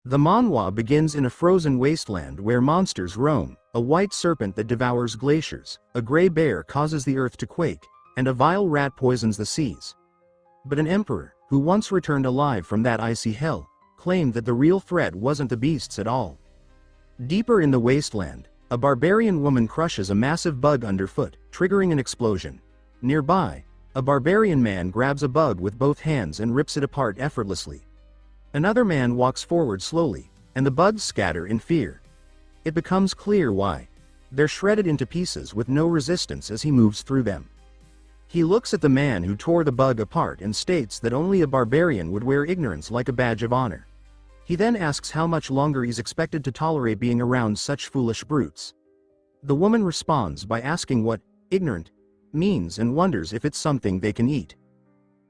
The manhwa begins in a frozen wasteland where monsters roam, a white serpent that devours glaciers, a gray bear causes the earth to quake, and a vile rat poisons the seas. But an emperor, who once returned alive from that icy hell, claimed that the real threat wasn't the beasts at all. Deeper in the wasteland, a barbarian woman crushes a massive bug underfoot, triggering an explosion. Nearby, a barbarian man grabs a bug with both hands and rips it apart effortlessly. Another man walks forward slowly, and the bugs scatter in fear. It becomes clear why. They're shredded into pieces with no resistance as he moves through them. He looks at the man who tore the bug apart and states that only a barbarian would wear ignorance like a badge of honor. He then asks how much longer he's expected to tolerate being around such foolish brutes. The woman responds by asking what ignorant means and wonders if it's something they can eat.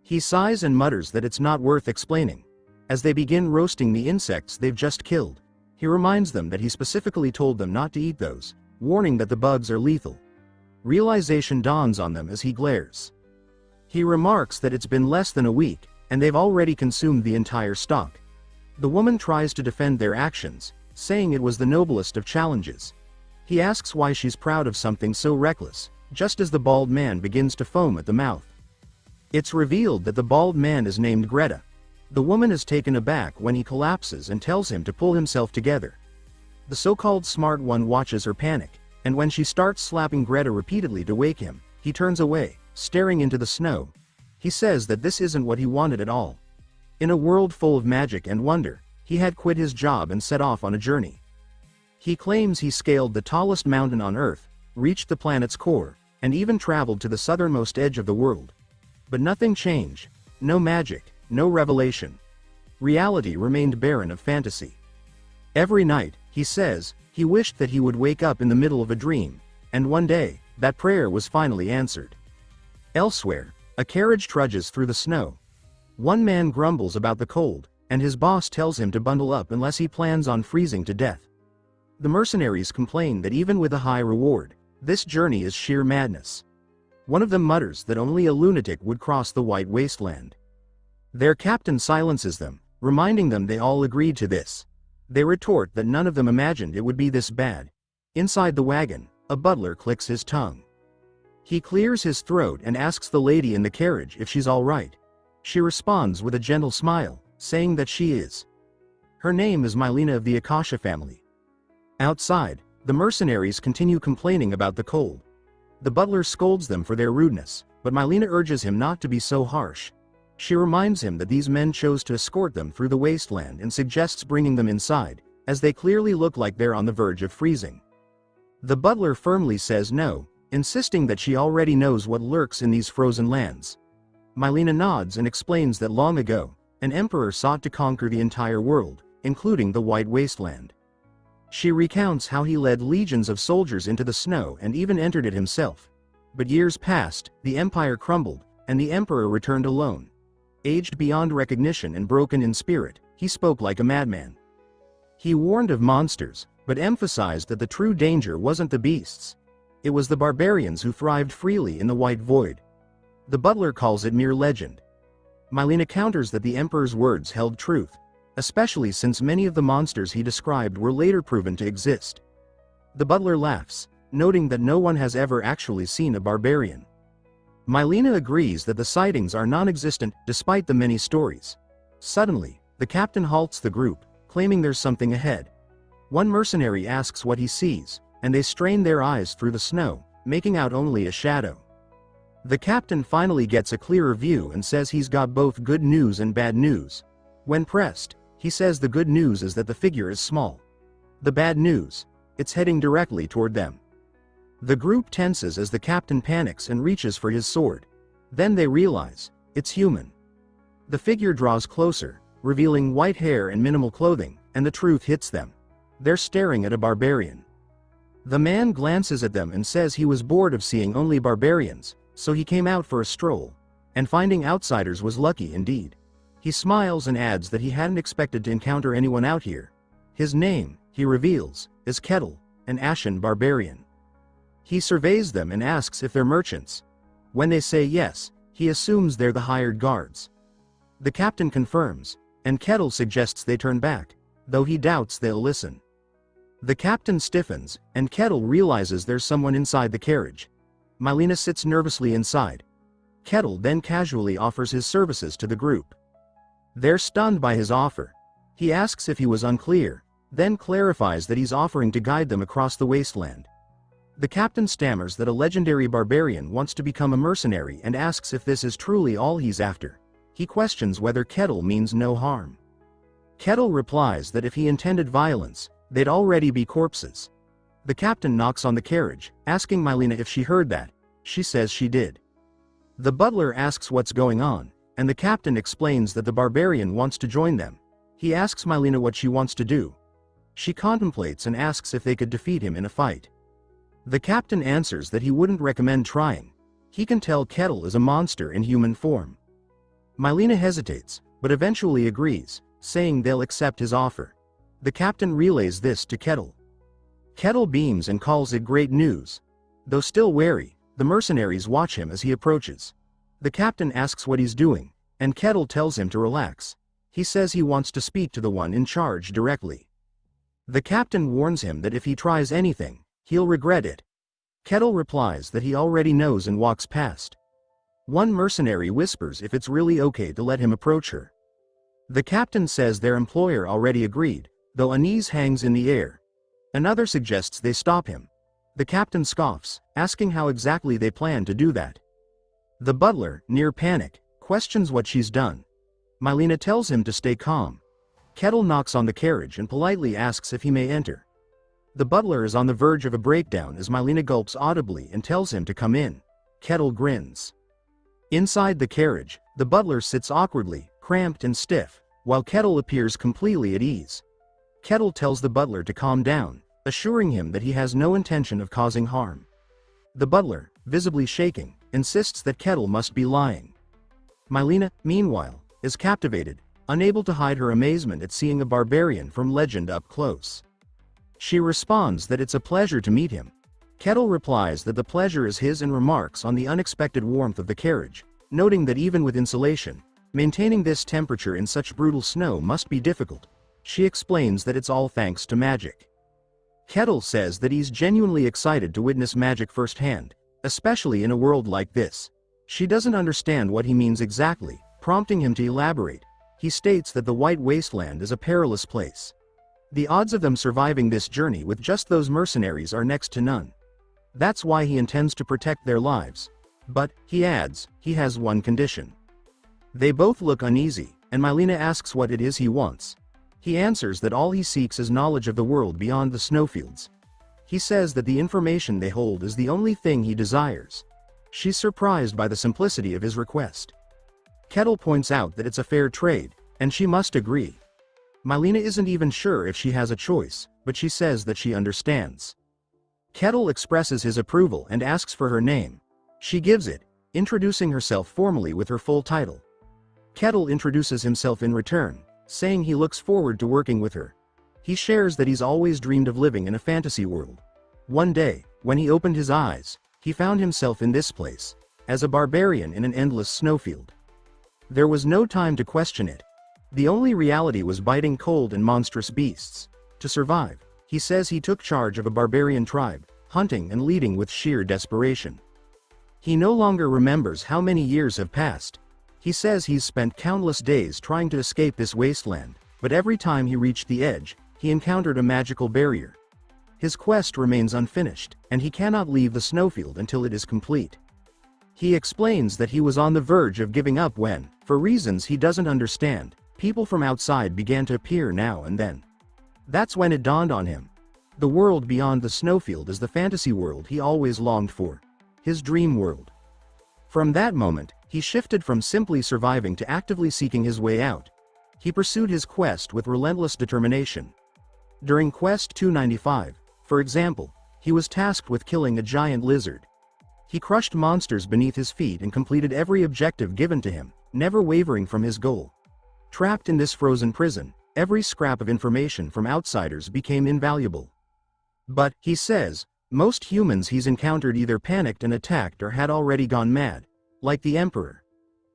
He sighs and mutters that it's not worth explaining. As they begin roasting the insects they've just killed, he reminds them that he specifically told them not to eat those, warning that the bugs are lethal. Realization dawns on them as he glares. He remarks that it's been less than a week, and they've already consumed the entire stock. The woman tries to defend their actions, saying it was the noblest of challenges. He asks why she's proud of something so reckless, just as the bald man begins to foam at the mouth. It's revealed that the bald man is named Greta. The woman is taken aback when he collapses and tells him to pull himself together. The so-called smart one watches her panic, and when she starts slapping Greta repeatedly to wake him, he turns away, staring into the snow. He says that this isn't what he wanted at all. In a world full of magic and wonder, he had quit his job and set off on a journey. He claims he scaled the tallest mountain on Earth, reached the planet's core, and even traveled to the southernmost edge of the world. But nothing changed. No magic. No revelation. Reality remained barren of fantasy. Every night, he says, he wished that he would wake up in the middle of a dream, and one day, that prayer was finally answered. Elsewhere, a carriage trudges through the snow. One man grumbles about the cold, and his boss tells him to bundle up unless he plans on freezing to death. The mercenaries complain that even with a high reward, this journey is sheer madness. One of them mutters that only a lunatic would cross the white wasteland. Their captain silences them, reminding them they all agreed to this. They retort that none of them imagined it would be this bad. Inside the wagon, a butler clicks his tongue. He clears his throat and asks the lady in the carriage if she's all right. She responds with a gentle smile, saying that she is. Her name is Mylena of the Akasha family. Outside, the mercenaries continue complaining about the cold. The butler scolds them for their rudeness, but Mylena urges him not to be so harsh. She reminds him that these men chose to escort them through the wasteland and suggests bringing them inside, as they clearly look like they're on the verge of freezing. The butler firmly says no, insisting that she already knows what lurks in these frozen lands. Mylena nods and explains that long ago, an emperor sought to conquer the entire world, including the White Wasteland. She recounts how he led legions of soldiers into the snow and even entered it himself. But years passed, the empire crumbled, and the emperor returned alone. Aged beyond recognition and broken in spirit, he spoke like a madman. He warned of monsters, but emphasized that the true danger wasn't the beasts. It was the barbarians who thrived freely in the White Void. The butler calls it mere legend. Mylena counters that the emperor's words held truth, especially since many of the monsters he described were later proven to exist. The butler laughs, noting that no one has ever actually seen a barbarian. Mylena agrees that the sightings are non-existent despite the many stories. Suddenly, the captain halts the group, claiming there's something ahead. One mercenary asks what he sees, and they strain their eyes through the snow, making out only a shadow. The captain finally gets a clearer view and says he's got both good news and bad news. When pressed, he says the good news is that the figure is small. The bad news, it's heading directly toward them. The group tenses as the captain panics and reaches for his sword. Then they realize, it's human. The figure draws closer, revealing white hair and minimal clothing, and the truth hits them. They're staring at a barbarian. The man glances at them and says he was bored of seeing only barbarians, so he came out for a stroll, and finding outsiders was lucky indeed. He smiles and adds that he hadn't expected to encounter anyone out here. His name, he reveals, is Kettle, an ashen barbarian. He surveys them and asks if they're merchants. When they say yes, he assumes they're the hired guards. The captain confirms, and Kettle suggests they turn back. though he doubts they'll listen. The captain stiffens, and Kettle realizes there's someone inside the carriage. Mylena sits nervously inside. Kettle then casually offers his services to the group. They're stunned by his offer. He asks if he was unclear, then clarifies that he's offering to guide them across the wasteland. The captain stammers that a legendary barbarian wants to become a mercenary and asks if this is truly all he's after. He questions whether Kettle means no harm. Kettle replies that if he intended violence, they'd already be corpses. The captain knocks on the carriage, asking Mylena if she heard that. She says she did. The butler asks what's going on, and the captain explains that the barbarian wants to join them. He asks Mylena what she wants to do. She contemplates and asks if they could defeat him in a fight. The captain answers that he wouldn't recommend trying. He can tell Kettle is a monster in human form. Mylena hesitates, but eventually agrees, saying they'll accept his offer. The captain relays this to Kettle. Kettle beams and calls it great news. Though still wary, the mercenaries watch him as he approaches. The captain asks what he's doing, and Kettle tells him to relax. He says he wants to speak to the one in charge directly. The captain warns him that if he tries anything, he'll regret it. Kettle replies that he already knows and walks past. One mercenary whispers if it's really okay to let him approach her. The captain says their employer already agreed, though unease hangs in the air. Another suggests they stop him. The captain scoffs, asking how exactly they plan to do that. The butler, near panic, questions what she's done. Mylena tells him to stay calm. Kettle knocks on the carriage and politely asks if he may enter. The butler is on the verge of a breakdown as Mylena gulps audibly and tells him to come in. Kettle grins. Inside the carriage, the butler sits awkwardly, cramped and stiff, while Kettle appears completely at ease. Kettle tells the butler to calm down, assuring him that he has no intention of causing harm. The butler, visibly shaking, insists that Kettle must be lying. Mylena, meanwhile, is captivated, unable to hide her amazement at seeing a barbarian from legend up close. She responds that it's a pleasure to meet him. Kettle replies that the pleasure is his and remarks on the unexpected warmth of the carriage, noting that even with insulation, maintaining this temperature in such brutal snow must be difficult. She explains that it's all thanks to magic. Kettle says that he's genuinely excited to witness magic firsthand, especially in a world like this. She doesn't understand what he means exactly, prompting him to elaborate. He states that the White Wasteland is a perilous place. The odds of them surviving this journey with just those mercenaries are next to none. That's why he intends to protect their lives. But, he adds, he has one condition. They both look uneasy, and Mylena asks what it is he wants. He answers that all he seeks is knowledge of the world beyond the snowfields. He says that the information they hold is the only thing he desires. She's surprised by the simplicity of his request. Kettle points out that it's a fair trade, and she must agree. Mylena isn't even sure if she has a choice, but she says that she understands. Kettle expresses his approval and asks for her name. She gives it, introducing herself formally with her full title. Kettle introduces himself in return, saying he looks forward to working with her. He shares that he's always dreamed of living in a fantasy world. One day, when he opened his eyes, he found himself in this place, as a barbarian in an endless snowfield. There was no time to question it. The only reality was biting cold and monstrous beasts. To survive, he says he took charge of a barbarian tribe, hunting and leading with sheer desperation. He no longer remembers how many years have passed. He says he's spent countless days trying to escape this wasteland, but every time he reached the edge, he encountered a magical barrier. His quest remains unfinished, and he cannot leave the snowfield until it is complete. He explains that he was on the verge of giving up when, for reasons he doesn't understand, people from outside began to appear now and then. That's when it dawned on him. The world beyond the snowfield is the fantasy world he always longed for. His dream world. From that moment, he shifted from simply surviving to actively seeking his way out. He pursued his quest with relentless determination. During Quest 295, for example, he was tasked with killing a giant lizard. He crushed monsters beneath his feet and completed every objective given to him, never wavering from his goal. Trapped in this frozen prison, every scrap of information from outsiders became invaluable. But, he says, most humans he's encountered either panicked and attacked or had already gone mad, like the Emperor.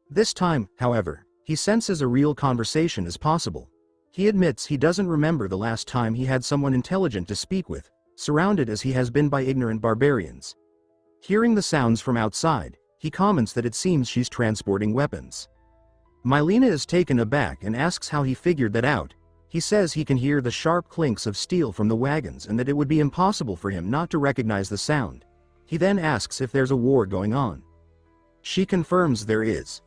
This time, however, he senses a real conversation is possible. He admits he doesn't remember the last time he had someone intelligent to speak with, surrounded as he has been by ignorant barbarians. Hearing the sounds from outside, he comments that it seems she's transporting weapons. Mylena is taken aback and asks how he figured that out. He says he can hear the sharp clinks of steel from the wagons and that it would be impossible for him not to recognize the sound. He then asks if there's a war going on. She confirms there is.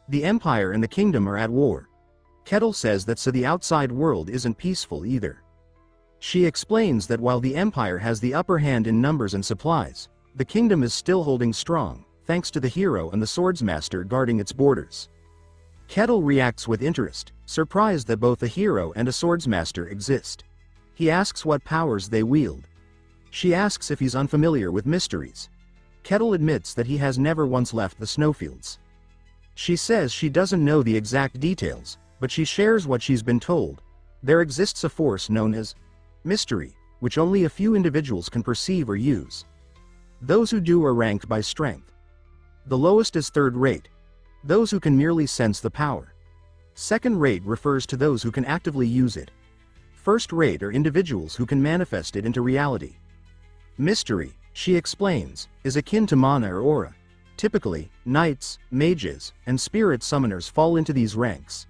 The Empire and the Kingdom are at war. Kettle says that so the outside world isn't peaceful either. She explains that while the Empire has the upper hand in numbers and supplies, the Kingdom is still holding strong, thanks to the hero and the swordsmaster guarding its borders. Kettle reacts with interest, surprised that both a hero and a swordsmaster exist. He asks what powers they wield. She asks if he's unfamiliar with mysteries. Kettle admits that he has never once left the snowfields. She says she doesn't know the exact details, but she shares what she's been told. There exists a force known as mystery, which only a few individuals can perceive or use. Those who do are ranked by strength. The lowest is third rate. Those who can merely sense the power. Second rate refers to those who can actively use it. First rate are individuals who can manifest it into reality. Mystery, she explains, is akin to mana or aura. Typically, knights, mages, and spirit summoners fall into these ranks.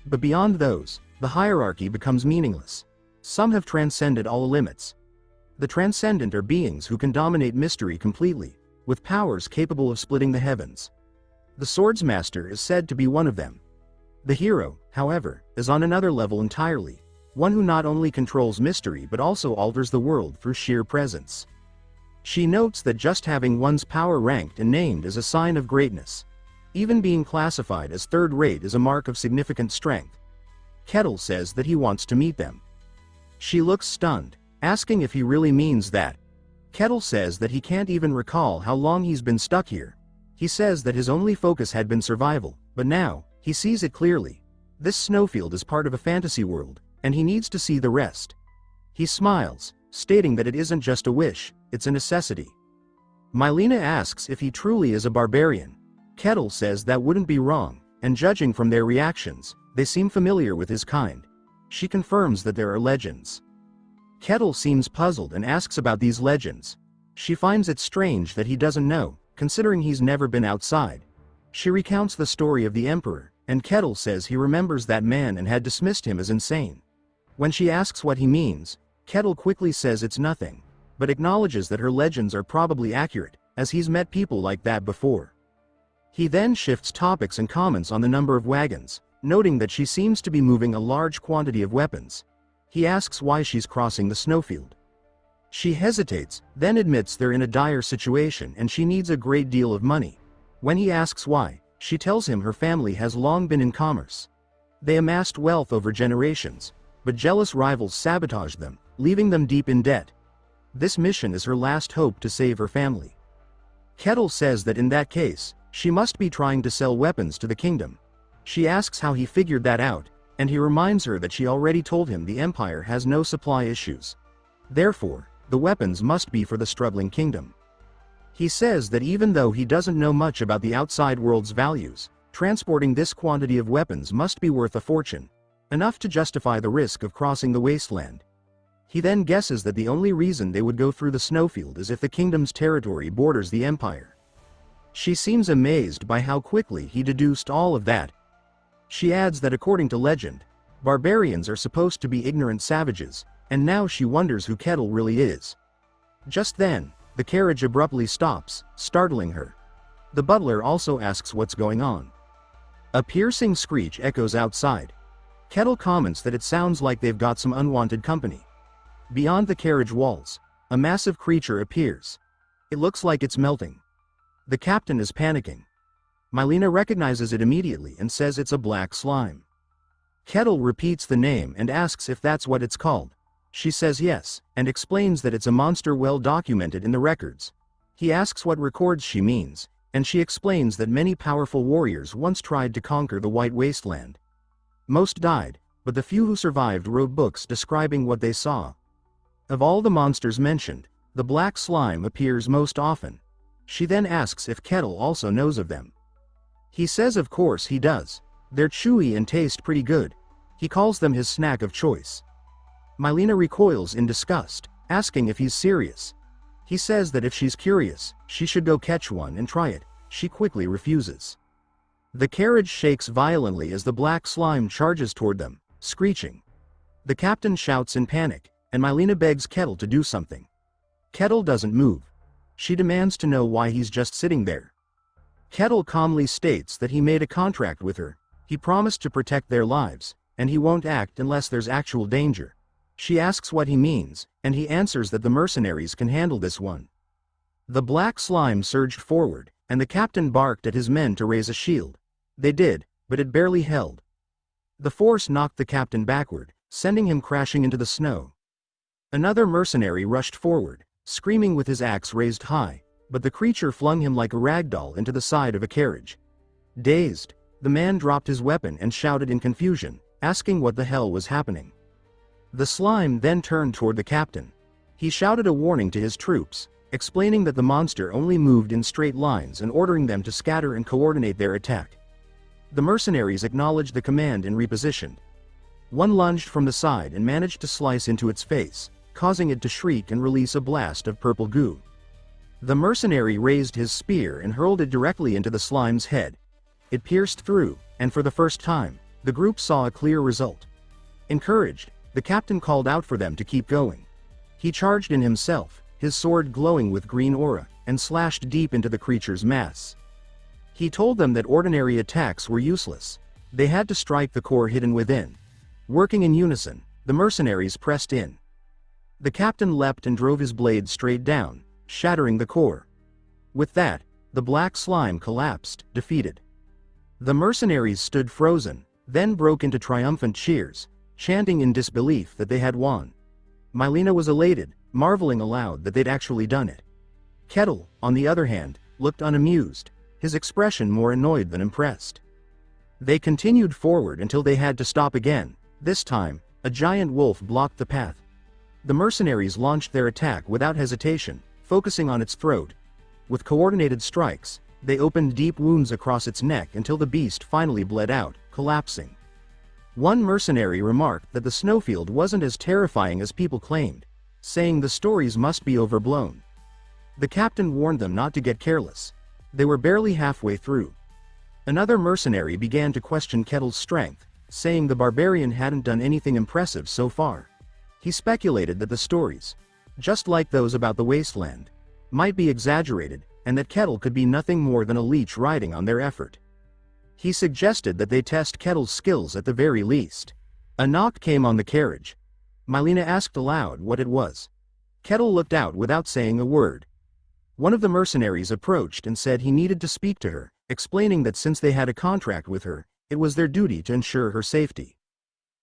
But beyond those, the hierarchy becomes meaningless. Some have transcended all limits. The transcendent are beings who can dominate mystery completely, with powers capable of splitting the heavens. The swordsmaster is said to be one of them. The hero, however, is on another level entirely, one who not only controls mystery but also alters the world through sheer presence. She notes that just having one's power ranked and named is a sign of greatness. Even being classified as third rate is a mark of significant strength. Kettle says that he wants to meet them. She looks stunned, asking if he really means that. Kettle says that he can't even recall how long he's been stuck here. He says that his only focus had been survival, but now, he sees it clearly. This snowfield is part of a fantasy world, and he needs to see the rest. He smiles, stating that it isn't just a wish, it's a necessity. Mylena asks if he truly is a barbarian. Kettle says that wouldn't be wrong, and judging from their reactions, they seem familiar with his kind. She confirms that there are legends. Kettle seems puzzled and asks about these legends. She finds it strange that he doesn't know, considering he's never been outside. She recounts the story of the Emperor, and Kettle says he remembers that man and had dismissed him as insane. When she asks what he means, Kettle quickly says it's nothing, but acknowledges that her legends are probably accurate, as he's met people like that before. He then shifts topics and comments on the number of wagons, noting that she seems to be moving a large quantity of weapons. He asks why she's crossing the snowfield. She hesitates, then admits they're in a dire situation and she needs a great deal of money. When he asks why, she tells him her family has long been in commerce. They amassed wealth over generations, but jealous rivals sabotaged them, leaving them deep in debt. This mission is her last hope to save her family. Kettle says that in that case, she must be trying to sell weapons to the kingdom. She asks how he figured that out, and he reminds her that she already told him the Empire has no supply issues. Therefore, the weapons must be for the struggling kingdom. He says that even though he doesn't know much about the outside world's values, transporting this quantity of weapons must be worth a fortune, enough to justify the risk of crossing the wasteland. He then guesses that the only reason they would go through the snowfield is if the kingdom's territory borders the Empire. She seems amazed by how quickly he deduced all of that. She adds that according to legend, barbarians are supposed to be ignorant savages, and now she wonders who Kettle really is. Just then, the carriage abruptly stops, startling her. The butler also asks what's going on. A piercing screech echoes outside. Kettle comments that it sounds like they've got some unwanted company. Beyond the carriage walls, a massive creature appears. It looks like it's melting. The captain is panicking. Mylena recognizes it immediately and says it's a black slime. Kettle repeats the name and asks if that's what it's called. She says yes, and explains that it's a monster well documented in the records. He asks what records she means, and she explains that many powerful warriors once tried to conquer the White Wasteland. Most died, but the few who survived wrote books describing what they saw. Of all the monsters mentioned, the black slime appears most often. She then asks if Kettle also knows of them. He says of course he does. They're chewy and taste pretty good. He calls them his snack of choice. Mylena recoils in disgust, asking if he's serious. He says that if she's curious, she should go catch one and try it. She quickly refuses. The carriage shakes violently as the black slime charges toward them, screeching. The captain shouts in panic, and Mylena begs Kettle to do something. Kettle doesn't move. She demands to know why he's just sitting there. Kettle calmly states that he made a contract with her. He promised to protect their lives, and he won't act unless there's actual danger. She asks what he means, and he answers that the mercenaries can handle this one. The black slime surged forward, and the captain barked at his men to raise a shield. They did, but it barely held. The force knocked the captain backward, sending him crashing into the snow. Another mercenary rushed forward, screaming with his axe raised high, but the creature flung him like a rag doll into the side of a carriage. Dazed, the man dropped his weapon and shouted in confusion, asking what the hell was happening. The slime then turned toward the captain. He shouted a warning to his troops, explaining that the monster only moved in straight lines and ordering them to scatter and coordinate their attack. The mercenaries acknowledged the command and repositioned. One lunged from the side and managed to slice into its face, causing it to shriek and release a blast of purple goo. The mercenary raised his spear and hurled it directly into the slime's head. It pierced through, and for the first time, the group saw a clear result. Encouraged, the captain called out for them to keep going. He charged in himself, his sword glowing with green aura, and slashed deep into the creature's mass. He told them that ordinary attacks were useless. They had to strike the core hidden within. Working in unison, the mercenaries pressed in. The captain leapt and drove his blade straight down, shattering the core. With that, the black slime collapsed, defeated. The mercenaries stood frozen, then broke into triumphant cheers, chanting in disbelief that they had won. Mylena was elated, marveling aloud that they'd actually done it. Kettle, on the other hand, looked unamused, his expression more annoyed than impressed. They continued forward until they had to stop again. This time, a giant wolf blocked the path. The mercenaries launched their attack without hesitation, focusing on its throat. With coordinated strikes, they opened deep wounds across its neck until the beast finally bled out, collapsing. One mercenary remarked that the snowfield wasn't as terrifying as people claimed, saying the stories must be overblown. The captain warned them not to get careless. They were barely halfway through. Another mercenary began to question Kettle's strength, saying the barbarian hadn't done anything impressive so far. He speculated that the stories, just like those about the wasteland, might be exaggerated, and that Kettle could be nothing more than a leech riding on their effort. He suggested that they test Kettle's skills at the very least. A knock came on the carriage. Mylena asked aloud what it was. Kettle looked out without saying a word. One of the mercenaries approached and said he needed to speak to her, explaining that since they had a contract with her, it was their duty to ensure her safety.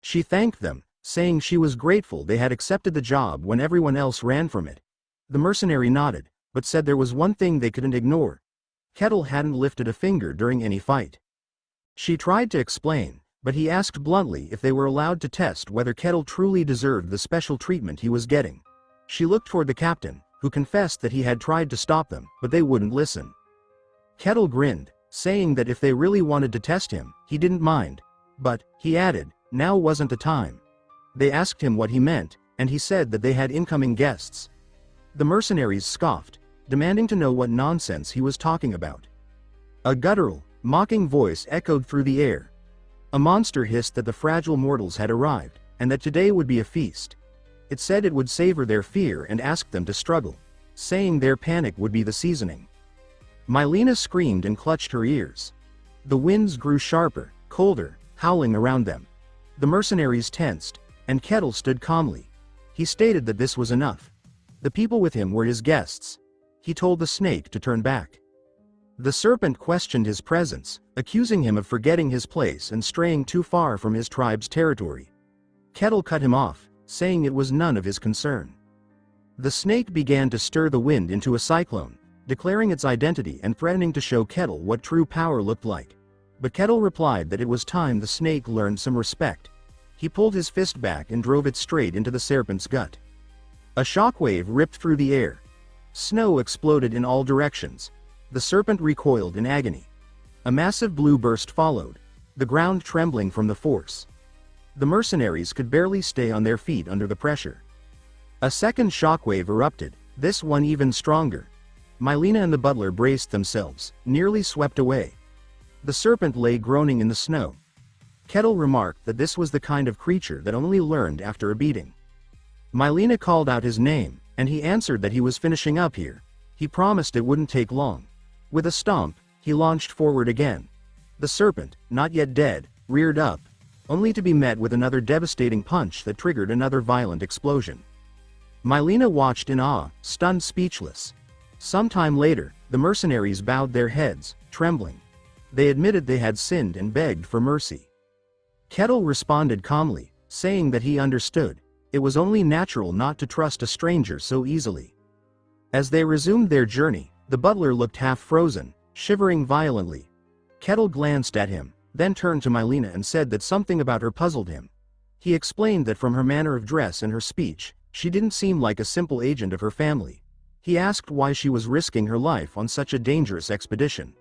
She thanked them, saying she was grateful they had accepted the job when everyone else ran from it. The mercenary nodded, but said there was one thing they couldn't ignore. Kettle hadn't lifted a finger during any fight. She tried to explain, but he asked bluntly if they were allowed to test whether Kettle truly deserved the special treatment he was getting. She looked toward the captain, who confessed that he had tried to stop them, but they wouldn't listen. Kettle grinned, saying that if they really wanted to test him, he didn't mind. But, he added, now wasn't the time. They asked him what he meant, and he said that they had incoming guests. The mercenaries scoffed, demanding to know what nonsense he was talking about. A guttural, mocking voice echoed through the air. A monster hissed that the fragile mortals had arrived, and that today would be a feast. It said it would savor their fear and asked them to struggle, saying their panic would be the seasoning. Mylena screamed and clutched her ears. The winds grew sharper, colder, howling around them. The mercenaries tensed, and Kettle stood calmly. He stated that this was enough. The people with him were his guests. He told the snake to turn back. The serpent questioned his presence, accusing him of forgetting his place and straying too far from his tribe's territory. Kettle cut him off, saying it was none of his concern. The snake began to stir the wind into a cyclone, declaring its identity and threatening to show Kettle what true power looked like. But Kettle replied that it was time the snake learned some respect. He pulled his fist back and drove it straight into the serpent's gut. A shockwave ripped through the air. Snow exploded in all directions. The serpent recoiled in agony. A massive blue burst followed, the ground trembling from the force. The mercenaries could barely stay on their feet under the pressure. A second shockwave erupted, this one even stronger. Mylena and the butler braced themselves, nearly swept away. The serpent lay groaning in the snow. Kettle remarked that this was the kind of creature that only learned after a beating. Mylena called out his name, and he answered that he was finishing up here. He promised it wouldn't take long. With a stomp, he launched forward again. The serpent, not yet dead, reared up, only to be met with another devastating punch that triggered another violent explosion. Mylena watched in awe, stunned speechless. Some time later, the mercenaries bowed their heads, trembling. They admitted they had sinned and begged for mercy. Kettle responded calmly, saying that he understood. It was only natural not to trust a stranger so easily. As they resumed their journey, the butler looked half frozen, shivering violently. Kettle glanced at him, then turned to Mylena and said that something about her puzzled him. He explained that from her manner of dress and her speech, she didn't seem like a simple agent of her family. He asked why she was risking her life on such a dangerous expedition.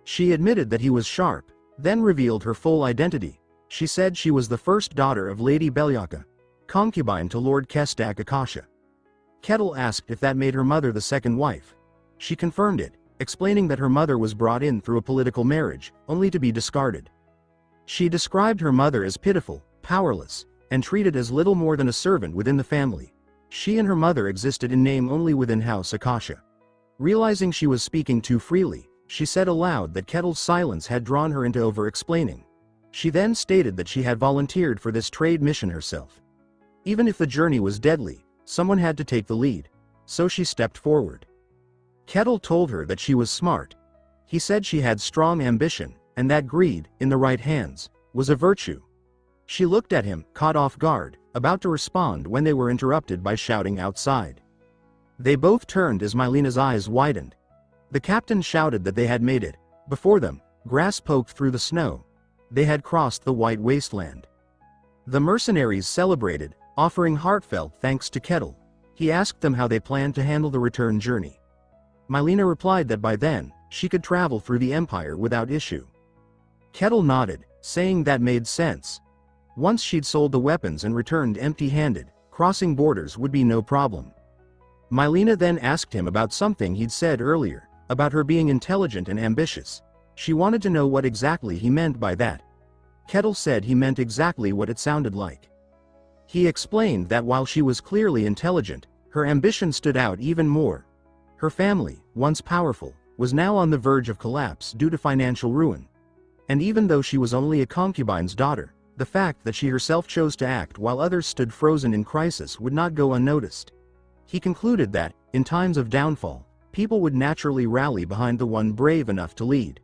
She admitted that he was sharp, then revealed her full identity. She said she was the first daughter of Lady Belyaka, concubine to Lord Kestak Akasha. Kettle asked if that made her mother the second wife. She confirmed it, explaining that her mother was brought in through a political marriage, only to be discarded. She described her mother as pitiful, powerless, and treated as little more than a servant within the family. She and her mother existed in name only within House Akasha. Realizing she was speaking too freely, she said aloud that Kettle's silence had drawn her into over-explaining. She then stated that she had volunteered for this trade mission herself. Even if the journey was deadly, someone had to take the lead. So she stepped forward. Kettle told her that she was smart. He said she had strong ambition, and that greed, in the right hands, was a virtue. She looked at him, caught off guard, about to respond when they were interrupted by shouting outside. They both turned as Mylena's eyes widened. The captain shouted that they had made it. Before them, grass poked through the snow. They had crossed the white wasteland. The mercenaries celebrated, offering heartfelt thanks to Kettle. He asked them how they planned to handle the return journey. Mylena replied that by then, she could travel through the Empire without issue. Kettle nodded, saying that made sense. Once she'd sold the weapons and returned empty-handed, crossing borders would be no problem. Mylena then asked him about something he'd said earlier, about her being intelligent and ambitious. She wanted to know what exactly he meant by that. Kettle said he meant exactly what it sounded like. He explained that while she was clearly intelligent, her ambition stood out even more. Her family, once powerful, was now on the verge of collapse due to financial ruin. And even though she was only a concubine's daughter, the fact that she herself chose to act while others stood frozen in crisis would not go unnoticed. He concluded that, in times of downfall, people would naturally rally behind the one brave enough to lead.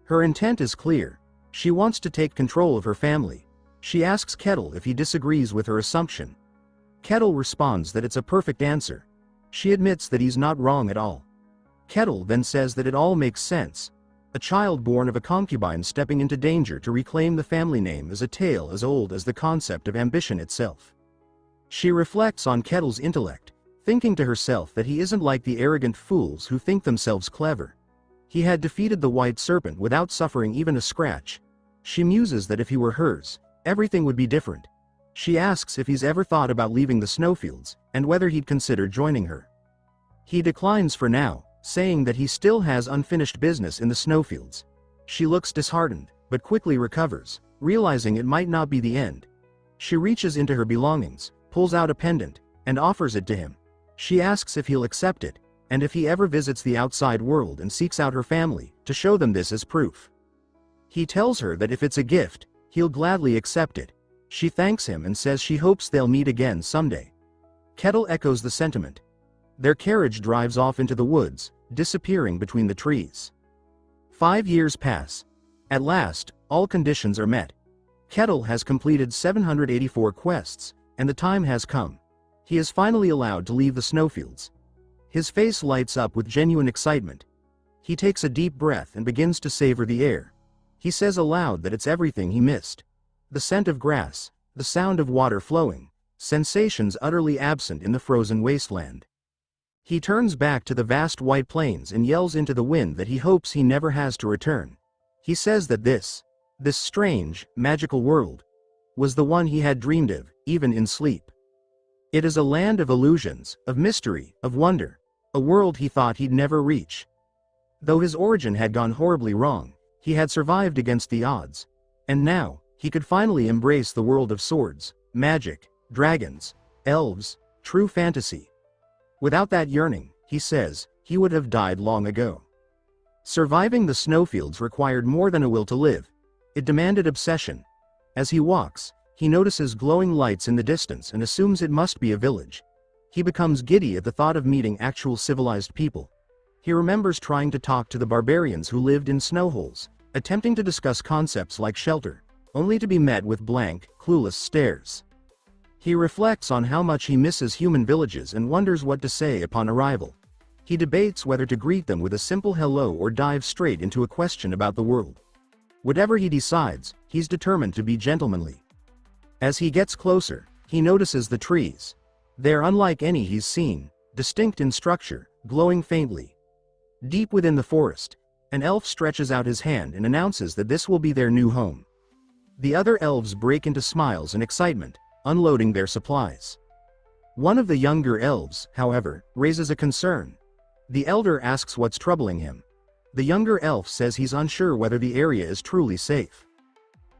Her intent is clear. She wants to take control of her family. She asks Kettle if he disagrees with her assumption. Kettle responds that it's a perfect answer. She admits that he's not wrong at all. Kettle then says that it all makes sense. A child born of a concubine stepping into danger to reclaim the family name is a tale as old as the concept of ambition itself. She reflects on Kettle's intellect, thinking to herself that he isn't like the arrogant fools who think themselves clever. He had defeated the white serpent without suffering even a scratch. She muses that if he were hers, everything would be different. She asks if he's ever thought about leaving the snowfields, and whether he'd consider joining her. He declines for now, saying that he still has unfinished business in the snowfields. She looks disheartened, but quickly recovers, realizing it might not be the end. She reaches into her belongings, pulls out a pendant, and offers it to him. She asks if he'll accept it, and if he ever visits the outside world and seeks out her family, to show them this as proof. He tells her that if it's a gift, he'll gladly accept it. She thanks him and says she hopes they'll meet again someday. Kettle echoes the sentiment. Their carriage drives off into the woods, disappearing between the trees. 5 years pass. At last, all conditions are met. Kettle has completed 784 quests, and the time has come. He is finally allowed to leave the snowfields. His face lights up with genuine excitement. He takes a deep breath and begins to savor the air. He says aloud that it's everything he missed. The scent of grass, the sound of water flowing, sensations utterly absent in the frozen wasteland. He turns back to the vast white plains and yells into the wind that he hopes he never has to return. He says that this strange, magical world, was the one he had dreamed of, even in sleep. It is a land of illusions, of mystery, of wonder, a world he thought he'd never reach. Though his origin had gone horribly wrong, he had survived against the odds, and now, he could finally embrace the world of swords, magic, dragons, elves, true fantasy. Without that yearning, he says, he would have died long ago. Surviving the snowfields required more than a will to live. It demanded obsession. As he walks, he notices glowing lights in the distance and assumes it must be a village. He becomes giddy at the thought of meeting actual civilized people. He remembers trying to talk to the barbarians who lived in snowholes, attempting to discuss concepts like shelter, only to be met with blank, clueless stares. He reflects on how much he misses human villages and wonders what to say upon arrival. He debates whether to greet them with a simple hello or dive straight into a question about the world. Whatever he decides, he's determined to be gentlemanly. As he gets closer, he notices the trees. They're unlike any he's seen, distinct in structure, glowing faintly. Deep within the forest, an elf stretches out his hand and announces that this will be their new home. The other elves break into smiles and excitement, unloading their supplies. One of the younger elves, however, raises a concern. The elder asks what's troubling him. The younger elf says he's unsure whether the area is truly safe.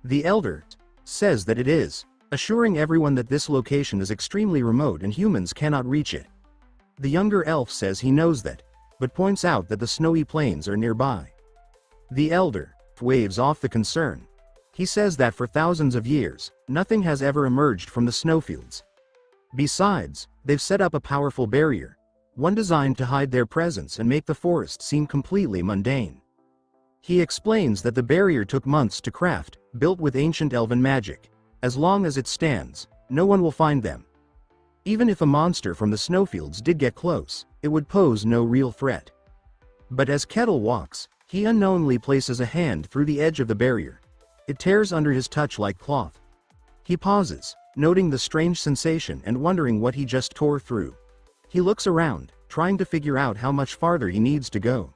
The elder says that it is, assuring everyone that this location is extremely remote and humans cannot reach it. The younger elf says he knows that, but points out that the snowy plains are nearby. The elder waves off the concern. He says that for thousands of years, nothing has ever emerged from the snowfields. Besides, they've set up a powerful barrier, one designed to hide their presence and make the forest seem completely mundane. He explains that the barrier took months to craft, built with ancient elven magic. As long as it stands, no one will find them. Even if a monster from the snowfields did get close, it would pose no real threat. But as Kettle walks, he unknowingly places a hand through the edge of the barrier. It tears under his touch like cloth. He pauses, noting the strange sensation and wondering what he just tore through. He looks around, trying to figure out how much farther he needs to go.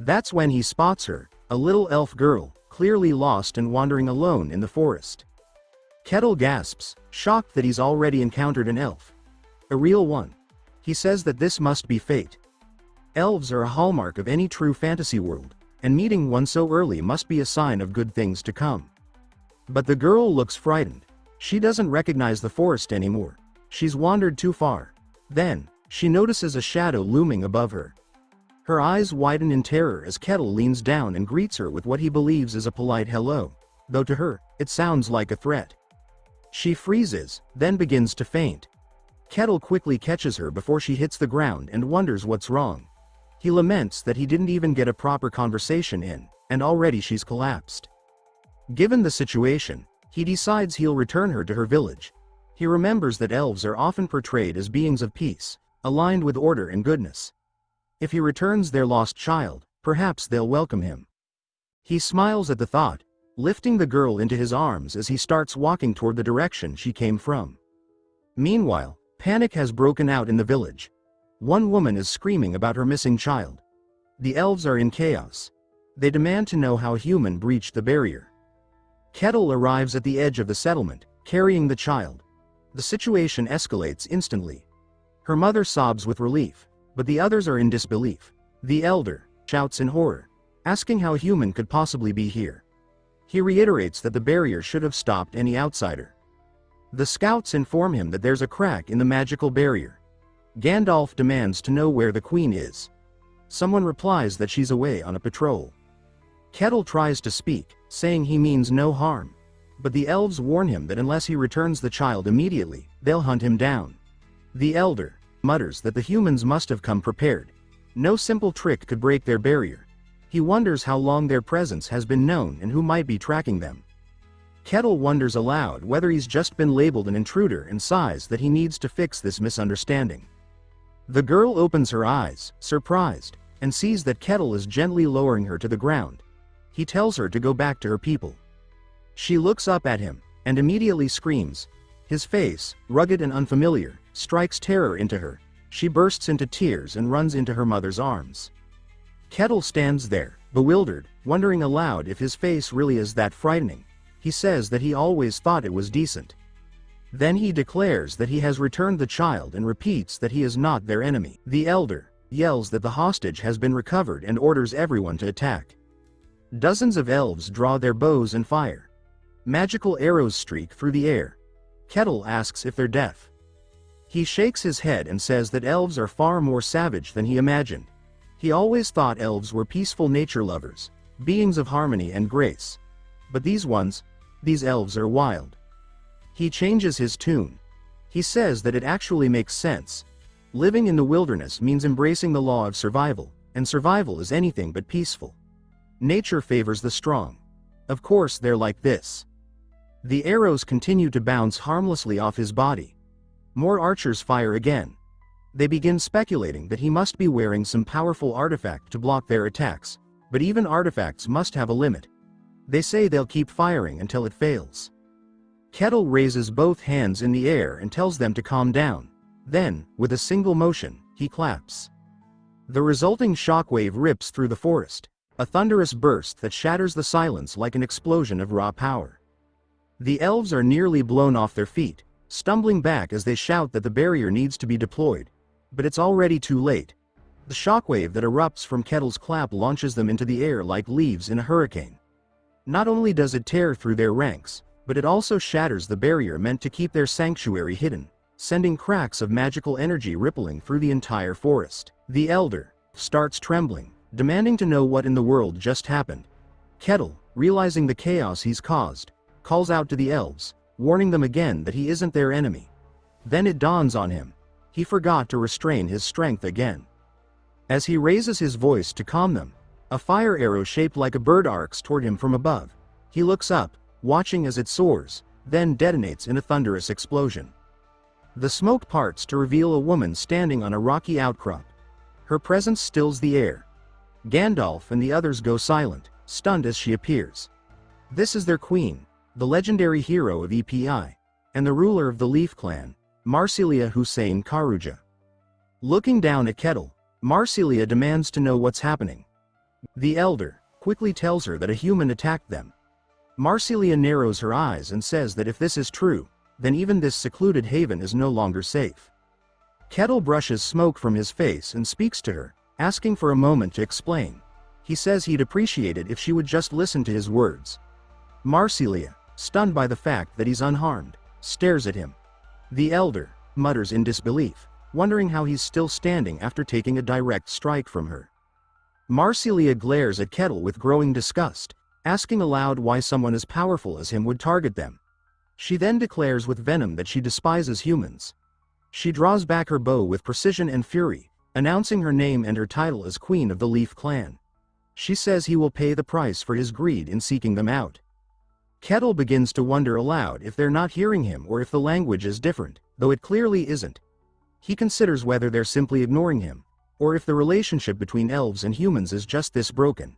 That's when he spots her, a little elf girl, clearly lost and wandering alone in the forest. Kettle gasps, shocked that he's already encountered an elf. A real one. He says that this must be fate. Elves are a hallmark of any true fantasy world, and meeting one so early must be a sign of good things to come. But the girl looks frightened. She doesn't recognize the forest anymore. She's wandered too far. Then, she notices a shadow looming above her. Her eyes widen in terror as Kettle leans down and greets her with what he believes is a polite hello, though to her, it sounds like a threat. She freezes, then begins to faint. Kettle quickly catches her before she hits the ground and wonders what's wrong. He laments that he didn't even get a proper conversation in, and already she's collapsed. Given the situation, he decides he'll return her to her village. He remembers that elves are often portrayed as beings of peace, aligned with order and goodness. If he returns their lost child, perhaps they'll welcome him. He smiles at the thought, lifting the girl into his arms as he starts walking toward the direction she came from. Meanwhile, panic has broken out in the village. One woman is screaming about her missing child. The elves are in chaos. They demand to know how a human breached the barrier. Kettle arrives at the edge of the settlement, carrying the child. The situation escalates instantly. Her mother sobs with relief, but the others are in disbelief. The elder shouts in horror, asking how a human could possibly be here. He reiterates that the barrier should have stopped any outsider. The scouts inform him that there's a crack in the magical barrier. Gandalf demands to know where the queen is. Someone replies that she's away on a patrol. Kettle tries to speak, saying he means no harm. But the elves warn him that unless he returns the child immediately, they'll hunt him down. The elder mutters that the humans must have come prepared. No simple trick could break their barrier. He wonders how long their presence has been known and who might be tracking them. Kettle wonders aloud whether he's just been labeled an intruder and sighs that he needs to fix this misunderstanding. The girl opens her eyes, surprised, and sees that Kettle is gently lowering her to the ground. He tells her to go back to her people. She looks up at him, and immediately screams. His face, rugged and unfamiliar, strikes terror into her. She bursts into tears and runs into her mother's arms. Kettle stands there, bewildered, wondering aloud if his face really is that frightening. He says that he always thought it was decent. Then he declares that he has returned the child and repeats that he is not their enemy. The elder yells that the hostage has been recovered and orders everyone to attack. Dozens of elves draw their bows and fire. Magical arrows streak through the air. Kettle asks if they're deaf. He shakes his head and says that elves are far more savage than he imagined. He always thought elves were peaceful nature lovers, beings of harmony and grace. But these elves are wild. He changes his tune. He says that it actually makes sense. Living in the wilderness means embracing the law of survival, and survival is anything but peaceful. Nature favors the strong. Of course they're like this. The arrows continue to bounce harmlessly off his body. More archers fire again. They begin speculating that he must be wearing some powerful artifact to block their attacks, but even artifacts must have a limit. They say they'll keep firing until it fails. Kettle raises both hands in the air and tells them to calm down. Then, with a single motion, he claps. The resulting shockwave rips through the forest, a thunderous burst that shatters the silence like an explosion of raw power. The elves are nearly blown off their feet, stumbling back as they shout that the barrier needs to be deployed. But it's already too late. The shockwave that erupts from Kettle's clap launches them into the air like leaves in a hurricane. Not only does it tear through their ranks, but it also shatters the barrier meant to keep their sanctuary hidden, sending cracks of magical energy rippling through the entire forest. The elder starts trembling, demanding to know what in the world just happened. Kettle, realizing the chaos he's caused, calls out to the elves, warning them again that he isn't their enemy. Then it dawns on him. He forgot to restrain his strength again. As he raises his voice to calm them, a fire arrow shaped like a bird arcs toward him from above. He looks up, watching as it soars, then detonates in a thunderous explosion. The smoke parts to reveal a woman standing on a rocky outcrop. Her presence stills the air. Gandalf and the others go silent, stunned as she appears. This is their queen, the legendary hero of EPI, and the ruler of the Leaf Clan, Marsilia Hussein Karuja. Looking down at Kettle, Marsilia demands to know what's happening. The elder quickly tells her that a human attacked them. Marsilia narrows her eyes and says that if this is true, then even this secluded haven is no longer safe. Kettle brushes smoke from his face and speaks to her, asking for a moment to explain. He says he'd appreciate it if she would just listen to his words. Marsilia, stunned by the fact that he's unharmed, stares at him. The elder mutters in disbelief, wondering how he's still standing after taking a direct strike from her. Marsilia glares at Kettle with growing disgust, asking aloud why someone as powerful as him would target them. She then declares with venom that she despises humans. She draws back her bow with precision and fury, announcing her name and her title as Queen of the Leaf Clan. She says he will pay the price for his greed in seeking them out. Kettle begins to wonder aloud if they're not hearing him or if the language is different, though it clearly isn't. He considers whether they're simply ignoring him, or if the relationship between elves and humans is just this broken.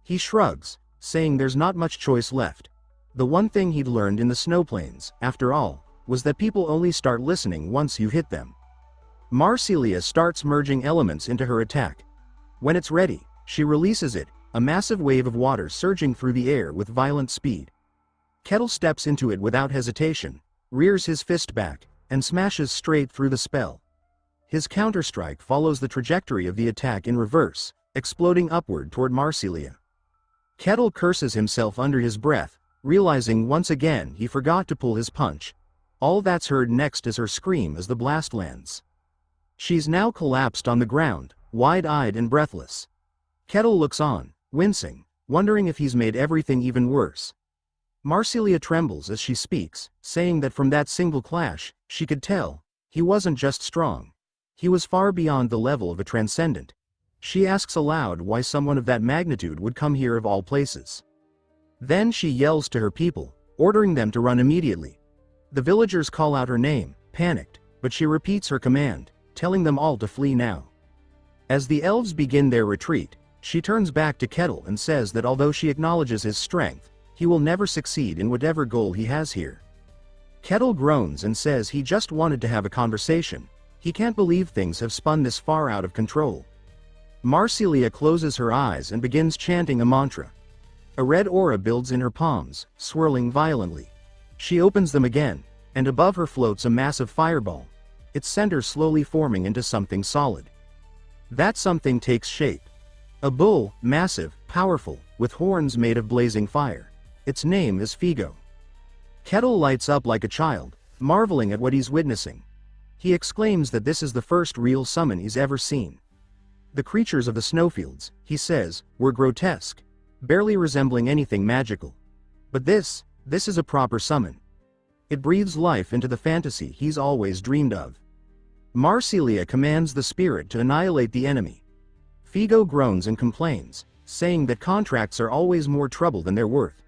He shrugs, saying there's not much choice left. The one thing he'd learned in the snowplains, after all, was that people only start listening once you hit them. Marsilia starts merging elements into her attack. When it's ready, she releases it, a massive wave of water surging through the air with violent speed. Kettle steps into it without hesitation, rears his fist back, and smashes straight through the spell. His counterstrike follows the trajectory of the attack in reverse, exploding upward toward Marsilia. Kettle curses himself under his breath, realizing once again he forgot to pull his punch. All that's heard next is her scream as the blast lands. She's now collapsed on the ground, wide-eyed and breathless. Kettle looks on, wincing, wondering if he's made everything even worse. Marsilia trembles as she speaks, saying that from that single clash, she could tell, he wasn't just strong. He was far beyond the level of a transcendent. She asks aloud why someone of that magnitude would come here of all places. Then she yells to her people, ordering them to run immediately. The villagers call out her name, panicked, but she repeats her command, telling them all to flee now. As the elves begin their retreat, she turns back to Kettle and says that although she acknowledges his strength, he will never succeed in whatever goal he has here. Kettle groans and says he just wanted to have a conversation. He can't believe things have spun this far out of control. Marsilia closes her eyes and begins chanting a mantra. A red aura builds in her palms, swirling violently. She opens them again, and above her floats a massive fireball, its center slowly forming into something solid. That something takes shape. A bull, massive, powerful, with horns made of blazing fire. Its name is Figo. Kettle lights up like a child, marveling at what he's witnessing. He exclaims that this is the first real summon he's ever seen. The creatures of the snowfields, he says, were grotesque, barely resembling anything magical. But this is a proper summon. It breathes life into the fantasy he's always dreamed of. Marsilia commands the spirit to annihilate the enemy. Figo groans and complains, saying that contracts are always more trouble than they're worth.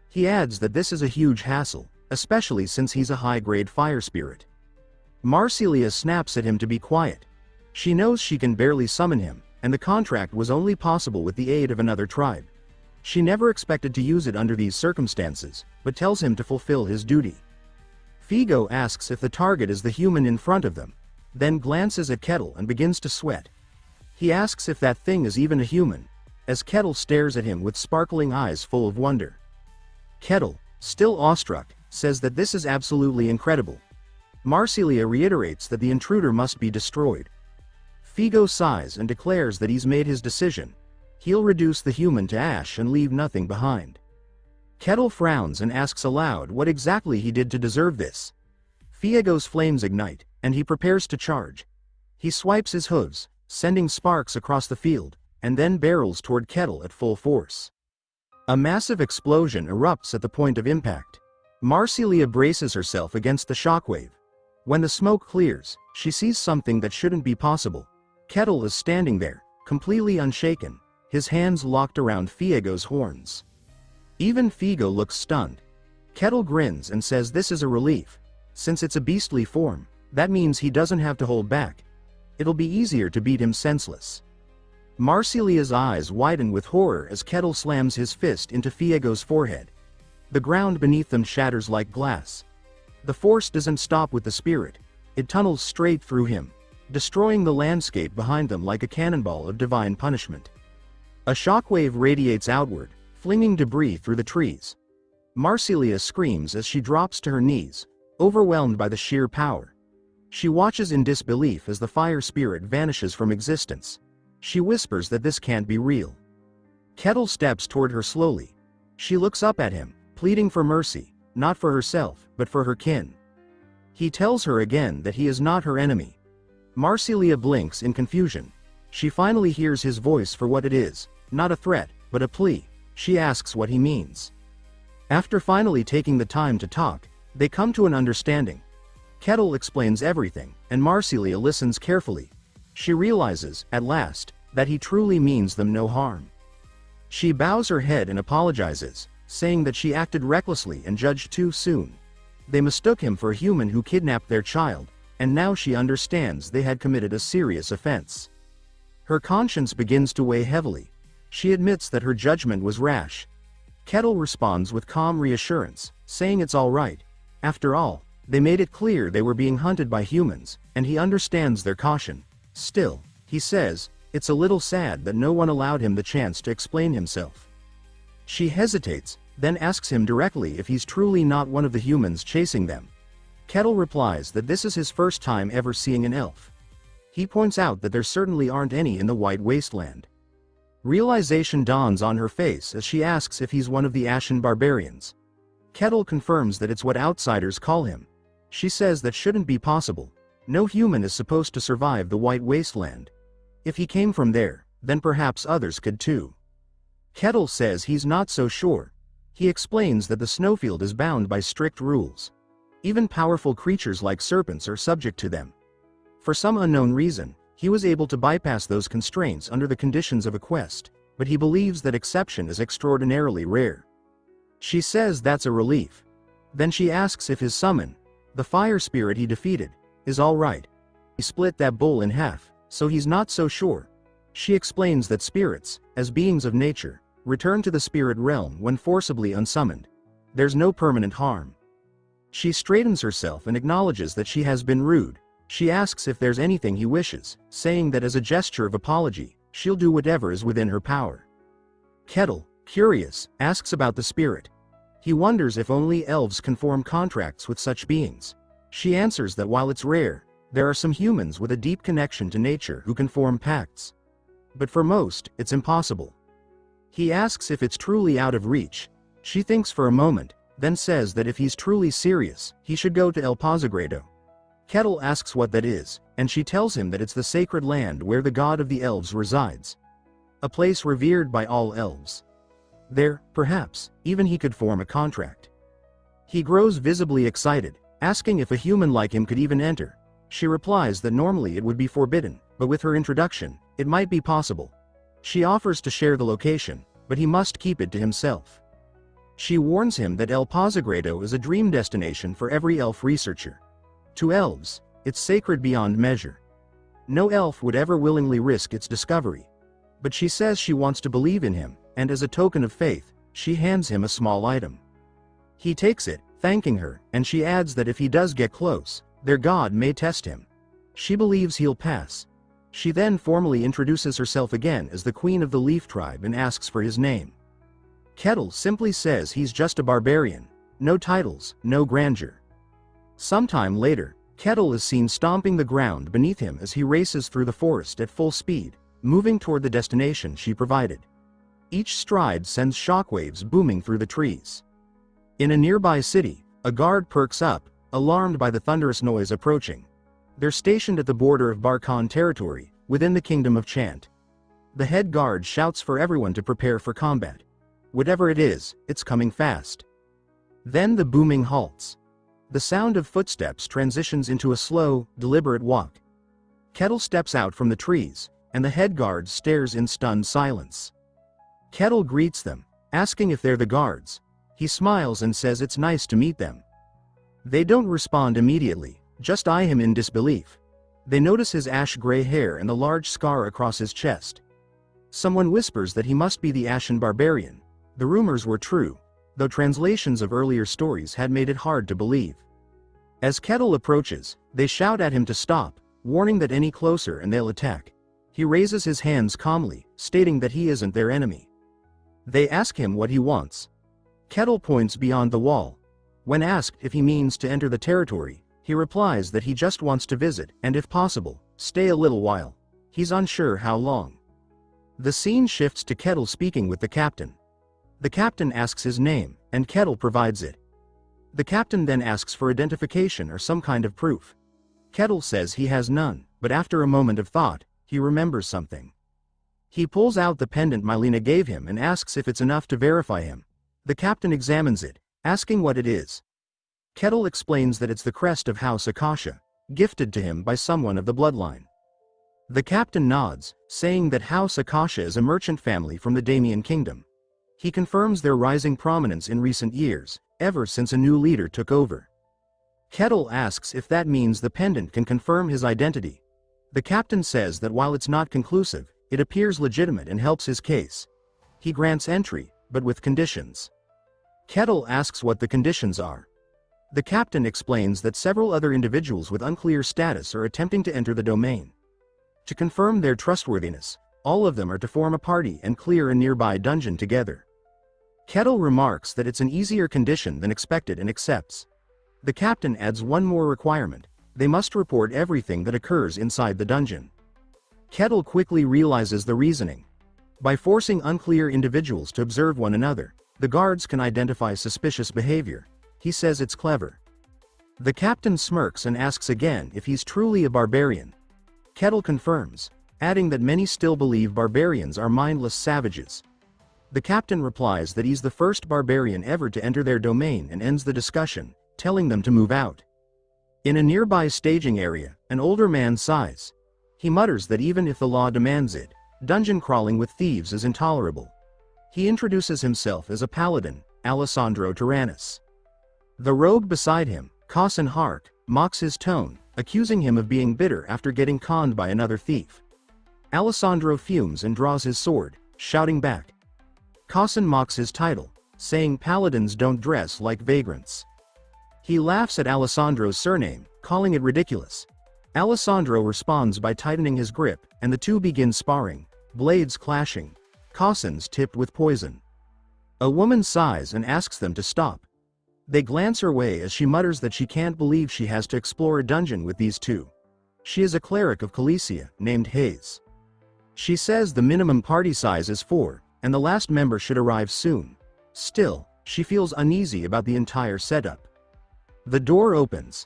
He adds that this is a huge hassle, especially since he's a high-grade fire spirit. Marsilia snaps at him to be quiet. She knows she can barely summon him, and the contract was only possible with the aid of another tribe. She never expected to use it under these circumstances, but tells him to fulfill his duty. Figo asks if the target is the human in front of them, then glances at Kettle and begins to sweat. He asks if that thing is even a human, as Kettle stares at him with sparkling eyes full of wonder. Kettle, still awestruck, says that this is absolutely incredible. Marsilia reiterates that the intruder must be destroyed. Figo sighs and declares that he's made his decision. He'll reduce the human to ash and leave nothing behind. Kettle frowns and asks aloud what exactly he did to deserve this. Figo's flames ignite, and he prepares to charge. He swipes his hooves, sending sparks across the field, and then barrels toward Kettle at full force. A massive explosion erupts at the point of impact. Marsilia braces herself against the shockwave. When the smoke clears, she sees something that shouldn't be possible. Kettle is standing there, completely unshaken, his hands locked around Figo's horns. Even Figo looks stunned. Kettle grins and says this is a relief. Since it's a beastly form, that means he doesn't have to hold back. It'll be easier to beat him senseless. Marsilia's eyes widen with horror as Kettle slams his fist into Figo's forehead. The ground beneath them shatters like glass. The force doesn't stop with the spirit. It tunnels straight through him, destroying the landscape behind them like a cannonball of divine punishment. A shockwave radiates outward, flinging debris through the trees. Marsilia screams as she drops to her knees, overwhelmed by the sheer power. She watches in disbelief as the fire spirit vanishes from existence. She whispers that this can't be real. Kettle steps toward her slowly. She looks up at him, pleading for mercy, not for herself, but for her kin. He tells her again that he is not her enemy. Marsilia blinks in confusion. She finally hears his voice for what it is, not a threat, but a plea. She asks what he means. After finally taking the time to talk, they come to an understanding. Kettle explains everything, and Marsilia listens carefully. She realizes, at last, that he truly means them no harm. She bows her head and apologizes, saying that she acted recklessly and judged too soon. They mistook him for a human who kidnapped their child, and now she understands they had committed a serious offense. Her conscience begins to weigh heavily. She admits that her judgment was rash. Kettle responds with calm reassurance, saying it's all right. After all, they made it clear they were being hunted by humans, and he understands their caution. Still, he says, it's a little sad that no one allowed him the chance to explain himself. She hesitates, then asks him directly if he's truly not one of the humans chasing them. Kettle replies that this is his first time ever seeing an elf. He points out that there certainly aren't any in the White Wasteland. Realization dawns on her face as she asks if he's one of the Ashen Barbarians. Kettle confirms that it's what outsiders call him. She says that shouldn't be possible. No human is supposed to survive the White Wasteland. If he came from there, then perhaps others could too. Kettle says he's not so sure. He explains that the snowfield is bound by strict rules. Even powerful creatures like serpents are subject to them. For some unknown reason, he was able to bypass those constraints under the conditions of a quest, but he believes that exception is extraordinarily rare. She says that's a relief. Then she asks if his summon, the fire spirit he defeated, is all right. He split that bull in half, so he's not so sure. She explains that spirits, as beings of nature, return to the spirit realm when forcibly unsummoned. There's no permanent harm. She straightens herself and acknowledges that she has been rude. She asks if there's anything he wishes, saying that as a gesture of apology, she'll do whatever is within her power. Kettle, Curious, asks about the spirit. He wonders if only elves can form contracts with such beings. She answers that while it's rare, there are some humans with a deep connection to nature who can form pacts. But for most, it's impossible. He asks if it's truly out of reach. She thinks for a moment, then says that if he's truly serious, he should go to El Pazagrado. Kettle asks what that is, and she tells him that it's the sacred land where the god of the elves resides. A place revered by all elves. There, perhaps, even he could form a contract. He grows visibly excited, asking if a human like him could even enter. She replies that normally it would be forbidden, but with her introduction, it might be possible. She offers to share the location, but he must keep it to himself. She warns him that El Pazagrado is a dream destination for every elf researcher. To elves, it's sacred beyond measure. No elf would ever willingly risk its discovery. But she says she wants to believe in him, and as a token of faith, she hands him a small item. He takes it, thanking her, and she adds that if he does get close, their god may test him. She believes he'll pass. She then formally introduces herself again as the queen of the Leaf tribe and asks for his name. Kettle simply says he's just a barbarian. No titles, no grandeur. Sometime later, Kettle is seen stomping the ground beneath him as he races through the forest at full speed, moving toward the destination she provided. Each stride sends shockwaves booming through the trees. In a nearby city, a guard perks up, alarmed by the thunderous noise approaching. They're stationed at the border of Barkan territory, within the kingdom of Chant. The head guard shouts for everyone to prepare for combat. Whatever it is, it's coming fast. Then the booming halts. The sound of footsteps transitions into a slow, deliberate walk. Kettle steps out from the trees, and the head guard stares in stunned silence. Kettle greets them, asking if they're the guards. He smiles and says it's nice to meet them. They don't respond immediately, just eye him in disbelief. They notice his ash-gray hair and the large scar across his chest. Someone whispers that he must be the Ashen Barbarian. The rumors were true, though translations of earlier stories had made it hard to believe. As Kettle approaches, they shout at him to stop, warning that any closer and they'll attack. He raises his hands calmly, stating that he isn't their enemy. They ask him what he wants. Kettle points beyond the wall. When asked if he means to enter the territory, he replies that he just wants to visit and, if possible, stay a little while. He's unsure how long. The scene shifts to Kettle speaking with the captain. The captain asks his name, and Kettle provides it. The captain then asks for identification or some kind of proof. Kettle says he has none, but after a moment of thought, he remembers something. He pulls out the pendant Mylena gave him and asks if it's enough to verify him. The captain examines it, asking what it is. Kettle explains that it's the crest of House Akasha, gifted to him by someone of the bloodline. The captain nods, saying that House Akasha is a merchant family from the Damian kingdom. He confirms their rising prominence in recent years, ever since a new leader took over. Kettle asks if that means the pendant can confirm his identity. The captain says that while it's not conclusive, it appears legitimate and helps his case. He grants entry, but with conditions. Kettle asks what the conditions are. The captain explains that several other individuals with unclear status are attempting to enter the domain. To confirm their trustworthiness, all of them are to form a party and clear a nearby dungeon together. Kettle remarks that it's an easier condition than expected and accepts. The captain adds one more requirement: they must report everything that occurs inside the dungeon. Kettle quickly realizes the reasoning. By forcing unclear individuals to observe one another, the guards can identify suspicious behavior. He says it's clever. The captain smirks and asks again if he's truly a barbarian. Kettle confirms, adding that many still believe barbarians are mindless savages. The captain replies that he's the first barbarian ever to enter their domain and ends the discussion, telling them to move out. In a nearby staging area, an older man sighs. He mutters that even if the law demands it, dungeon crawling with thieves is intolerable. He introduces himself as a paladin, Alessandro Tyrannus. The rogue beside him, Cossin Hark, mocks his tone, accusing him of being bitter after getting conned by another thief. Alessandro fumes and draws his sword, shouting back. Cossin mocks his title, saying paladins don't dress like vagrants. He laughs at Alessandro's surname, calling it ridiculous. Alessandro responds by tightening his grip, and the two begin sparring, blades clashing. Cossin's tipped with poison. A woman sighs and asks them to stop. They glance her way as she mutters that she can't believe she has to explore a dungeon with these two. She is a cleric of Calesia, named Hayes. She says the minimum party size is 4, and the last member should arrive soon. Still, she feels uneasy about the entire setup. The door opens.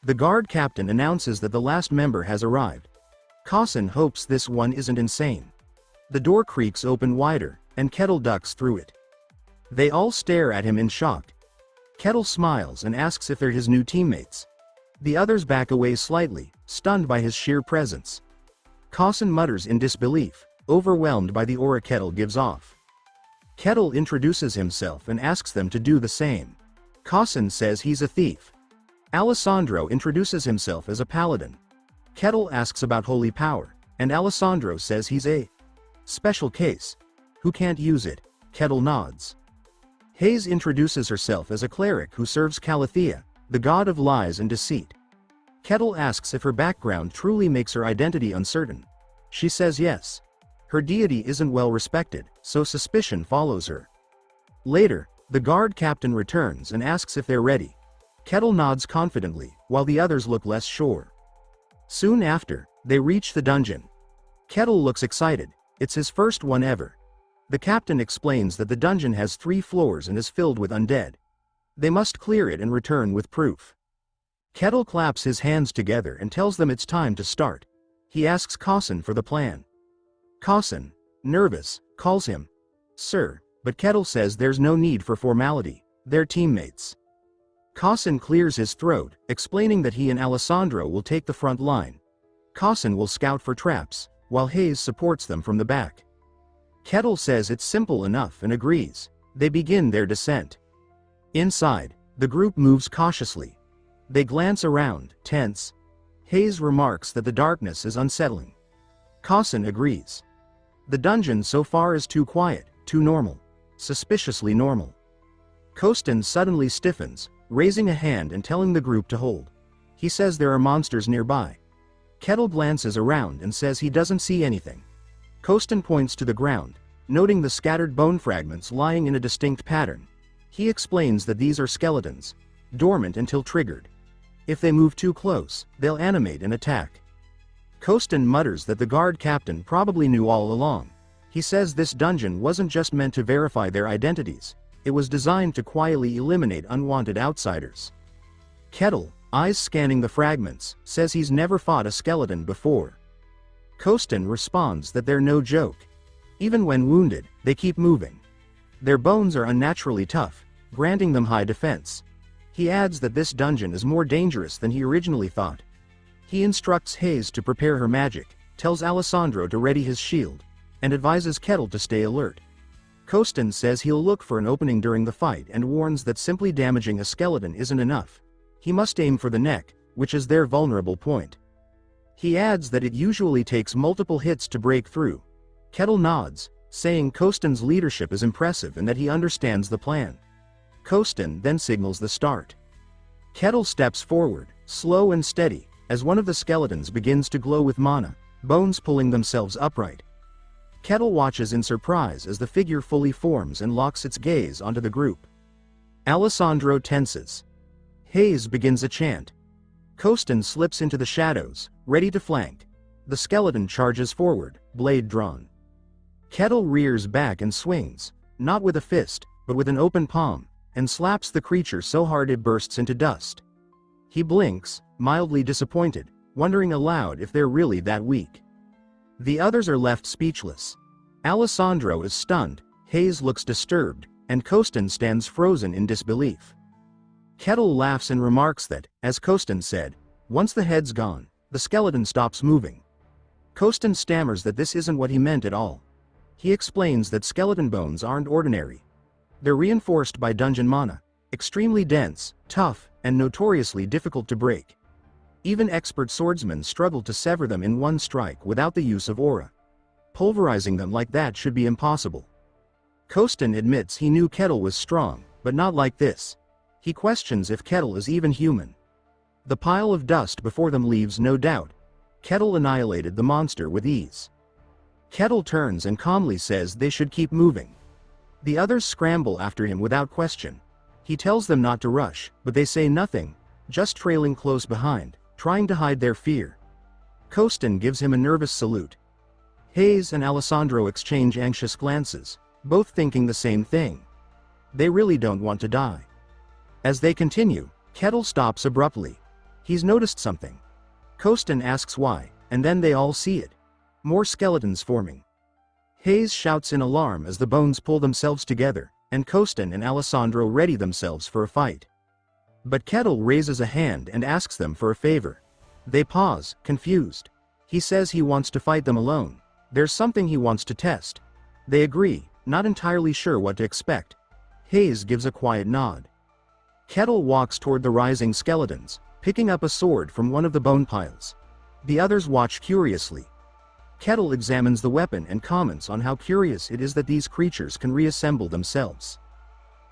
The guard captain announces that the last member has arrived. Causin hopes this one isn't insane. The door creaks open wider, and Kettle ducks through it. They all stare at him in shock. Kettle smiles and asks if they're his new teammates. The others back away slightly, stunned by his sheer presence. Causin mutters in disbelief, overwhelmed by the aura Kettle gives off. Kettle introduces himself and asks them to do the same. Causin says he's a thief. Alessandro introduces himself as a paladin. Kettle asks about holy power, and Alessandro says he's a special case. Who can't use it? Kettle nods. Hayes introduces herself as a cleric who serves Calathea, the god of lies and deceit. Kettle asks if her background truly makes her identity uncertain. She says yes. Her deity isn't well respected, so suspicion follows her. Later, the guard captain returns and asks if they're ready. Kettle nods confidently, while the others look less sure. Soon after, they reach the dungeon. Kettle looks excited. It's his first one ever. The captain explains that the dungeon has 3 floors and is filled with undead. They must clear it and return with proof. Kettle claps his hands together and tells them it's time to start. He asks Causin for the plan. Causin, nervous, calls him Sir, but Kettle says there's no need for formality, they're teammates. Causin clears his throat, explaining that he and Alessandro will take the front line. Causin will scout for traps, while Hayes supports them from the back. Kettle says it's simple enough and agrees. They begin their descent. Inside, the group moves cautiously. They glance around, tense. Hayes remarks that the darkness is unsettling. Causin agrees. The dungeon so far is too quiet, too normal. Suspiciously normal. Costin suddenly stiffens, raising a hand and telling the group to hold. He says there are monsters nearby. Kettle glances around and says he doesn't see anything. Costin points to the ground, noting the scattered bone fragments lying in a distinct pattern. He explains that these are skeletons, dormant until triggered. If they move too close, they'll animate and attack. Costin mutters that the guard captain probably knew all along. He says this dungeon wasn't just meant to verify their identities, it was designed to quietly eliminate unwanted outsiders. Kettle, eyes scanning the fragments, says he's never fought a skeleton before. Costin responds that they're no joke. Even when wounded, they keep moving. Their bones are unnaturally tough, granting them high defense. He adds that this dungeon is more dangerous than he originally thought. He instructs Hayes to prepare her magic, tells Alessandro to ready his shield, and advises Kettle to stay alert. Costin says he'll look for an opening during the fight and warns that simply damaging a skeleton isn't enough. He must aim for the neck, which is their vulnerable point. He adds that it usually takes multiple hits to break through. Kettle nods, saying Costin's leadership is impressive and that he understands the plan. Costin then signals the start. Kettle steps forward, slow and steady, as one of the skeletons begins to glow with mana, bones pulling themselves upright. Kettle watches in surprise as the figure fully forms and locks its gaze onto the group. Alessandro tenses. Hayes begins a chant. Costin slips into the shadows, ready to flank. The skeleton charges forward, blade drawn. Kettle rears back and swings, not with a fist, but with an open palm, and slaps the creature so hard it bursts into dust. He blinks, mildly disappointed, wondering aloud if they're really that weak. The others are left speechless. Alessandro is stunned, Hayes looks disturbed, and Costin stands frozen in disbelief. Kettle laughs and remarks that, as Costin said, once the head's gone, the skeleton stops moving. Costin stammers that this isn't what he meant at all. He explains that skeleton bones aren't ordinary. They're reinforced by dungeon mana, extremely dense, tough, and notoriously difficult to break. Even expert swordsmen struggle to sever them in one strike without the use of aura. Pulverizing them like that should be impossible. Costin admits he knew Kettle was strong, but not like this. He questions if Kettle is even human. The pile of dust before them leaves no doubt. Kettle annihilated the monster with ease. Kettle turns and calmly says they should keep moving. The others scramble after him without question. He tells them not to rush, but they say nothing, just trailing close behind, trying to hide their fear. Kostin gives him a nervous salute. Hayes and Alessandro exchange anxious glances, both thinking the same thing. They really don't want to die. As they continue, Kettle stops abruptly. He's noticed something. Kostin asks why, and then they all see it. More skeletons forming. Hayes shouts in alarm as the bones pull themselves together, and Kostin and Alessandro ready themselves for a fight. But Kettle raises a hand and asks them for a favor. They pause, confused. He says he wants to fight them alone. There's something he wants to test. They agree, not entirely sure what to expect. Hayes gives a quiet nod. Kettle walks toward the rising skeletons, picking up a sword from one of the bone piles. The others watch curiously. Kettle examines the weapon and comments on how curious it is that these creatures can reassemble themselves.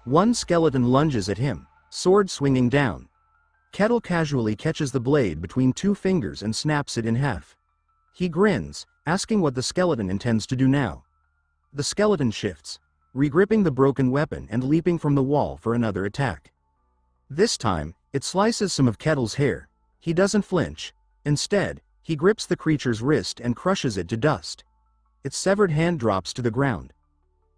One skeleton lunges at him, sword swinging down. Kettle casually catches the blade between two fingers and snaps it in half. He grins, asking what the skeleton intends to do now. The skeleton shifts, regripping the broken weapon and leaping from the wall for another attack. This time, it slices some of Kettle's hair. He doesn't flinch. Instead, he grips the creature's wrist and crushes it to dust. Its severed hand drops to the ground.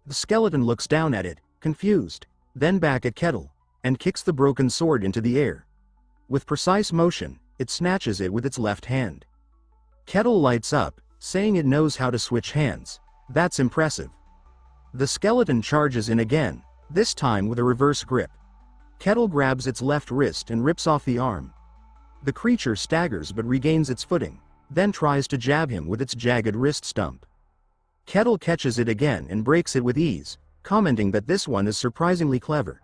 The skeleton looks down at it, confused, then back at Kettle, and kicks the broken sword into the air. With precise motion, it snatches it with its left hand. Kettle lights up, saying it knows how to switch hands. That's impressive. The skeleton charges in again, this time with a reverse grip. Kettle grabs its left wrist and rips off the arm. The creature staggers but regains its footing, then tries to jab him with its jagged wrist stump. Kettle catches it again and breaks it with ease, commenting that this one is surprisingly clever.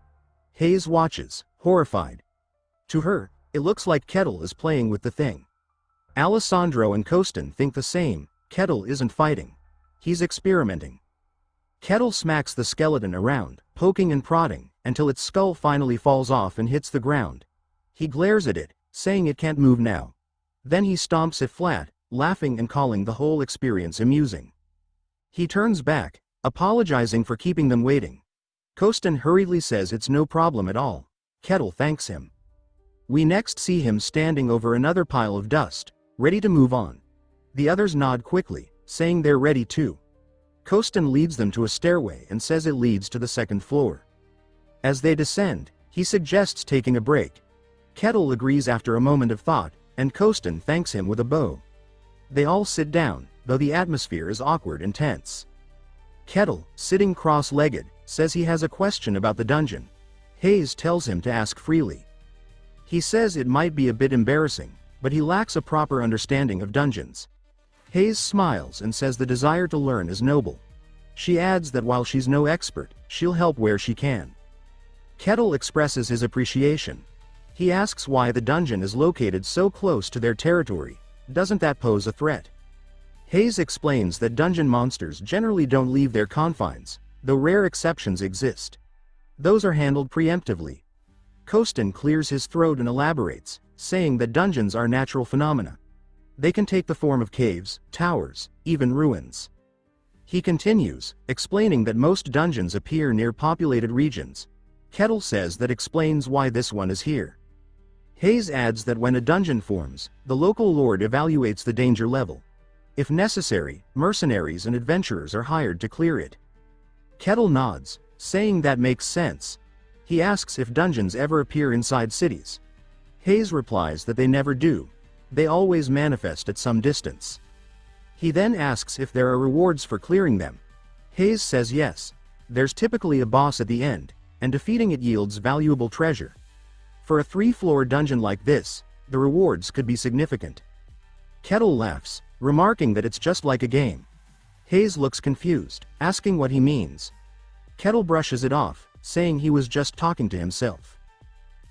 Hayes watches, horrified. To her, it looks like Kettle is playing with the thing. Alessandro and Kostin think the same. Kettle isn't fighting. He's experimenting. Kettle smacks the skeleton around, poking and prodding, until its skull finally falls off and hits the ground. He glares at it, saying it can't move now. Then he stomps it flat, laughing and calling the whole experience amusing. He turns back, apologizing for keeping them waiting. Kostin hurriedly says it's no problem at all. Kettle thanks him. We next see him standing over another pile of dust, ready to move on. The others nod quickly, saying they're ready too. Kostin leads them to a stairway and says it leads to the second floor. As they descend, he suggests taking a break. Kettle agrees after a moment of thought, and Kostin thanks him with a bow. They all sit down, though the atmosphere is awkward and tense. Kettle, sitting cross-legged, says he has a question about the dungeon. Hayes tells him to ask freely. He says it might be a bit embarrassing, but he lacks a proper understanding of dungeons. Hayes smiles and says the desire to learn is noble. She adds that while she's no expert, she'll help where she can. Kettle expresses his appreciation. He asks why the dungeon is located so close to their territory. Doesn't that pose a threat? Hayes explains that dungeon monsters generally don't leave their confines, though rare exceptions exist. Those are handled preemptively. Kostin clears his throat and elaborates, saying that dungeons are natural phenomena. They can take the form of caves, towers, even ruins. He continues, explaining that most dungeons appear near populated regions. Kettle says that explains why this one is here. Hayes adds that when a dungeon forms, the local lord evaluates the danger level. If necessary, mercenaries and adventurers are hired to clear it. Kettle nods, saying that makes sense. He asks if dungeons ever appear inside cities. Hayes replies that they never do. They always manifest at some distance. He then asks if there are rewards for clearing them. Hayes says yes. There's typically a boss at the end, and defeating it yields valuable treasure. For a 3-floor dungeon like this, the rewards could be significant. Kettle laughs, remarking that it's just like a game. Hayes looks confused, asking what he means. Kettle brushes it off, saying he was just talking to himself.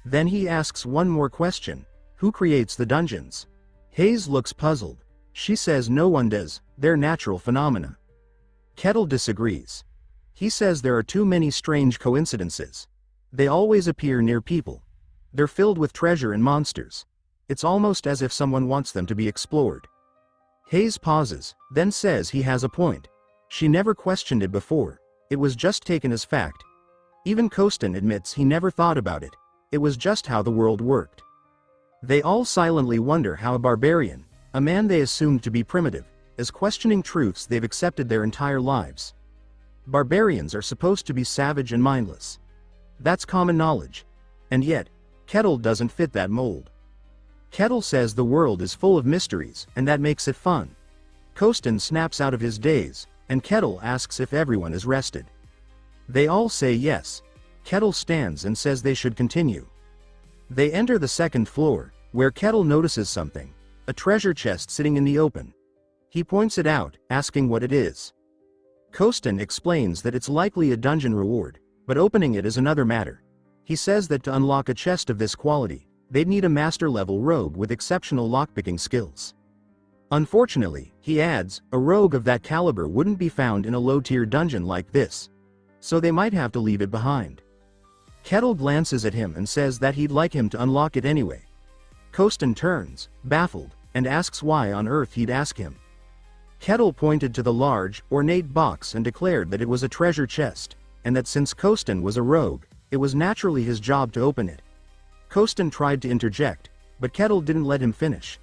Then he asks one more question: who creates the dungeons? Hayes looks puzzled. She says no one does, they're natural phenomena. Kettle disagrees. He says there are too many strange coincidences. They always appear near people. They're filled with treasure and monsters. It's almost as if someone wants them to be explored. Hayes pauses, then says he has a point. She never questioned it before. It was just taken as fact. Even Kostin admits he never thought about it. It was just how the world worked. They all silently wonder how a barbarian, a man they assumed to be primitive, is questioning truths they've accepted their entire lives. Barbarians are supposed to be savage and mindless. That's common knowledge. And yet, Kettle doesn't fit that mold. Kettle says the world is full of mysteries, and that makes it fun. Kostin snaps out of his daze, and Kettle asks if everyone is rested. They all say yes. Kettle stands and says they should continue. They enter the second floor, where Kettle notices something, a treasure chest sitting in the open. He points it out, asking what it is. Kostin explains that it's likely a dungeon reward, but opening it is another matter. He says that to unlock a chest of this quality, they'd need a master-level rogue with exceptional lockpicking skills. Unfortunately, he adds, a rogue of that caliber wouldn't be found in a low-tier dungeon like this. So they might have to leave it behind. Kettle glances at him and says that he'd like him to unlock it anyway. Kostin turns, baffled, and asks why on earth he'd ask him. Kettle pointed to the large, ornate box and declared that it was a treasure chest, and that since Kostin was a rogue, it was naturally his job to open it. Kostin tried to interject, but Kettle didn't let him finish.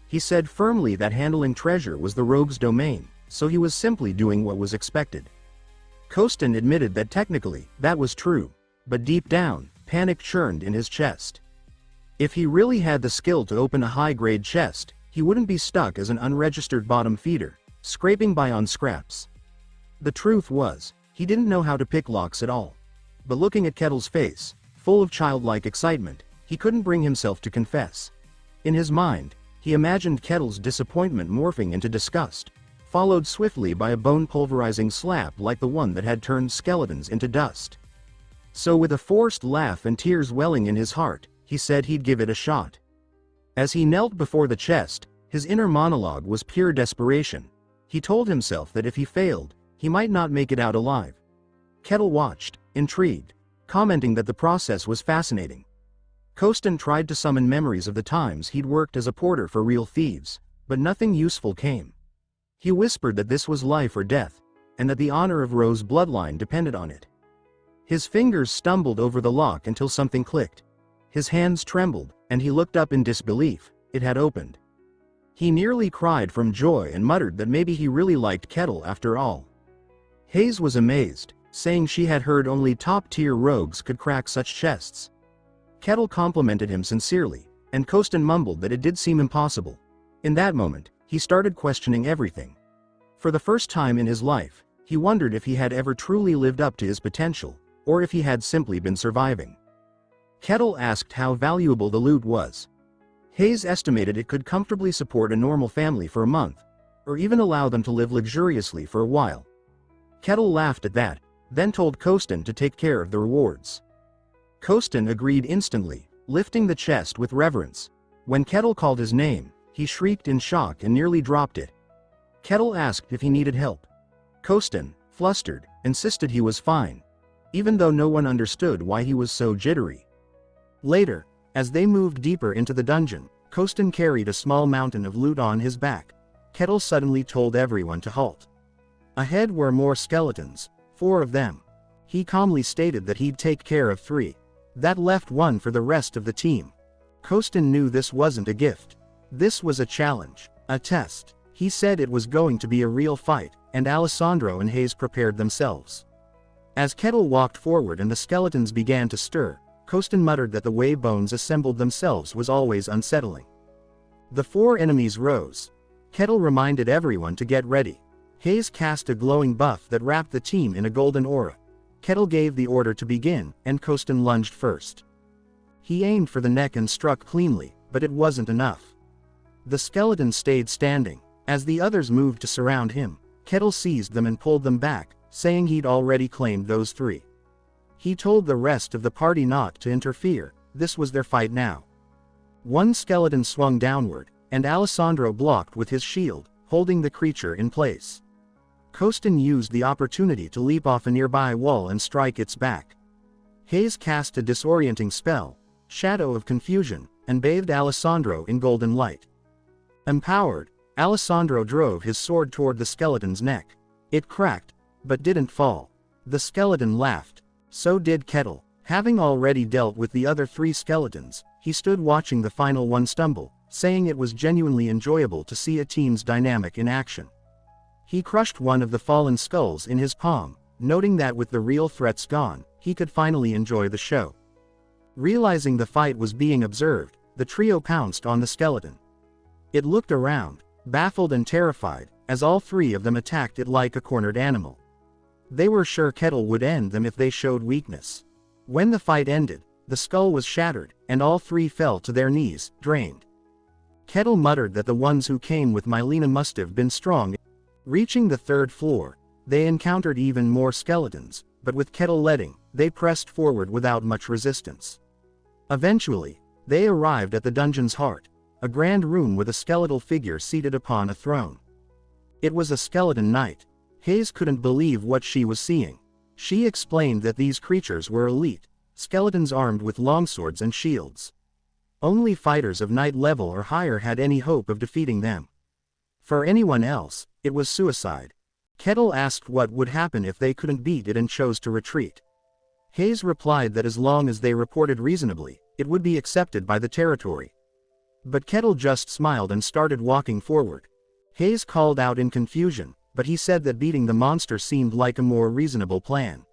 He said firmly that handling treasure was the rogue's domain, so he was simply doing what was expected. Kostin admitted that technically, that was true, but deep down, panic churned in his chest. If he really had the skill to open a high-grade chest, he wouldn't be stuck as an unregistered bottom feeder, scraping by on scraps. The truth was, he didn't know how to pick locks at all. But looking at Kettle's face, full of childlike excitement, he couldn't bring himself to confess. In his mind, he imagined Kettle's disappointment morphing into disgust, followed swiftly by a bone-pulverizing slap like the one that had turned skeletons into dust. So with a forced laugh and tears welling in his heart, he said he'd give it a shot. As he knelt before the chest, his inner monologue was pure desperation. He told himself that if he failed, he might not make it out alive. Kettle watched, intrigued, commenting that the process was fascinating. Kostin tried to summon memories of the times he'd worked as a porter for real thieves, but nothing useful came. He whispered that this was life or death, and that the honor of Rose's bloodline depended on it. His fingers stumbled over the lock until something clicked. His hands trembled, and he looked up in disbelief. It had opened. He nearly cried from joy and muttered that maybe he really liked Kettle after all. Hayes was amazed, saying she had heard only top-tier rogues could crack such chests. Kettle complimented him sincerely, and Kostin mumbled that it did seem impossible. In that moment, he started questioning everything. For the first time in his life, he wondered if he had ever truly lived up to his potential, or if he had simply been surviving. Kettle asked how valuable the loot was. Hayes estimated it could comfortably support a normal family for a month, or even allow them to live luxuriously for a while. Kettle laughed at that, then told Kostin to take care of the rewards. Kostin agreed instantly, lifting the chest with reverence. When Kettle called his name, he shrieked in shock and nearly dropped it. Kettle asked if he needed help. Kostin, flustered, insisted he was fine, even though no one understood why he was so jittery. Later, as they moved deeper into the dungeon, Kostin carried a small mountain of loot on his back. Kettle suddenly told everyone to halt. Ahead were more skeletons, 4 of them. He calmly stated that he'd take care of 3. That left 1 for the rest of the team. Kostin knew this wasn't a gift. This was a challenge, a test. He said it was going to be a real fight, and Alessandro and Hayes prepared themselves. As Kettle walked forward and the skeletons began to stir, Kostin muttered that the way bones assembled themselves was always unsettling. The 4 enemies rose. Kettle reminded everyone to get ready. Hayes cast a glowing buff that wrapped the team in a golden aura. Kettle gave the order to begin, and Kostin lunged first. He aimed for the neck and struck cleanly, but it wasn't enough. The skeleton stayed standing. As the others moved to surround him, Kettle seized them and pulled them back, saying he'd already claimed those 3. He told the rest of the party not to interfere. This was their fight now. 1 skeleton swung downward, and Alessandro blocked with his shield, holding the creature in place. Kostin used the opportunity to leap off a nearby wall and strike its back. Hayes cast a disorienting spell, Shadow of Confusion, and bathed Alessandro in golden light. Empowered, Alessandro drove his sword toward the skeleton's neck. It cracked, but didn't fall. The skeleton laughed. So did Kettle. Having already dealt with the other 3 skeletons, he stood watching the final one stumble, saying it was genuinely enjoyable to see a team's dynamic in action. He crushed one of the fallen skulls in his palm, noting that with the real threats gone, he could finally enjoy the show. Realizing the fight was being observed, the trio pounced on the skeleton. It looked around, baffled and terrified, as all 3 of them attacked it like a cornered animal. They were sure Kettle would end them if they showed weakness. When the fight ended, the skull was shattered, and all 3 fell to their knees, drained. Kettle muttered that the ones who came with Mylena must have been strong. Reaching the 3rd floor, they encountered even more skeletons, but with Kettle leading, they pressed forward without much resistance. Eventually, they arrived at the dungeon's heart, a grand room with a skeletal figure seated upon a throne. It was a skeleton knight. Hayes couldn't believe what she was seeing. She explained that these creatures were elite, skeletons armed with longswords and shields. Only fighters of knight level or higher had any hope of defeating them. For anyone else, it was suicide. Kettle asked what would happen if they couldn't beat it and chose to retreat. Hayes replied that as long as they reported reasonably, it would be accepted by the territory. But Kettle just smiled and started walking forward. Hayes called out in confusion, but he said that beating the monster seemed like a more reasonable plan.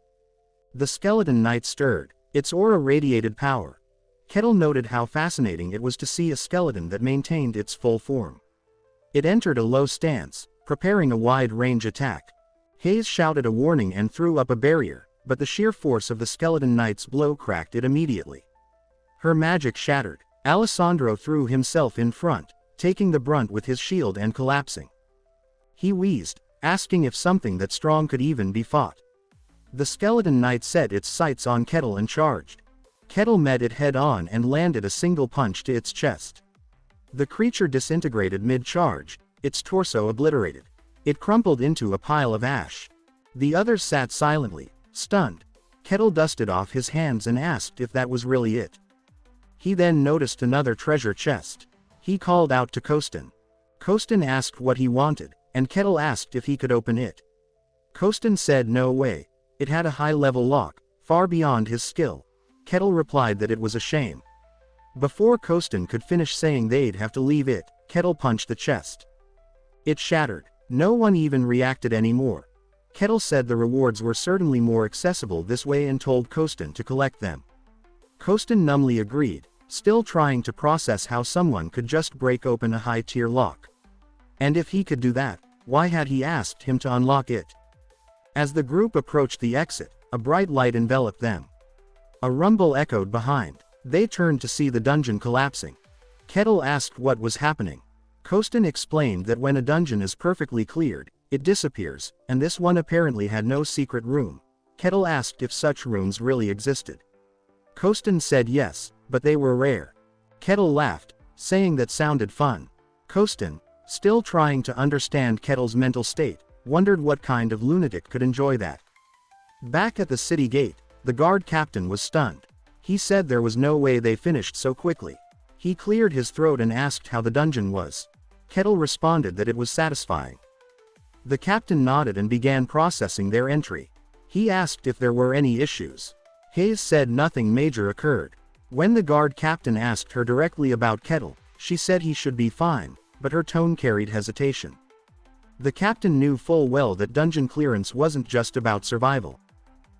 The skeleton knight stirred. Its aura radiated power. Kettle noted how fascinating it was to see a skeleton that maintained its full form. It entered a low stance, preparing a wide-range attack. Hayes shouted a warning and threw up a barrier, but the sheer force of the skeleton knight's blow cracked it immediately. Her magic shattered. Alessandro threw himself in front, taking the brunt with his shield and collapsing. He wheezed, asking if something that strong could even be fought. The skeleton knight set its sights on Kettle and charged. Kettle met it head-on and landed a single punch to its chest. The creature disintegrated mid-charge, its torso obliterated. It crumpled into a pile of ash. The others sat silently, stunned. Kettle dusted off his hands and asked if that was really it. He then noticed another treasure chest. He called out to Kostin. Kostin asked what he wanted, and Kettle asked if he could open it. Kostin said no way. It had a high-level lock, far beyond his skill. Kettle replied that it was a shame. Before Kostin could finish saying they'd have to leave it, Kettle punched the chest. It shattered. No one even reacted anymore. Kettle said the rewards were certainly more accessible this way and told Kostin to collect them. Kostin numbly agreed, still trying to process how someone could just break open a high-tier lock. And if he could do that, why had he asked him to unlock it? As the group approached the exit, a bright light enveloped them. A rumble echoed behind. They turned to see the dungeon collapsing. Kettle asked what was happening. Kostin explained that when a dungeon is perfectly cleared, it disappears, and this one apparently had no secret room. Kettle asked if such rooms really existed. Kostin said yes, but they were rare. Kettle laughed, saying that sounded fun. Kostin, still trying to understand Kettle's mental state, wondered what kind of lunatic could enjoy that. Back at the city gate, the guard captain was stunned. He said there was no way they finished so quickly. He cleared his throat and asked how the dungeon was. Kettle responded that it was satisfying. The captain nodded and began processing their entry. He asked if there were any issues. Hayes said nothing major occurred. When the guard captain asked her directly about Kettle, she said he should be fine, but her tone carried hesitation. The captain knew full well that dungeon clearance wasn't just about survival.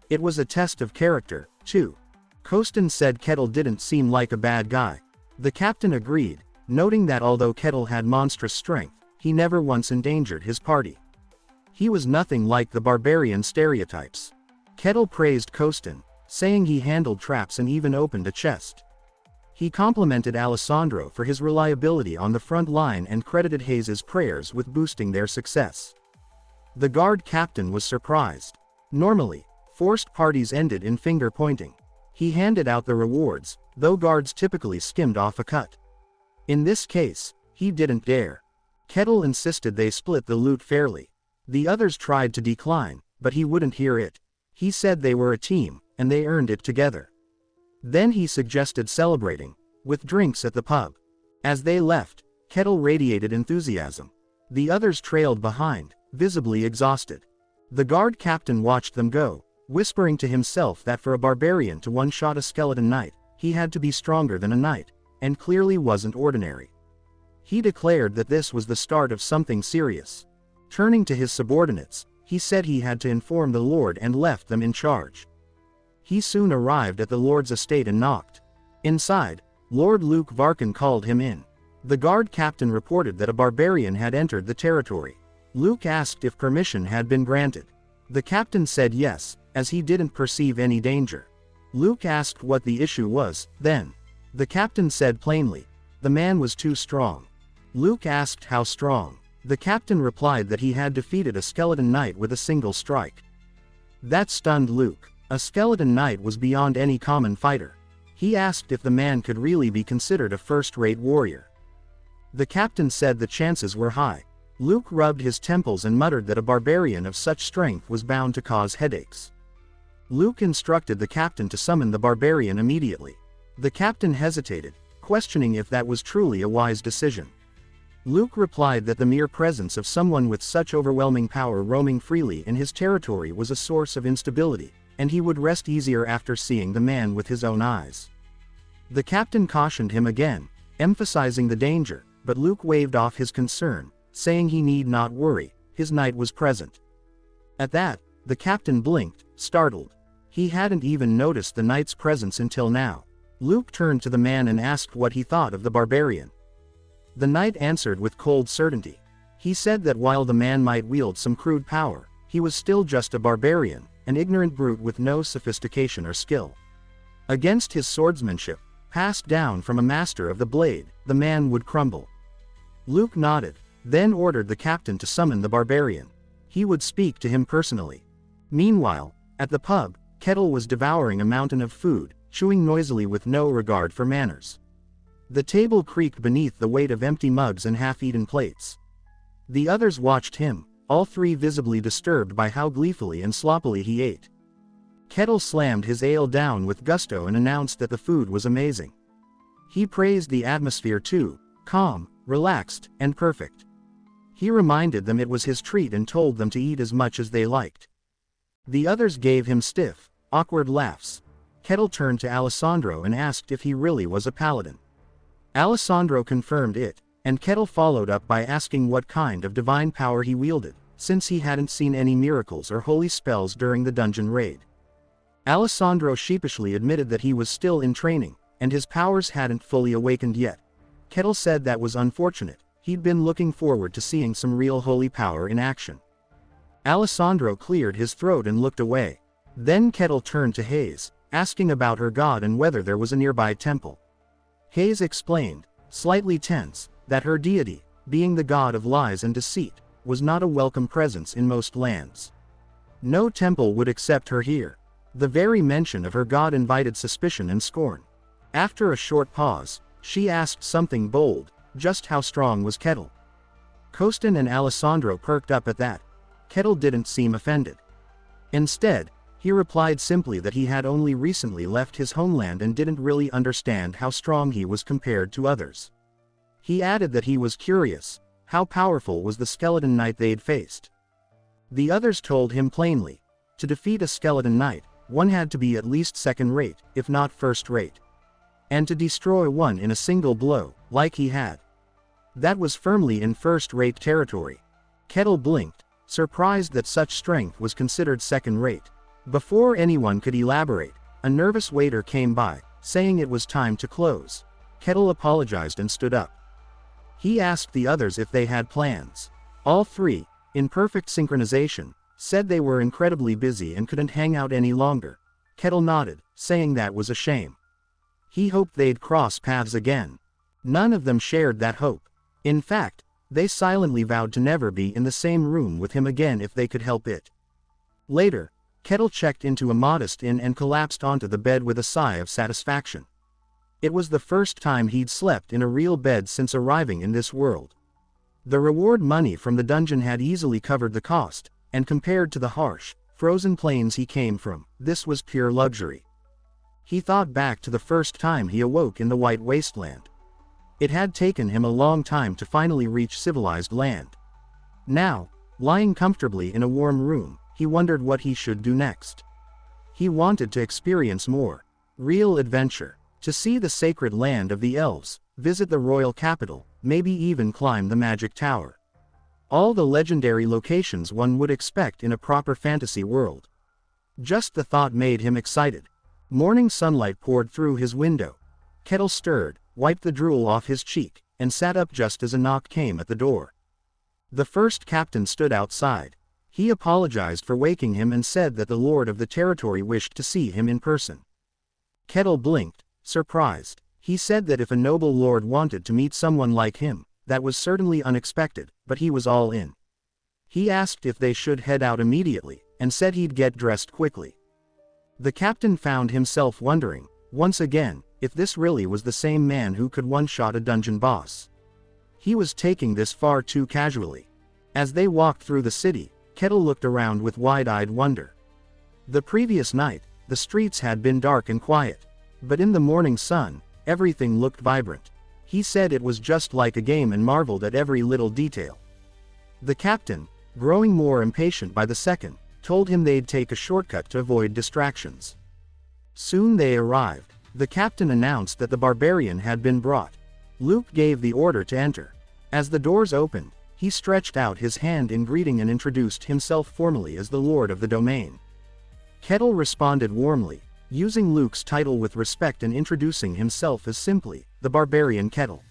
It was a test of character, too. Kostin said Kettle didn't seem like a bad guy. The captain agreed, noting that although Kettle had monstrous strength, he never once endangered his party. He was nothing like the barbarian stereotypes. Kettle praised Kostin, saying he handled traps and even opened a chest. He complimented Alessandro for his reliability on the front line and credited Hayes's prayers with boosting their success. The guard captain was surprised. Normally, forced parties ended in finger-pointing. He handed out the rewards, though guards typically skimmed off a cut. In this case, he didn't dare. Kettle insisted they split the loot fairly. The others tried to decline, but he wouldn't hear it. He said they were a team, and they earned it together. Then he suggested celebrating, with drinks at the pub. As they left, Kettle radiated enthusiasm. The others trailed behind, visibly exhausted. The guard captain watched them go, whispering to himself that for a barbarian to one-shot a skeleton knight, he had to be stronger than a knight, and clearly wasn't ordinary. He declared that this was the start of something serious. Turning to his subordinates, he said he had to inform the Lord and left them in charge. He soon arrived at the Lord's estate and knocked. Inside, Lord Luke Varkin called him in. The guard captain reported that a barbarian had entered the territory. Luke asked if permission had been granted. The captain said yes, as he didn't perceive any danger. Luke asked what the issue was, then. The captain said plainly, the man was too strong. Luke asked how strong. The captain replied that he had defeated a skeleton knight with a single strike. That stunned Luke. A skeleton knight was beyond any common fighter. He asked if the man could really be considered a first-rate warrior. The captain said the chances were high. Luke rubbed his temples and muttered that a barbarian of such strength was bound to cause headaches. Luke instructed the captain to summon the barbarian immediately. The captain hesitated, questioning if that was truly a wise decision. Luke replied that the mere presence of someone with such overwhelming power roaming freely in his territory was a source of instability, and he would rest easier after seeing the man with his own eyes. The captain cautioned him again, emphasizing the danger, but Luke waved off his concern, saying he need not worry, his knight was present. At that, the captain blinked, startled. He hadn't even noticed the knight's presence until now. Luke turned to the man and asked what he thought of the barbarian. The knight answered with cold certainty. He said that while the man might wield some crude power, he was still just a barbarian, an ignorant brute with no sophistication or skill. Against his swordsmanship, passed down from a master of the blade, the man would crumble. Luke nodded, then ordered the captain to summon the barbarian. He would speak to him personally. Meanwhile, at the pub, Kettle was devouring a mountain of food, chewing noisily with no regard for manners. The table creaked beneath the weight of empty mugs and half-eaten plates. The others watched him, all three visibly disturbed by how gleefully and sloppily he ate. Kettle slammed his ale down with gusto and announced that the food was amazing. He praised the atmosphere too, calm, relaxed, and perfect. He reminded them it was his treat and told them to eat as much as they liked. The others gave him stiff, awkward laughs. Kettle turned to Alessandro and asked if he really was a paladin. Alessandro confirmed it, and Kettle followed up by asking what kind of divine power he wielded, since he hadn't seen any miracles or holy spells during the dungeon raid. Alessandro sheepishly admitted that he was still in training, and his powers hadn't fully awakened yet. Kettle said that was unfortunate, he'd been looking forward to seeing some real holy power in action. Alessandro cleared his throat and looked away. Then Kettle turned to Hayes, asking about her god and whether there was a nearby temple. Hayes explained, slightly tense, that her deity, being the god of lies and deceit, was not a welcome presence in most lands. No temple would accept her here. The very mention of her god invited suspicion and scorn. After a short pause, she asked something bold, just how strong was Kettle? Costin and Alessandro perked up at that. Kettle didn't seem offended. Instead, he replied simply that he had only recently left his homeland and didn't really understand how strong he was compared to others. He added that he was curious, how powerful was the skeleton knight they'd faced. The others told him plainly, to defeat a skeleton knight, one had to be at least second-rate, if not first-rate. And to destroy one in a single blow, like he had. That was firmly in first-rate territory. Kettle blinked, surprised that such strength was considered second-rate. Before anyone could elaborate, a nervous waiter came by, saying it was time to close. Kettle apologized and stood up. He asked the others if they had plans. All three, in perfect synchronization, said they were incredibly busy and couldn't hang out any longer. Kettle nodded, saying that was a shame. He hoped they'd cross paths again. None of them shared that hope. In fact, they silently vowed to never be in the same room with him again if they could help it. Later, Kettle checked into a modest inn and collapsed onto the bed with a sigh of satisfaction. It was the first time he'd slept in a real bed since arriving in this world. The reward money from the dungeon had easily covered the cost, and compared to the harsh, frozen plains he came from, this was pure luxury. He thought back to the first time he awoke in the White Wasteland. It had taken him a long time to finally reach civilized land. Now, lying comfortably in a warm room, he wondered what he should do next. He wanted to experience more real adventure, to see the sacred land of the elves, visit the royal capital, maybe even climb the magic tower. All the legendary locations one would expect in a proper fantasy world. Just the thought made him excited. Morning sunlight poured through his window. Kettle stirred, wiped the drool off his cheek, and sat up just as a knock came at the door. The first captain stood outside. He apologized for waking him and said that the lord of the territory wished to see him in person. Kettle blinked, surprised. He said that if a noble lord wanted to meet someone like him, that was certainly unexpected, but he was all in. He asked if they should head out immediately, and said he'd get dressed quickly. The captain found himself wondering, once again, if this really was the same man who could one-shot a dungeon boss. He was taking this far too casually. As they walked through the city, Kettle looked around with wide-eyed wonder. The previous night, the streets had been dark and quiet. But in the morning sun, everything looked vibrant. He said it was just like a game and marveled at every little detail. The captain, growing more impatient by the second, told him they'd take a shortcut to avoid distractions. Soon they arrived. The captain announced that the barbarian had been brought. Luke gave the order to enter. As the doors opened, he stretched out his hand in greeting and introduced himself formally as the lord of the domain. Kettle responded warmly, using Luke's title with respect and introducing himself as simply, the Barbarian Kettle.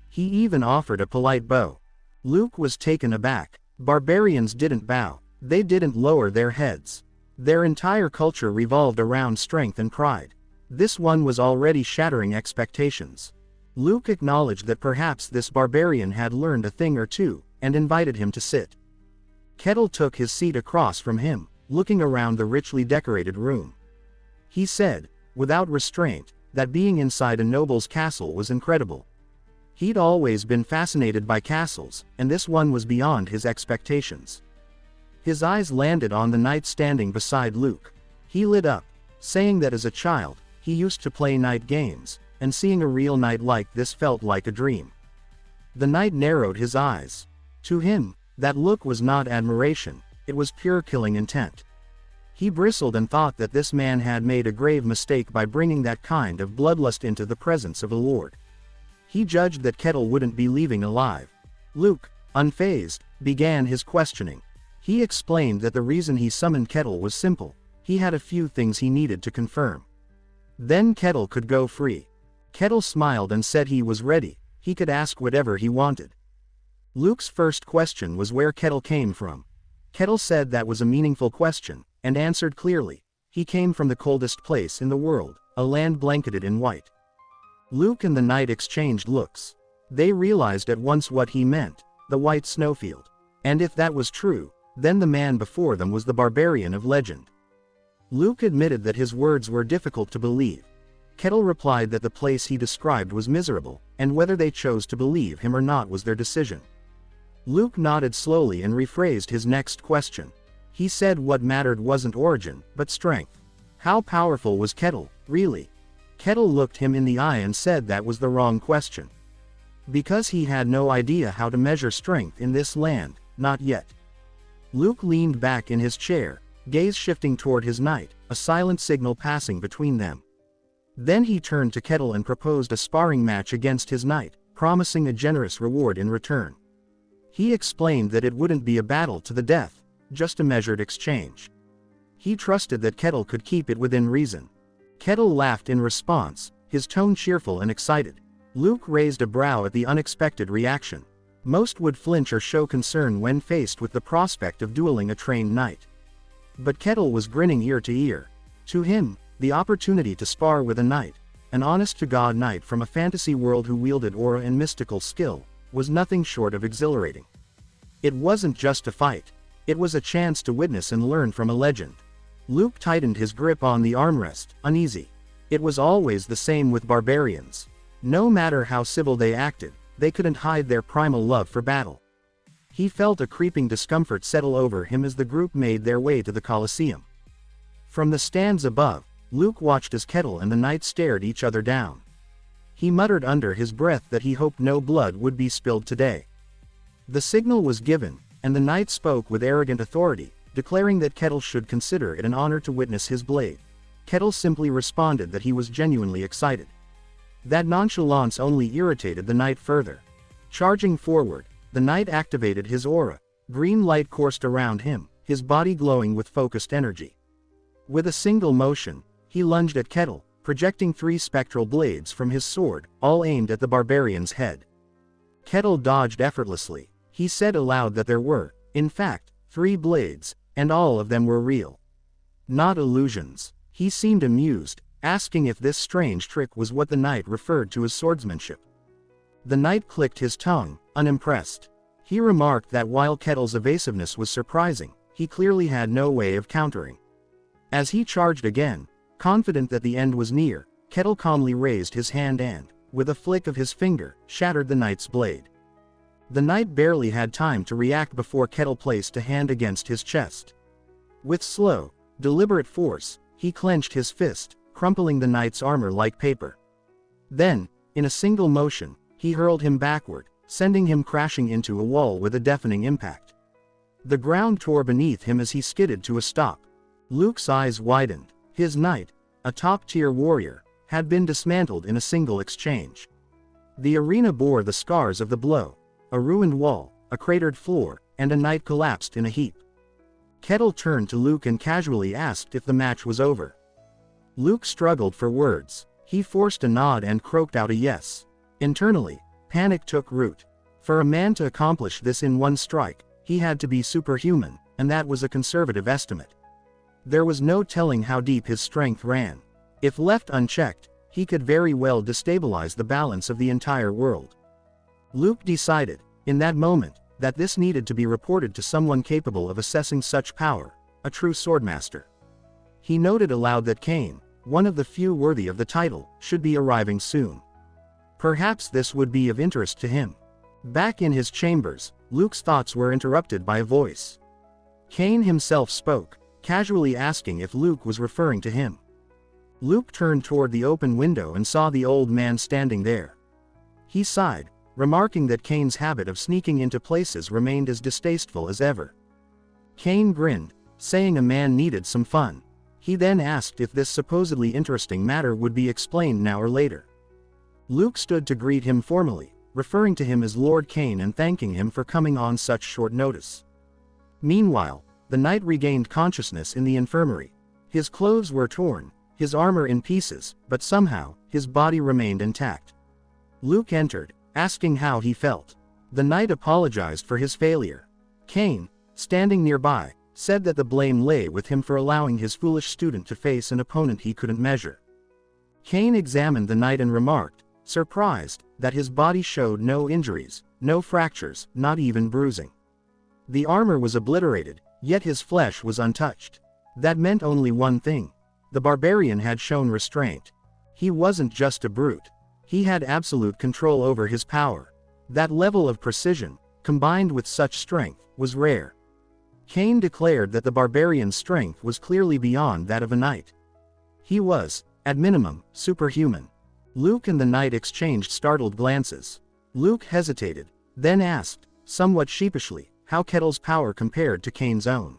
He even offered a polite bow. Luke was taken aback. Barbarians didn't bow. They didn't lower their heads. Their entire culture revolved around strength and pride. This one was already shattering expectations. Luke acknowledged that perhaps this barbarian had learned a thing or two, and invited him to sit. Kettle took his seat across from him, looking around the richly decorated room. He said, without restraint, that being inside a noble's castle was incredible. He'd always been fascinated by castles, and this one was beyond his expectations. His eyes landed on the knight standing beside Luke. He lit up, saying that as a child, he used to play knight games, and seeing a real knight like this felt like a dream. The knight narrowed his eyes. To him, that look was not admiration, it was pure killing intent. He bristled and thought that this man had made a grave mistake by bringing that kind of bloodlust into the presence of a lord. He judged that Kettle wouldn't be leaving alive. Luke, unfazed, began his questioning. He explained that the reason he summoned Kettle was simple. He had a few things he needed to confirm. Then Kettle could go free. Kettle smiled and said he was ready. He could ask whatever he wanted. Luke's first question was where Kettle came from. Kettle said that was a meaningful question, and answered clearly. He came from the coldest place in the world, a land blanketed in white. Luke and the knight exchanged looks. They realized at once what he meant, the white snowfield. And if that was true, then the man before them was the barbarian of legend. Luke admitted that his words were difficult to believe. Kettle replied that the place he described was miserable, and whether they chose to believe him or not was their decision. Luke nodded slowly and rephrased his next question. He said what mattered wasn't origin, but strength. How powerful was Kettle, really? Kettle looked him in the eye and said that was the wrong question. Because he had no idea how to measure strength in this land, not yet. Luke leaned back in his chair, gaze shifting toward his knight, a silent signal passing between them. Then he turned to Kettle and proposed a sparring match against his knight, promising a generous reward in return. He explained that it wouldn't be a battle to the death, just a measured exchange. He trusted that Kettle could keep it within reason. Kettle laughed in response, his tone cheerful and excited. Luke raised a brow at the unexpected reaction. Most would flinch or show concern when faced with the prospect of dueling a trained knight. But Kettle was grinning ear to ear. To him, the opportunity to spar with a knight, an honest-to-God knight from a fantasy world who wielded aura and mystical skill, was nothing short of exhilarating. It wasn't just a fight. It was a chance to witness and learn from a legend. Luke tightened his grip on the armrest, uneasy. It was always the same with barbarians. No matter how civil they acted, they couldn't hide their primal love for battle. He felt a creeping discomfort settle over him as the group made their way to the Colosseum. From the stands above, Luke watched as Kettle and the knight stared each other down. He muttered under his breath that he hoped no blood would be spilled today. The signal was given, and the knight spoke with arrogant authority, declaring that Kettle should consider it an honor to witness his blade. Kettle simply responded that he was genuinely excited. That nonchalance only irritated the knight further. Charging forward, the knight activated his aura. Green light coursed around him, his body glowing with focused energy. With a single motion, he lunged at Kettle, projecting 3 spectral blades from his sword, all aimed at the barbarian's head. Kettle dodged effortlessly. He said aloud that there were, in fact, 3 blades, and all of them were real. Not illusions. He seemed amused, asking if this strange trick was what the knight referred to as swordsmanship. The knight clicked his tongue, unimpressed. He remarked that while Kettle's evasiveness was surprising, he clearly had no way of countering. As he charged again, confident that the end was near, Kettle calmly raised his hand and, with a flick of his finger, shattered the knight's blade. The knight barely had time to react before Kettle placed a hand against his chest. With slow, deliberate force, he clenched his fist, crumpling the knight's armor like paper. Then, in a single motion, he hurled him backward, sending him crashing into a wall with a deafening impact. The ground tore beneath him as he skidded to a stop. Luke's eyes widened. His knight, a top-tier warrior, had been dismantled in a single exchange. The arena bore the scars of the blow: a ruined wall, a cratered floor, and a knight collapsed in a heap. Kettle turned to Luke and casually asked if the match was over. Luke struggled for words. He forced a nod and croaked out a yes. Internally, panic took root. For a man to accomplish this in one strike, he had to be superhuman, and that was a conservative estimate. There was no telling how deep his strength ran. If left unchecked, he could very well destabilize the balance of the entire world. Luke decided, in that moment, that this needed to be reported to someone capable of assessing such power, a true swordmaster. He noted aloud that Cain, one of the few worthy of the title, should be arriving soon. Perhaps this would be of interest to him. Back in his chambers, Luke's thoughts were interrupted by a voice. Cain himself spoke, casually asking if Luke was referring to him. Luke turned toward the open window and saw the old man standing there. He sighed, remarking that Cain's habit of sneaking into places remained as distasteful as ever. Cain grinned, saying a man needed some fun. He then asked if this supposedly interesting matter would be explained now or later. Luke stood to greet him formally, referring to him as Lord Cain and thanking him for coming on such short notice. Meanwhile, the knight regained consciousness in the infirmary. His clothes were torn, his armor in pieces, but somehow, his body remained intact. Luke entered, asking how he felt. The knight apologized for his failure. Cain, standing nearby, said that the blame lay with him for allowing his foolish student to face an opponent he couldn't measure. Cain examined the knight and remarked, surprised, that his body showed no injuries, no fractures, not even bruising. The armor was obliterated, yet his flesh was untouched. That meant only one thing. The barbarian had shown restraint. He wasn't just a brute. He had absolute control over his power. That level of precision, combined with such strength, was rare. Cain declared that the barbarian's strength was clearly beyond that of a knight. He was, at minimum, superhuman. Luke and the knight exchanged startled glances. Luke hesitated, then asked, somewhat sheepishly, how Kettle's power compared to Cain's own.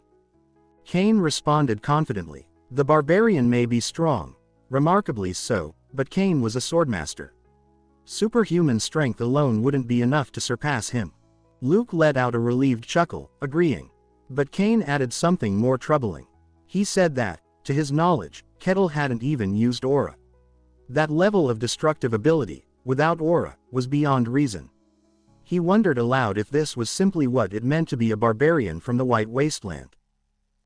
Cain responded confidently, the barbarian may be strong, remarkably so, but Cain was a swordmaster. Superhuman strength alone wouldn't be enough to surpass him. Luke let out a relieved chuckle, agreeing. But Cain added something more troubling. He said that, to his knowledge, Kettle hadn't even used aura. That level of destructive ability, without aura, was beyond reason. He wondered aloud if this was simply what it meant to be a barbarian from the White Wasteland.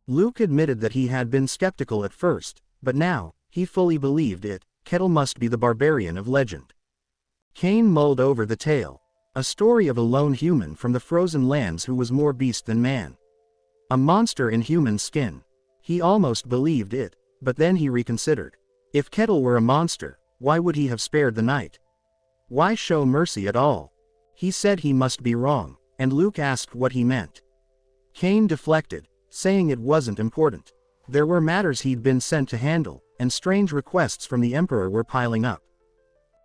Luke admitted that he had been skeptical at first, but now, he fully believed it. Kettle must be the barbarian of legend. Cain mulled over the tale. A story of a lone human from the frozen lands who was more beast than man. A monster in human skin. He almost believed it, but then he reconsidered. If Kettle were a monster, why would he have spared the knight? Why show mercy at all? He said he must be wrong, and Luke asked what he meant. Cain deflected, saying it wasn't important. There were matters he'd been sent to handle, and strange requests from the Emperor were piling up.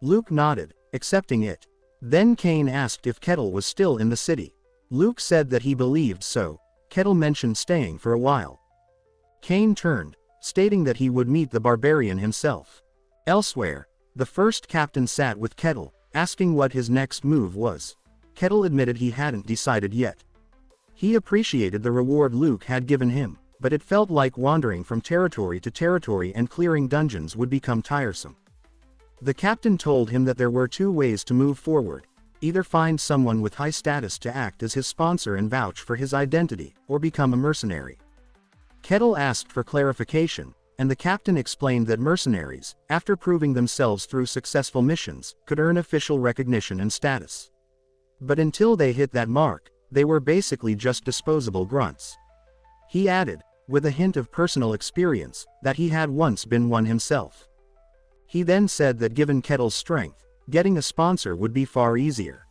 Luke nodded, accepting it. Then Cain asked if Kettle was still in the city. Luke said that he believed so. Kettle mentioned staying for a while. Kane turned, stating that he would meet the Barbarian himself. Elsewhere, the first captain sat with Kettle, asking what his next move was. Kettle admitted he hadn't decided yet. He appreciated the reward Luke had given him, but it felt like wandering from territory to territory and clearing dungeons would become tiresome. The captain told him that there were two ways to move forward: either find someone with high status to act as his sponsor and vouch for his identity, or become a mercenary. Kettle asked for clarification, and the captain explained that mercenaries, after proving themselves through successful missions, could earn official recognition and status. But until they hit that mark, they were basically just disposable grunts. He added, with a hint of personal experience, that he had once been one himself. He then said that given Kettle's strength, getting a sponsor would be far easier.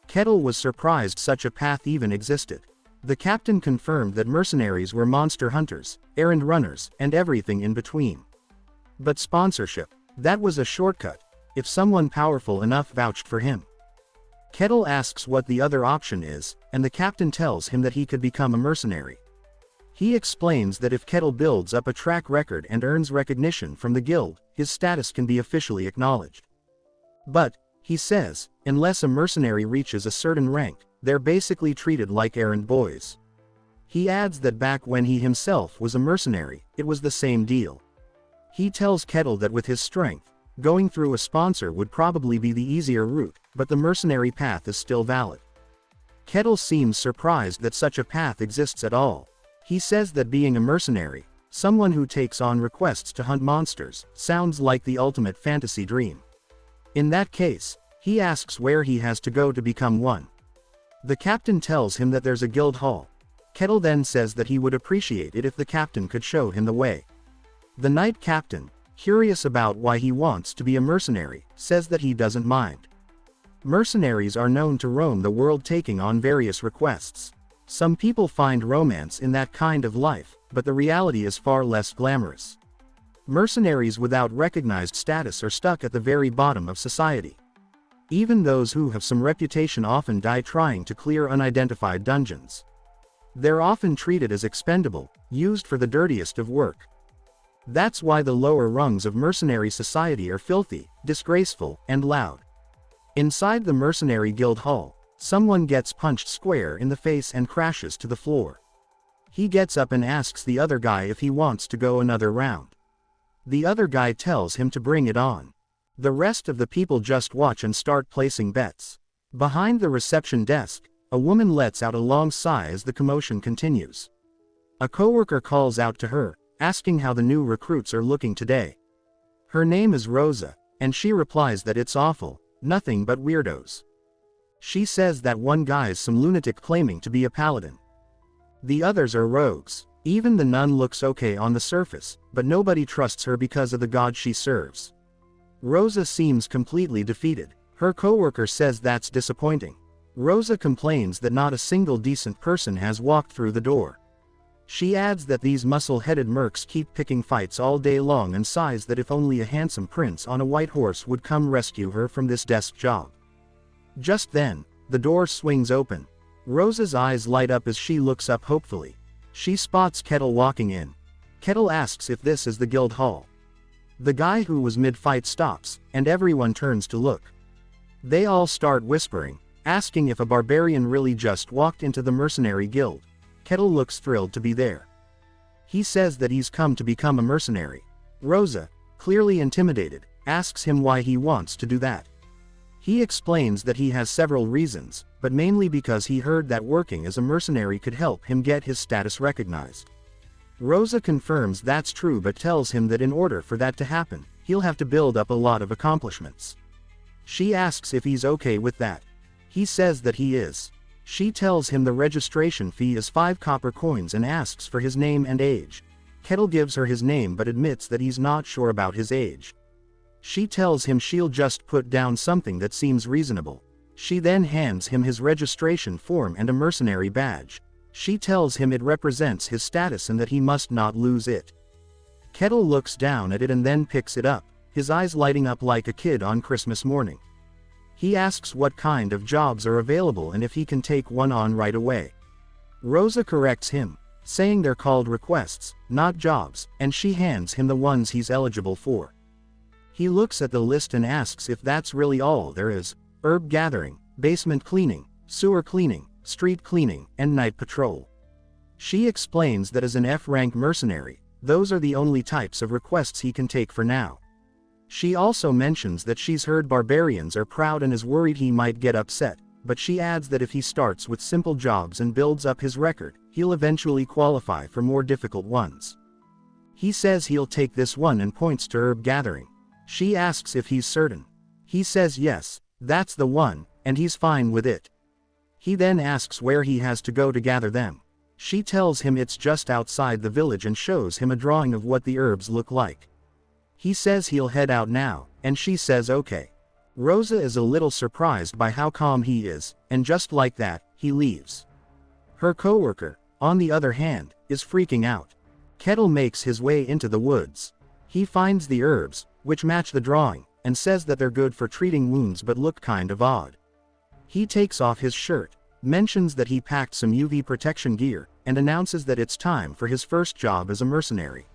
Kettle was surprised such a path even existed. The captain confirmed that mercenaries were monster hunters, errand runners, and everything in between. But sponsorship, that was a shortcut, if someone powerful enough vouched for him. Kettle asks what the other option is, and the captain tells him that he could become a mercenary. He explains that if Kettle builds up a track record and earns recognition from the guild, his status can be officially acknowledged. But, he says, unless a mercenary reaches a certain rank, they're basically treated like errand boys. He adds that back when he himself was a mercenary, it was the same deal. He tells Kettle that with his strength, going through a sponsor would probably be the easier route, but the mercenary path is still valid. Kettle seems surprised that such a path exists at all. He says that being a mercenary, someone who takes on requests to hunt monsters, sounds like the ultimate fantasy dream. In that case, he asks where he has to go to become one. The captain tells him that there's a guild hall. Kettle then says that he would appreciate it if the captain could show him the way. The knight captain, curious about why he wants to be a mercenary, says that he doesn't mind. Mercenaries are known to roam the world taking on various requests. Some people find romance in that kind of life, but the reality is far less glamorous. Mercenaries without recognized status are stuck at the very bottom of society. Even those who have some reputation often die trying to clear unidentified dungeons. They're often treated as expendable, used for the dirtiest of work. That's why the lower rungs of mercenary society are filthy, disgraceful, and loud. Inside the mercenary guild hall, someone gets punched square in the face and crashes to the floor. He gets up and asks the other guy if he wants to go another round. The other guy tells him to bring it on. The rest of the people just watch and start placing bets. Behind the reception desk, a woman lets out a long sigh as the commotion continues. A coworker calls out to her, asking how the new recruits are looking today. Her name is Rosa, and she replies that it's awful, nothing but weirdos. She says that one guy's some lunatic claiming to be a paladin. The others are rogues. Even the nun looks okay on the surface, but nobody trusts her because of the god she serves. Rosa seems completely defeated. Her coworker says that's disappointing. Rosa complains that not a single decent person has walked through the door. She adds that these muscle-headed mercs keep picking fights all day long and sighs that if only a handsome prince on a white horse would come rescue her from this desk job. Just then, the door swings open. Rosa's eyes light up as she looks up hopefully. She spots Kettle walking in. Kettle asks if this is the guild hall. The guy who was mid-fight stops, and everyone turns to look. They all start whispering, asking if a barbarian really just walked into the mercenary guild. Kettle looks thrilled to be there. He says that he's come to become a mercenary. Rosa, clearly intimidated, asks him why he wants to do that. He explains that he has several reasons, but mainly because he heard that working as a mercenary could help him get his status recognized. Rosa confirms that's true but tells him that in order for that to happen, he'll have to build up a lot of accomplishments. She asks if he's okay with that. He says that he is. She tells him the registration fee is 5 copper coins and asks for his name and age. Kettle gives her his name but admits that he's not sure about his age. She tells him she'll just put down something that seems reasonable. She then hands him his registration form and a mercenary badge. She tells him it represents his status and that he must not lose it. Kettle looks down at it and then picks it up, his eyes lighting up like a kid on Christmas morning. He asks what kind of jobs are available and if he can take one on right away. Rosa corrects him, saying they're called requests, not jobs, and she hands him the ones he's eligible for. He looks at the list and asks if that's really all there is: herb gathering, basement cleaning, sewer cleaning, street cleaning, and night patrol. She explains that as an F-rank mercenary, those are the only types of requests he can take for now. She also mentions that she's heard barbarians are proud and is worried he might get upset, but she adds that if he starts with simple jobs and builds up his record, he'll eventually qualify for more difficult ones. He says he'll take this one and points to herb gathering. She asks if he's certain. He says yes, that's the one, and he's fine with it. He then asks where he has to go to gather them. She tells him it's just outside the village and shows him a drawing of what the herbs look like. He says he'll head out now, and she says okay. Rosa is a little surprised by how calm he is, and just like that, he leaves. Her coworker, on the other hand, is freaking out. Kettle makes his way into the woods. He finds the herbs, which match the drawing, and says that they're good for treating wounds but look kind of odd. He takes off his shirt, mentions that he packed some UV protection gear, and announces that it's time for his first job as a mercenary.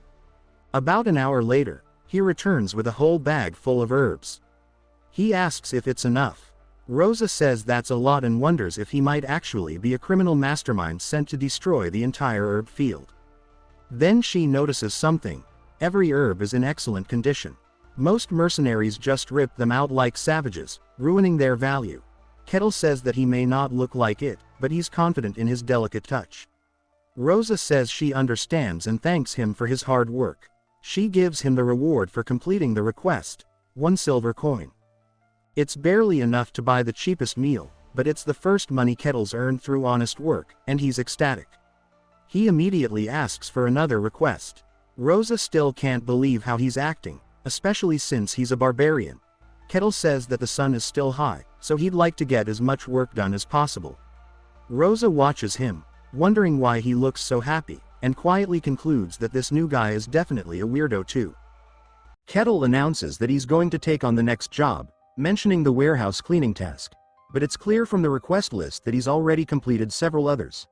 About an hour later, he returns with a whole bag full of herbs. He asks if it's enough. Rosa says that's a lot and wonders if he might actually be a criminal mastermind sent to destroy the entire herb field. Then she notices something. Every herb is in excellent condition. Most mercenaries just rip them out like savages, ruining their value. Kettle says that he may not look like it, but he's confident in his delicate touch. Rosa says she understands and thanks him for his hard work. She gives him the reward for completing the request: 1 silver coin. It's barely enough to buy the cheapest meal, but it's the first money Kettle's earned through honest work, and he's ecstatic. He immediately asks for another request. Rosa still can't believe how he's acting, especially since he's a barbarian. Kettle says that the sun is still high, so he'd like to get as much work done as possible. Rosa watches him, wondering why he looks so happy, and quietly concludes that this new guy is definitely a weirdo too. Kettle announces that he's going to take on the next job, mentioning the warehouse cleaning task, but it's clear from the request list that he's already completed several others.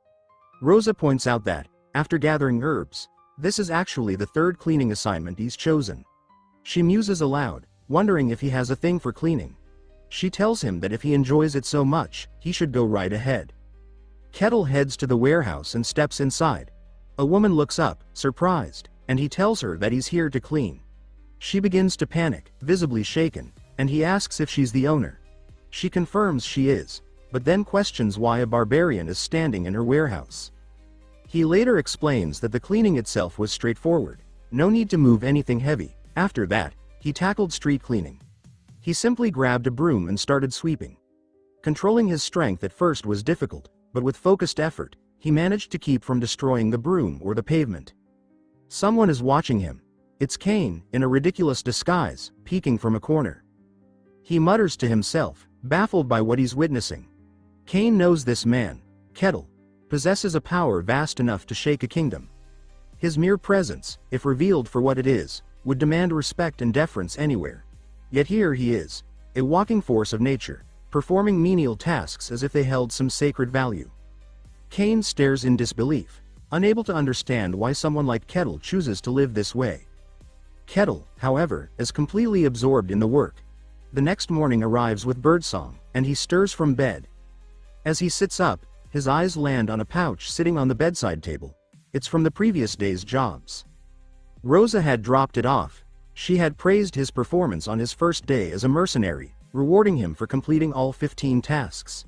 Rosa points out that, after gathering herbs, this is actually the third cleaning assignment he's chosen. She muses aloud, wondering if he has a thing for cleaning. She tells him that if he enjoys it so much, he should go right ahead. Kettle heads to the warehouse and steps inside. A woman looks up, surprised, and he tells her that he's here to clean. She begins to panic, visibly shaken, and he asks if she's the owner. She confirms she is, but then questions why a barbarian is standing in her warehouse. He later explains that the cleaning itself was straightforward, no need to move anything heavy. After that, he tackled street cleaning. He simply grabbed a broom and started sweeping. Controlling his strength at first was difficult, but with focused effort, he managed to keep from destroying the broom or the pavement. Someone is watching him. It's Kane, in a ridiculous disguise, peeking from a corner. He mutters to himself, baffled by what he's witnessing. Kane knows this man, Kettle, possesses a power vast enough to shake a kingdom. His mere presence, if revealed for what it is, would demand respect and deference anywhere. Yet here he is, a walking force of nature, performing menial tasks as if they held some sacred value. Kane stares in disbelief, unable to understand why someone like Kettle chooses to live this way. Kettle, however, is completely absorbed in the work. The next morning arrives with birdsong, and he stirs from bed. As he sits up, his eyes land on a pouch sitting on the bedside table. It's from the previous day's jobs. Rosa had dropped it off. She had praised his performance on his first day as a mercenary, rewarding him for completing all 15 tasks.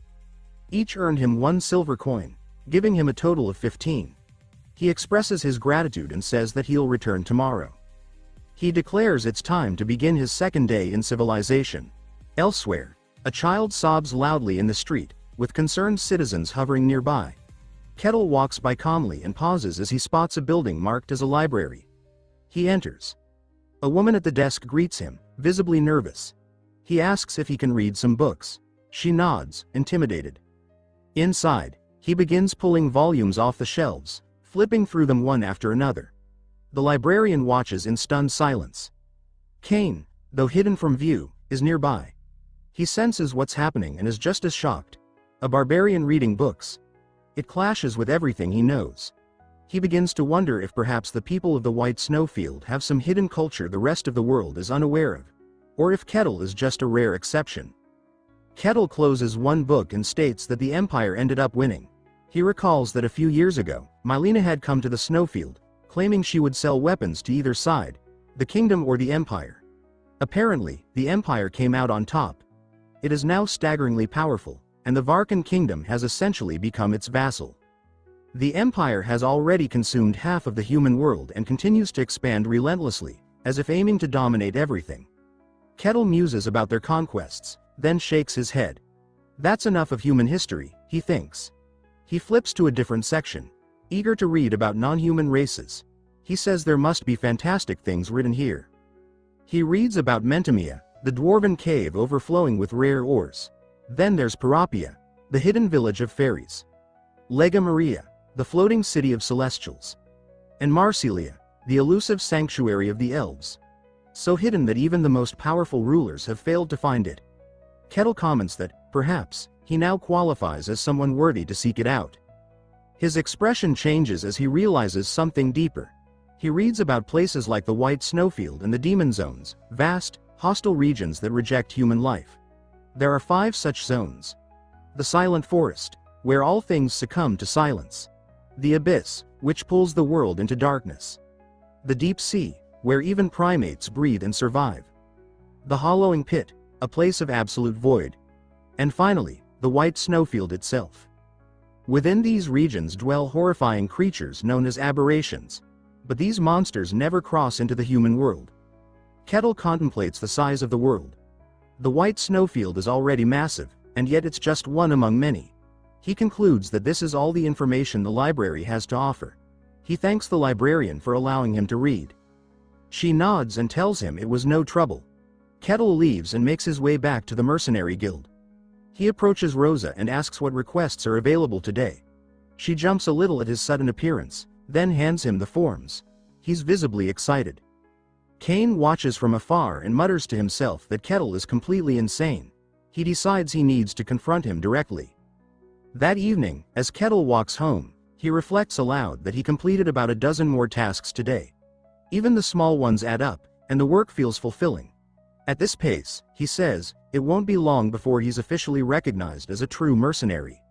Each earned him 1 silver coin, giving him a total of 15. He expresses his gratitude and says that he'll return tomorrow. He declares it's time to begin his second day in civilization. Elsewhere, a child sobs loudly in the street, with concerned citizens hovering nearby. Kettle walks by calmly and pauses as he spots a building marked as a library. He enters. A woman at the desk greets him, visibly nervous. He asks if he can read some books. She nods, intimidated. Inside, he begins pulling volumes off the shelves, flipping through them one after another. The librarian watches in stunned silence. Kane, though hidden from view, is nearby. He senses what's happening and is just as shocked. A barbarian reading books. It clashes with everything he knows. He begins to wonder if perhaps the people of the White Snowfield have some hidden culture the rest of the world is unaware of, or if Kettle is just a rare exception. Kettle closes one book and states that the Empire ended up winning. He recalls that a few years ago, Mylena had come to the Snowfield, claiming she would sell weapons to either side, the kingdom or the Empire. Apparently, the Empire came out on top. It is now staggeringly powerful, and the Varkan kingdom has essentially become its vassal. The Empire has already consumed half of the human world and continues to expand relentlessly, as if aiming to dominate everything. Kettle muses about their conquests, then shakes his head. That's enough of human history, he thinks. He flips to a different section, eager to read about non-human races. He says there must be fantastic things written here. He reads about Mentamia, the dwarven cave overflowing with rare ores. Then there's Parapia, the hidden village of fairies. Lega Maria, the floating city of celestials. And Marsilia, the elusive sanctuary of the elves. So hidden that even the most powerful rulers have failed to find it. Kettle comments that, perhaps, he now qualifies as someone worthy to seek it out. His expression changes as he realizes something deeper. He reads about places like the White Snowfield and the Demon Zones, vast, hostile regions that reject human life. There are 5 such zones. The Silent Forest, where all things succumb to silence. The Abyss, which pulls the world into darkness. The Deep Sea, where even primates breathe and survive. The Hollowing Pit, a place of absolute void. And finally, the White Snowfield itself. Within these regions dwell horrifying creatures known as aberrations. But these monsters never cross into the human world. Kettle contemplates the size of the world. The White Snowfield is already massive, and yet it's just one among many. He concludes that this is all the information the library has to offer. He thanks the librarian for allowing him to read. She nods and tells him it was no trouble. Kettle leaves and makes his way back to the Mercenary Guild. He approaches Rosa and asks what requests are available today. She jumps a little at his sudden appearance, then hands him the forms. He's visibly excited. Kane watches from afar and mutters to himself that Kettle is completely insane. He decides he needs to confront him directly. That evening, as Kettle walks home, he reflects aloud that he completed about a dozen more tasks today. Even the small ones add up, and the work feels fulfilling. At this pace, he says, it won't be long before he's officially recognized as a true mercenary.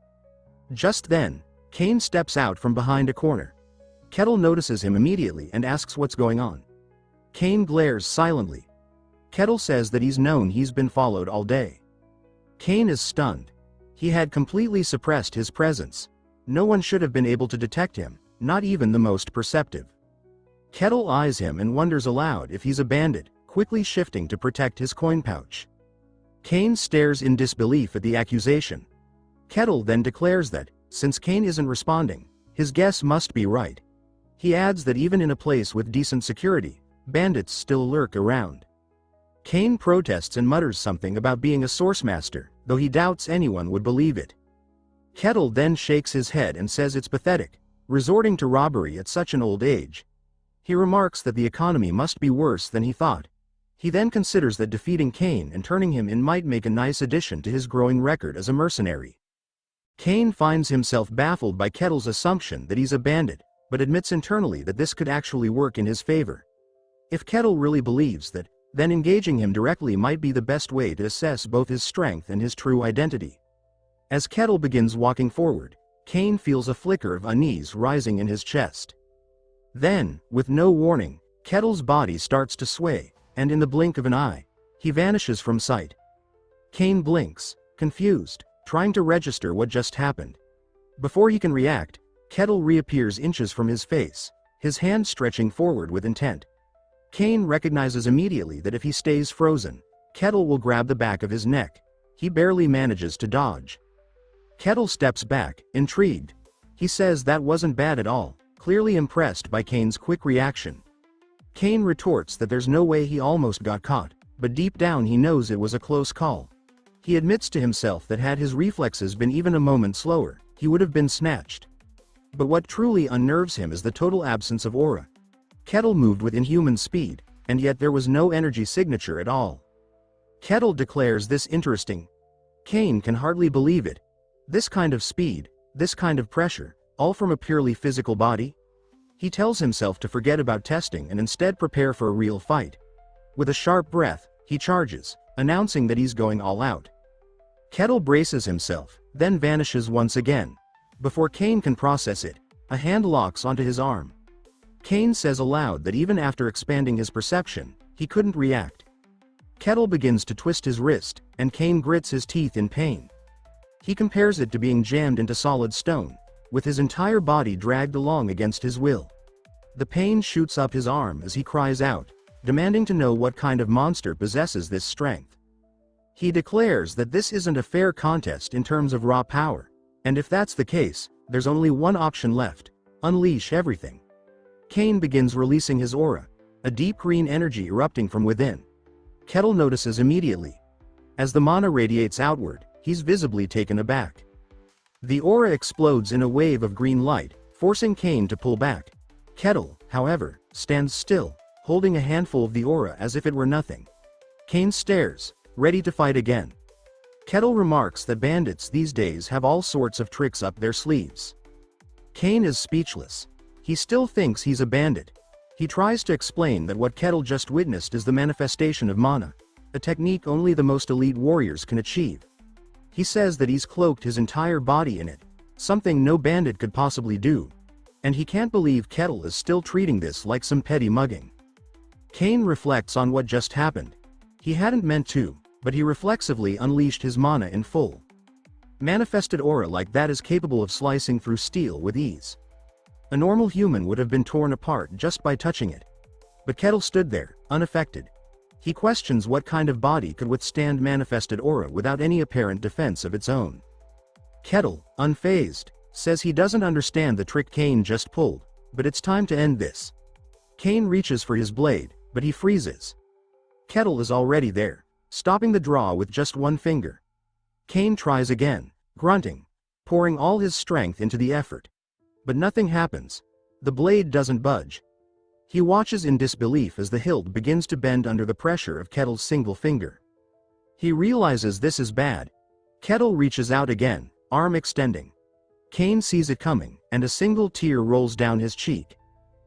Just then, Kane steps out from behind a corner. Kettle notices him immediately and asks what's going on. Kane glares silently. Kettle says that he's known he's been followed all day. Kane is stunned. He had completely suppressed his presence. No one should have been able to detect him, not even the most perceptive. Kettle eyes him and wonders aloud if he's a bandit, quickly shifting to protect his coin pouch. Kane stares in disbelief at the accusation. Kettle then declares that, since Kane isn't responding, his guess must be right. He adds that even in a place with decent security, bandits still lurk around. Kane protests and mutters something about being a source master, though he doubts anyone would believe it. Kettle then shakes his head and says it's pathetic, resorting to robbery at such an old age. He remarks that the economy must be worse than he thought. He then considers that defeating Kane and turning him in might make a nice addition to his growing record as a mercenary. Kane finds himself baffled by Kettle's assumption that he's a bandit, but admits internally that this could actually work in his favor. If Kettle really believes that, then engaging him directly might be the best way to assess both his strength and his true identity. As Kettle begins walking forward, Kane feels a flicker of unease rising in his chest. Then, with no warning, Kettle's body starts to sway, and in the blink of an eye, he vanishes from sight. Kane blinks, confused, trying to register what just happened. Before he can react, Kettle reappears inches from his face, his hand stretching forward with intent. Kane recognizes immediately that if he stays frozen, Kettle will grab the back of his neck. He barely manages to dodge. Kettle steps back, intrigued. He says that wasn't bad at all, clearly impressed by Kane's quick reaction. Kane retorts that there's no way he almost got caught, but deep down he knows it was a close call. He admits to himself that had his reflexes been even a moment slower, he would have been snatched. But what truly unnerves him is the total absence of aura. Kettle moved with inhuman speed, and yet there was no energy signature at all. Kettle declares this interesting. Kane can hardly believe it. This kind of speed, This kind of pressure, all from a purely physical body? He tells himself to forget about testing and instead prepare for a real fight. With a sharp breath, he charges, announcing that he's going all out. Kettle braces himself, then vanishes once again. Before Kane can process it, a hand locks onto his arm. Kane says aloud that even after expanding his perception, he couldn't react. Kettle begins to twist his wrist, and Kane grits his teeth in pain. He compares it to being jammed into solid stone, with his entire body dragged along against his will. The pain shoots up his arm as he cries out, demanding to know what kind of monster possesses this strength. He declares that this isn't a fair contest in terms of raw power, and if that's the case, there's only one option left: unleash everything. Kane begins releasing his aura, a deep green energy erupting from within. Kettle notices immediately. As the mana radiates outward, he's visibly taken aback. The aura explodes in a wave of green light, forcing Kane to pull back. Kettle, however, stands still, holding a handful of the aura as if it were nothing. Kane stares, ready to fight again. Kettle remarks that bandits these days have all sorts of tricks up their sleeves. Kane is speechless. He still thinks he's a bandit. He tries to explain that what Kettle just witnessed is the manifestation of mana, a technique only the most elite warriors can achieve. He says that he's cloaked his entire body in it, something no bandit could possibly do, and he can't believe Kettle is still treating this like some petty mugging. Kane reflects on what just happened. He hadn't meant to, but he reflexively unleashed his mana in full. Manifested aura like that is capable of slicing through steel with ease. A normal human would have been torn apart just by touching it. But Kettle stood there, unaffected. He questions what kind of body could withstand manifested aura without any apparent defense of its own. Kettle, unfazed, says he doesn't understand the trick Kane just pulled, but it's time to end this. Kane reaches for his blade, but he freezes. Kettle is already there, stopping the draw with just one finger. Kane tries again, grunting, pouring all his strength into the effort. But nothing happens. The blade doesn't budge. He watches in disbelief as the hilt begins to bend under the pressure of Kettle's single finger. He realizes this is bad. Kettle reaches out again, arm extending. Kane sees it coming, and a single tear rolls down his cheek.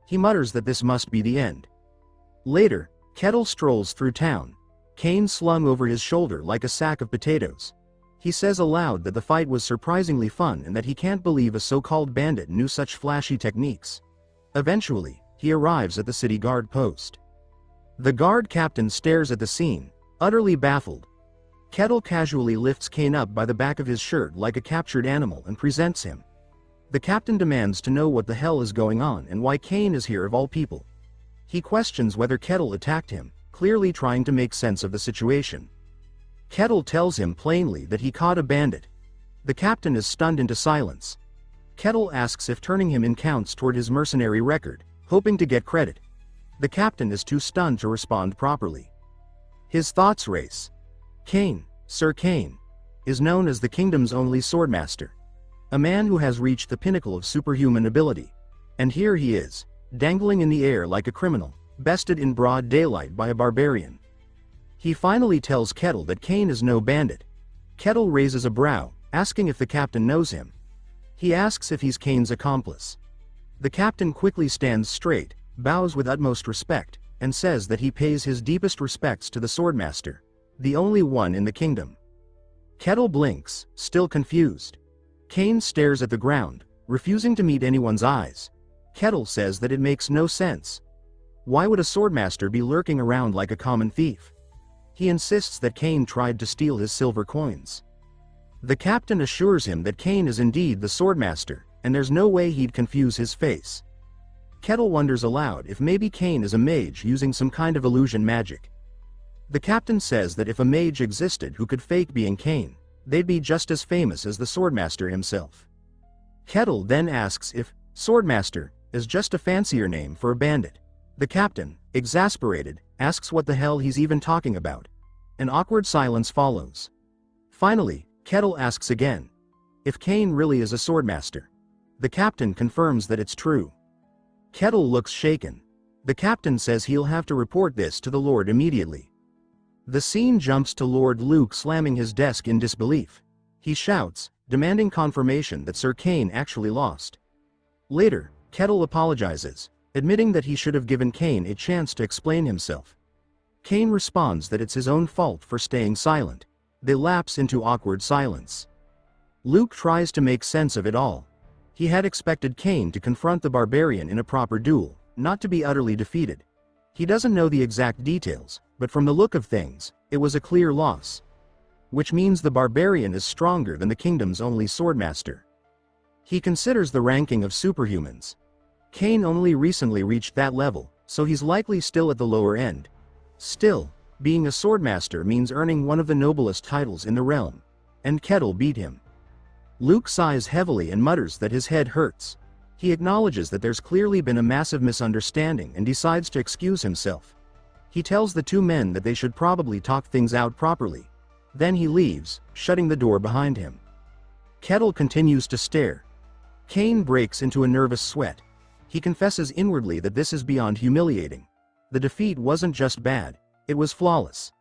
He mutters that this must be the end. Later, Kettle strolls through town, Kane slung over his shoulder like a sack of potatoes. He says aloud that the fight was surprisingly fun and that he can't believe a so-called bandit knew such flashy techniques. Eventually, he arrives at the city guard post. The guard captain stares at the scene, utterly baffled. Kettle casually lifts Kane up by the back of his shirt like a captured animal and presents him. The captain demands to know what the hell is going on and why Kane is here of all people. He questions whether Kettle attacked him, clearly trying to make sense of the situation. Kettle tells him plainly that he caught a bandit. The captain is stunned into silence. Kettle asks if turning him in counts toward his mercenary record, hoping to get credit. The captain is too stunned to respond properly. His thoughts race. Kane, Sir Kane, is known as the kingdom's only swordmaster. A man who has reached the pinnacle of superhuman ability. And here he is, dangling in the air like a criminal, bested in broad daylight by a barbarian. He finally tells Kettle that Kane is no bandit. Kettle raises a brow, asking if the captain knows him. He asks if he's Kane's accomplice. The captain quickly stands straight, bows with utmost respect, and says that he pays his deepest respects to the swordmaster, the only one in the kingdom. Kettle blinks, still confused. Kane stares at the ground, refusing to meet anyone's eyes. Kettle says that it makes no sense. Why would a swordmaster be lurking around like a common thief? He insists that Kane tried to steal his silver coins. The captain assures him that Kane is indeed the swordmaster, and there's no way he'd confuse his face. Kettle wonders aloud if maybe Kane is a mage using some kind of illusion magic. The captain says that if a mage existed who could fake being Kane, they'd be just as famous as the swordmaster himself. Kettle then asks if swordmaster is just a fancier name for a bandit. The captain, exasperated, asks what the hell he's even talking about. An awkward silence follows. Finally, Kettle asks again if Kane really is a swordmaster. The captain confirms that it's true. Kettle looks shaken. The captain says he'll have to report this to the Lord immediately. The scene jumps to Lord Luke slamming his desk in disbelief. He shouts, demanding confirmation that Sir Kane actually lost. Later, Kettle apologizes, admitting that he should have given Kane a chance to explain himself. Kane responds that it's his own fault for staying silent. They lapse into awkward silence. Luke tries to make sense of it all. He had expected Kane to confront the Barbarian in a proper duel, not to be utterly defeated. He doesn't know the exact details, but from the look of things, it was a clear loss. Which means the Barbarian is stronger than the kingdom's only swordmaster. He considers the ranking of superhumans. Kane only recently reached that level, so he's likely still at the lower end. Still, being a swordmaster means earning one of the noblest titles in the realm. And Kettle beat him. Luke sighs heavily and mutters that his head hurts. He acknowledges that there's clearly been a massive misunderstanding and decides to excuse himself. He tells the two men that they should probably talk things out properly. Then he leaves, shutting the door behind him. Kettle continues to stare. Kane breaks into a nervous sweat. He confesses inwardly that this is beyond humiliating. The defeat wasn't just bad, it was flawless.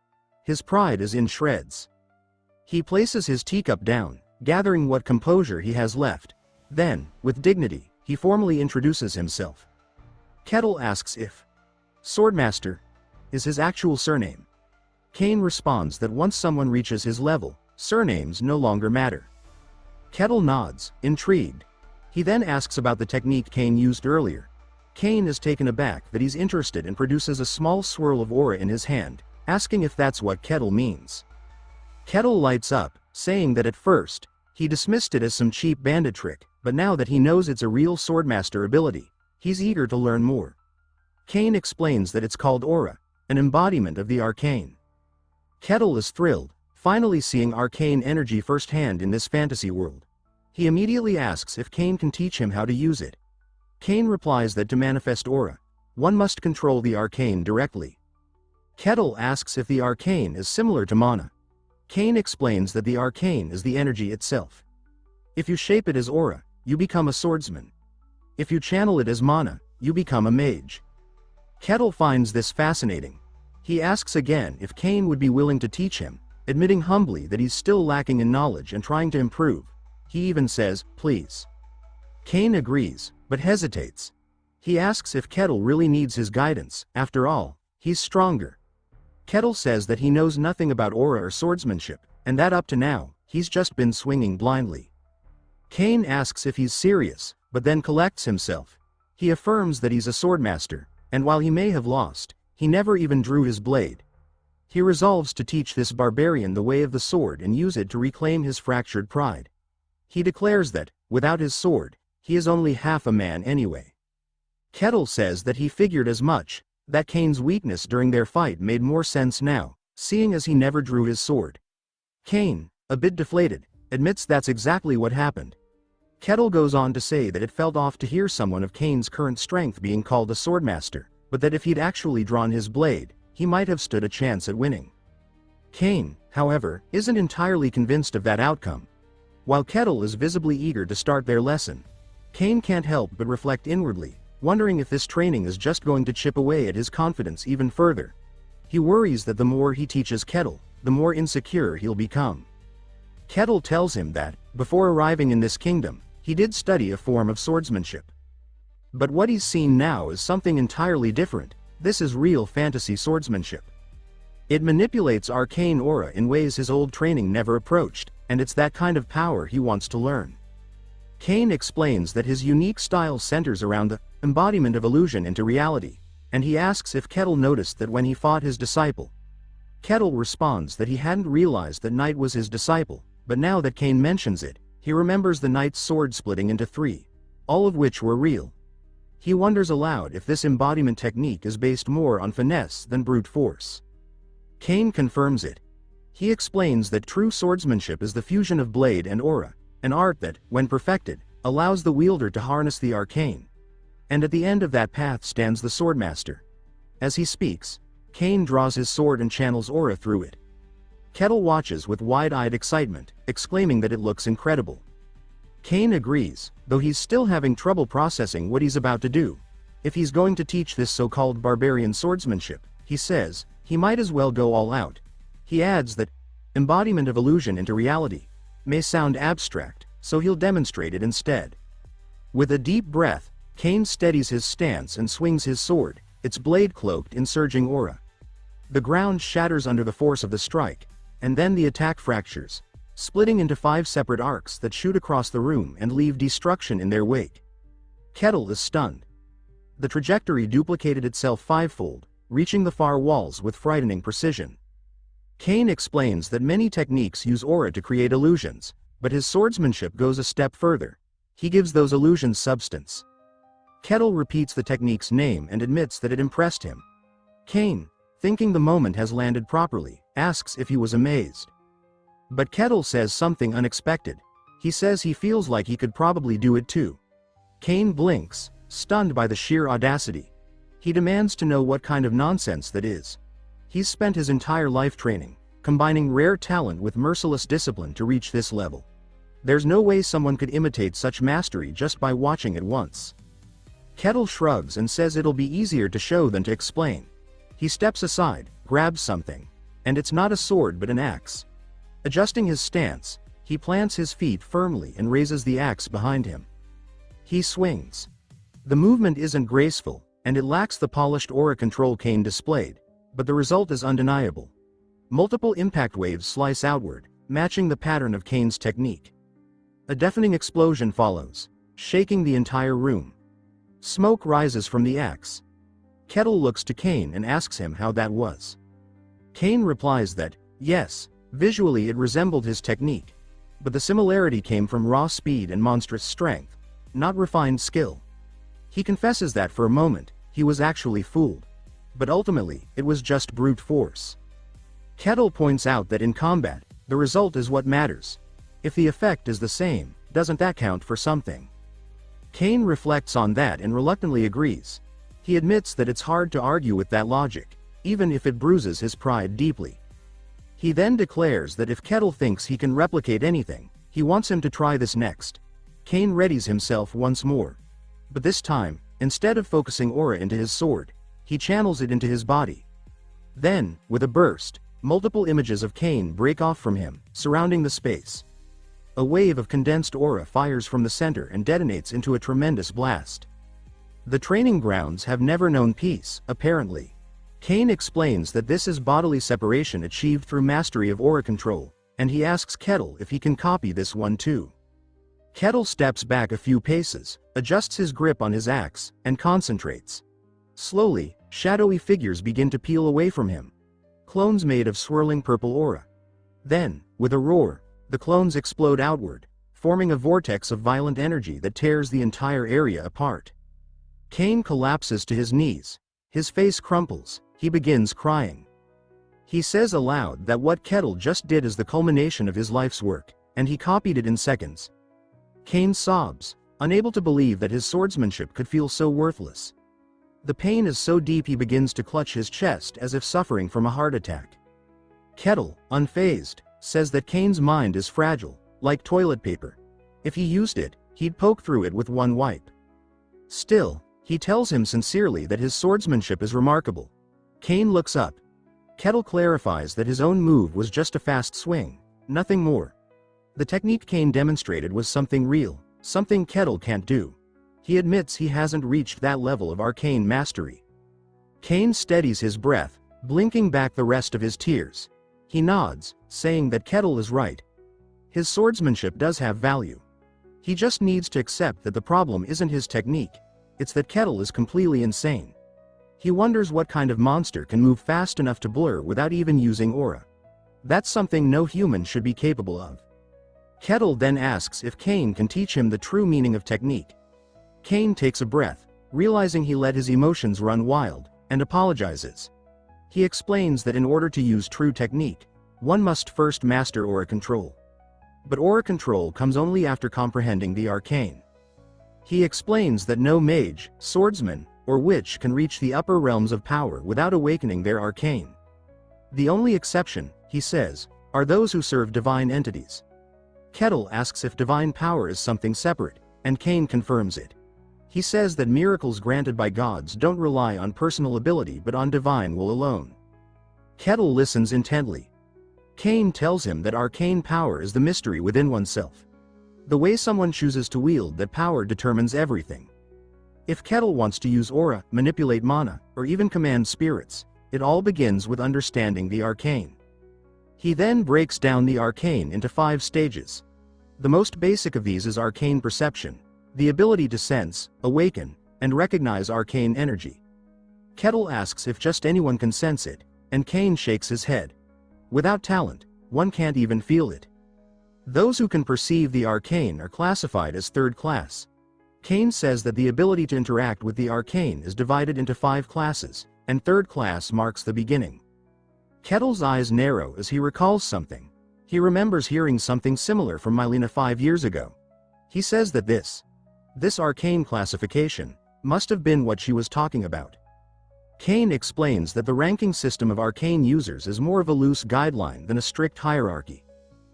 His pride is in shreds. He places his teacup down, gathering what composure he has left. Then, with dignity, he formally introduces himself. Kettle asks if Swordmaster is his actual surname. Kane responds that once someone reaches his level, surnames no longer matter. Kettle nods, intrigued. He then asks about the technique Kane used earlier. Kane is taken aback that he's interested and produces a small swirl of aura in his hand, asking if that's what Kettle means. Kettle lights up, saying that at first, he dismissed it as some cheap bandit trick, but now that he knows it's a real swordmaster ability, he's eager to learn more. Kane explains that it's called aura, an embodiment of the arcane. Kettle is thrilled, finally seeing arcane energy firsthand in this fantasy world. He immediately asks if Kane can teach him how to use it. Kane replies that to manifest aura, one must control the arcane directly. Kettle asks if the arcane is similar to mana. Kane explains that the arcane is the energy itself. If you shape it as aura, you become a swordsman. If you channel it as mana, you become a mage. Kettle finds this fascinating. He asks again if Kane would be willing to teach him, admitting humbly that he's still lacking in knowledge and trying to improve. He even says, "Please." Kane agrees, but hesitates. He asks if Kettle really needs his guidance. After all, he's stronger. Kettle says that he knows nothing about aura or swordsmanship, and that up to now, he's just been swinging blindly. Kane asks if he's serious, but then collects himself. He affirms that he's a swordmaster, and while he may have lost, he never even drew his blade. He resolves to teach this barbarian the way of the sword and use it to reclaim his fractured pride. He declares that, without his sword, he is only half a man anyway. Kettle says that he figured as much, that Kane's weakness during their fight made more sense now, seeing as he never drew his sword. Kane, a bit deflated, admits that's exactly what happened. Kettle goes on to say that it felt off to hear someone of Kane's current strength being called a swordmaster, but that if he'd actually drawn his blade, he might have stood a chance at winning. Kane, however, isn't entirely convinced of that outcome. While Kettle is visibly eager to start their lesson, Kane can't help but reflect inwardly, wondering if this training is just going to chip away at his confidence even further. He worries that the more he teaches Kettle, the more insecure he'll become. Kettle tells him that, before arriving in this kingdom, he did study a form of swordsmanship. But what he's seen now is something entirely different. This is real fantasy swordsmanship. It manipulates arcane aura in ways his old training never approached, and it's that kind of power he wants to learn. Kane explains that his unique style centers around the embodiment of illusion into reality, and he asks if Kettle noticed that when he fought his disciple. Kettle responds that he hadn't realized that Knight was his disciple, but now that Kane mentions it, he remembers the Knight's sword splitting into three, all of which were real. He wonders aloud if this embodiment technique is based more on finesse than brute force. Kane confirms it. He explains that true swordsmanship is the fusion of blade and aura, an art that, when perfected, allows the wielder to harness the arcane. And at the end of that path stands the swordmaster. As he speaks, Kane draws his sword and channels aura through it. Kettle watches with wide-eyed excitement, exclaiming that it looks incredible. Kane agrees, though he's still having trouble processing what he's about to do. If he's going to teach this so-called barbarian swordsmanship, he says, he might as well go all out. He adds that embodiment of illusion into reality may sound abstract, so he'll demonstrate it instead. With a deep breath, Cain steadies his stance and swings his sword, its blade cloaked in surging aura. The ground shatters under the force of the strike, and then the attack fractures, splitting into 5 separate arcs that shoot across the room and leave destruction in their wake. Kettle is stunned. The trajectory duplicated itself 5-fold, reaching the far walls with frightening precision. Cain explains that many techniques use aura to create illusions, but his swordsmanship goes a step further. He gives those illusions substance. Kettle repeats the technique's name and admits that it impressed him. Cain, thinking the moment has landed properly, asks if he was amazed. But Kettle says something unexpected. He says he feels like he could probably do it too. Cain blinks, stunned by the sheer audacity. He demands to know what kind of nonsense that is. He's spent his entire life training, combining rare talent with merciless discipline to reach this level. There's no way someone could imitate such mastery just by watching it once. Kettle shrugs and says it'll be easier to show than to explain. He steps aside, grabs something. And it's not a sword but an axe. Adjusting his stance, he plants his feet firmly and raises the axe behind him. He swings. The movement isn't graceful, and it lacks the polished aura control Cain displayed, but the result is undeniable. Multiple impact waves slice outward, matching the pattern of Cain's technique. A deafening explosion follows, shaking the entire room. Smoke rises from the axe. Kettle looks to Cain and asks him how that was. Cain replies that, yes, visually it resembled his technique, but the similarity came from raw speed and monstrous strength, not refined skill. He confesses that for a moment, he was actually fooled. But ultimately, it was just brute force. Kettle points out that in combat, the result is what matters. If the effect is the same, doesn't that count for something? Cain reflects on that and reluctantly agrees. He admits that it's hard to argue with that logic, even if it bruises his pride deeply. He then declares that if Kettle thinks he can replicate anything, he wants him to try this next. Cain readies himself once more. But this time, instead of focusing aura into his sword, he channels it into his body. Then, with a burst, multiple images of Cain break off from him, surrounding the space. A wave of condensed aura fires from the center and detonates into a tremendous blast. The training grounds have never known peace, apparently. Cain explains that this is bodily separation achieved through mastery of aura control, and he asks Kettle if he can copy this one too. Kettle steps back a few paces, adjusts his grip on his axe, and concentrates. Slowly, shadowy figures begin to peel away from him. Clones made of swirling purple aura. Then, with a roar, the clones explode outward, forming a vortex of violent energy that tears the entire area apart. Cain collapses to his knees. His face crumples, he begins crying. He says aloud that what Kettle just did is the culmination of his life's work, and he copied it in seconds. Cain sobs, unable to believe that his swordsmanship could feel so worthless. The pain is so deep he begins to clutch his chest as if suffering from a heart attack. Kettle, unfazed, says that Cain's mind is fragile, like toilet paper. If he used it, he'd poke through it with one wipe. Still, he tells him sincerely that his swordsmanship is remarkable. Cain looks up. Kettle clarifies that his own move was just a fast swing, nothing more. The technique Cain demonstrated was something real, something Kettle can't do. He admits he hasn't reached that level of arcane mastery. Cain steadies his breath, blinking back the rest of his tears. He nods, saying that Kettle is right. His swordsmanship does have value. He just needs to accept that the problem isn't his technique, it's that Kettle is completely insane. He wonders what kind of monster can move fast enough to blur without even using aura. That's something no human should be capable of. Kettle then asks if Cain can teach him the true meaning of technique. Cain takes a breath, realizing he let his emotions run wild, and apologizes. He explains that in order to use true technique, one must first master aura control. But aura control comes only after comprehending the arcane. He explains that no mage, swordsman, or witch can reach the upper realms of power without awakening their arcane. The only exception, he says, are those who serve divine entities. Kettle asks if divine power is something separate, and Cain confirms it. He says that miracles granted by gods don't rely on personal ability but on divine will alone. Kettle listens intently. Cain tells him that arcane power is the mystery within oneself. The way someone chooses to wield that power determines everything. If Kettle wants to use aura, manipulate mana, or even command spirits, it all begins with understanding the arcane. He then breaks down the arcane into 5 stages. The most basic of these is arcane perception, the ability to sense, awaken, and recognize arcane energy. Kettle asks if just anyone can sense it, and Kane shakes his head. Without talent, one can't even feel it. Those who can perceive the arcane are classified as third class. Kane says that the ability to interact with the arcane is divided into 5 classes, and third class marks the beginning. Kettle's eyes narrow as he recalls something. He remembers hearing something similar from Mylena 5 years ago. He says that this arcane classification must have been what she was talking about. Kane explains that the ranking system of arcane users is more of a loose guideline than a strict hierarchy.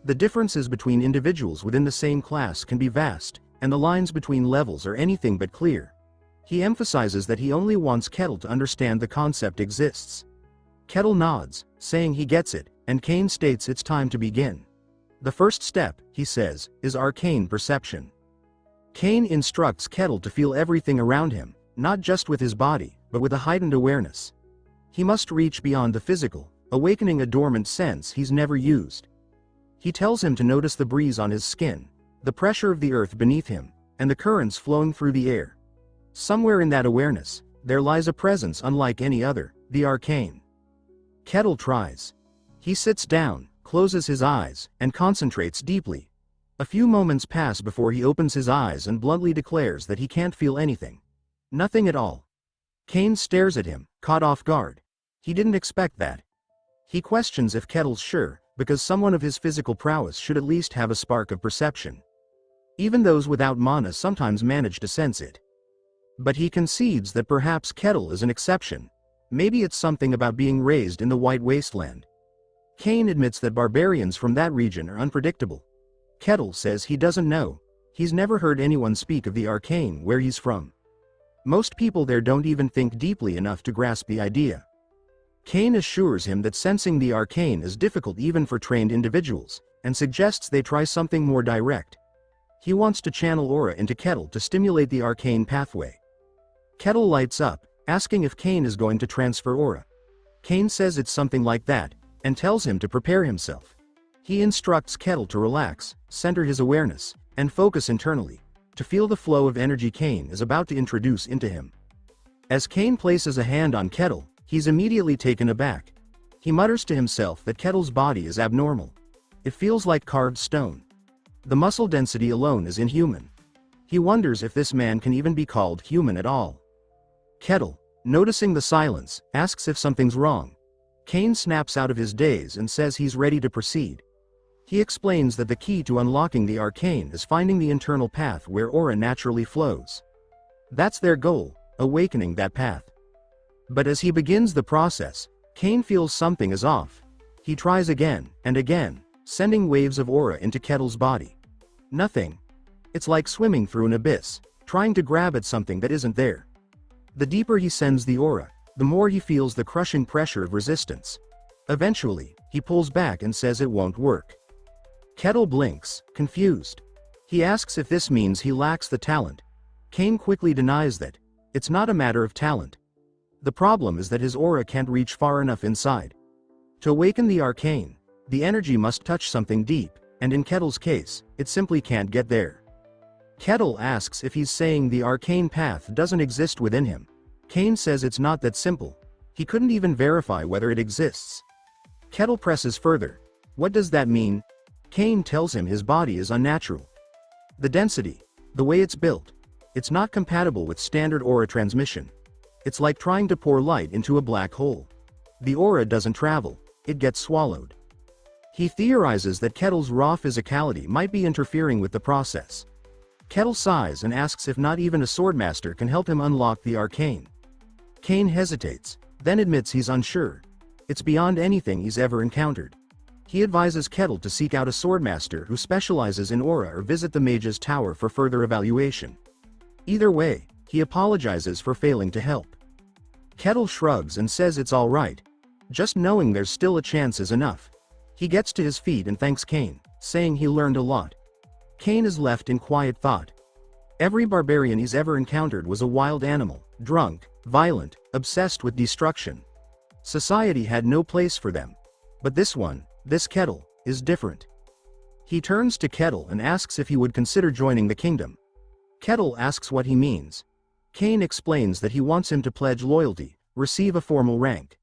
The differences between individuals within the same class can be vast, and the lines between levels are anything but clear. He emphasizes that he only wants Kettle to understand the concept exists. Kettle nods, saying he gets it, and Kane states it's time to begin. The first step, he says, is arcane perception. Kane instructs Kettle to feel everything around him, not just with his body, but with a heightened awareness. He must reach beyond the physical, awakening a dormant sense he's never used. He tells him to notice the breeze on his skin, the pressure of the earth beneath him, and the currents flowing through the air. Somewhere in that awareness, there lies a presence unlike any other, the arcane. Kettle tries. He sits down, closes his eyes, and concentrates deeply. A few moments pass before he opens his eyes and bluntly declares that he can't feel anything. Nothing at all. Kane stares at him, caught off guard. He didn't expect that. He questions if Kettle's sure, because someone of his physical prowess should at least have a spark of perception. Even those without mana sometimes manage to sense it. But he concedes that perhaps Kettle is an exception. Maybe it's something about being raised in the White Wasteland. Kane admits that barbarians from that region are unpredictable. Kettle says he doesn't know. He's never heard anyone speak of the arcane where he's from. Most people there don't even think deeply enough to grasp the idea. Kane assures him that sensing the arcane is difficult even for trained individuals, and suggests they try something more direct. He wants to channel aura into Kettle to stimulate the arcane pathway. Kettle lights up, asking if Kane is going to transfer aura. Kane says it's something like that, and tells him to prepare himself. He instructs Kettle to relax, center his awareness, and focus internally, to feel the flow of energy Kane is about to introduce into him. As Kane places a hand on Kettle, he's immediately taken aback. He mutters to himself that Kettle's body is abnormal. It feels like carved stone. The muscle density alone is inhuman. He wonders if this man can even be called human at all. Kettle, noticing the silence, asks if something's wrong. Kane snaps out of his daze and says he's ready to proceed. He explains that the key to unlocking the arcane is finding the internal path where aura naturally flows. That's their goal, awakening that path. But as he begins the process, Kane feels something is off. He tries again and again, sending waves of aura into Kettle's body. Nothing. It's like swimming through an abyss, trying to grab at something that isn't there. The deeper he sends the aura, the more he feels the crushing pressure of resistance. Eventually, he pulls back and says it won't work. Kettle blinks, confused. He asks if this means he lacks the talent. Kane quickly denies that. It's not a matter of talent. The problem is that his aura can't reach far enough inside. To awaken the arcane, the energy must touch something deep, and in Kettle's case, it simply can't get there. Kettle asks if he's saying the arcane path doesn't exist within him. Kane says it's not that simple. He couldn't even verify whether it exists. Kettle presses further. What does that mean? Kane tells him his body is unnatural. The density, the way it's built, it's not compatible with standard aura transmission. It's like trying to pour light into a black hole. The aura doesn't travel, it gets swallowed. He theorizes that Kettle's raw physicality might be interfering with the process. Kettle sighs and asks if not even a swordmaster can help him unlock the arcane. Kane hesitates, then admits he's unsure. It's beyond anything he's ever encountered. He advises Kettle to seek out a swordmaster who specializes in aura or visit the mage's tower for further evaluation. Either way, he apologizes for failing to help. Kettle shrugs and says it's all right. Just knowing there's still a chance is enough. He gets to his feet and thanks Kane, saying he learned a lot. Kane is left in quiet thought. Every barbarian he's ever encountered was a wild animal, drunk, violent, obsessed with destruction. Society had no place for them. But this one, this Kettle, is different. He turns to Kettle and asks if he would consider joining the kingdom. Kettle asks what he means. Kane explains that he wants him to pledge loyalty, receive a formal rank.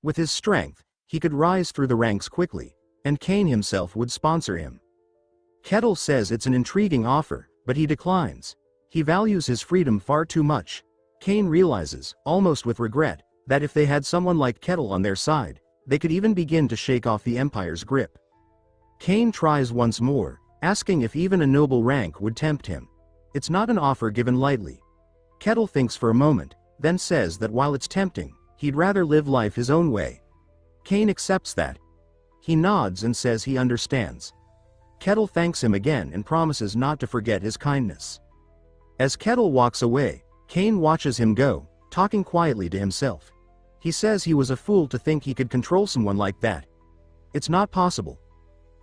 With his strength, he could rise through the ranks quickly, and Kane himself would sponsor him. Kettle says it's an intriguing offer, but he declines. He values his freedom far too much. Kane realizes, almost with regret, that if they had someone like Kettle on their side, they could even begin to shake off the Empire's grip. Kane tries once more, asking if even a noble rank would tempt him. It's not an offer given lightly. Kettle thinks for a moment, then says that while it's tempting, he'd rather live life his own way. Kane accepts that. He nods and says he understands. Kettle thanks him again and promises not to forget his kindness. As Kettle walks away, Kane watches him go, talking quietly to himself. He says he was a fool to think he could control someone like that. It's not possible.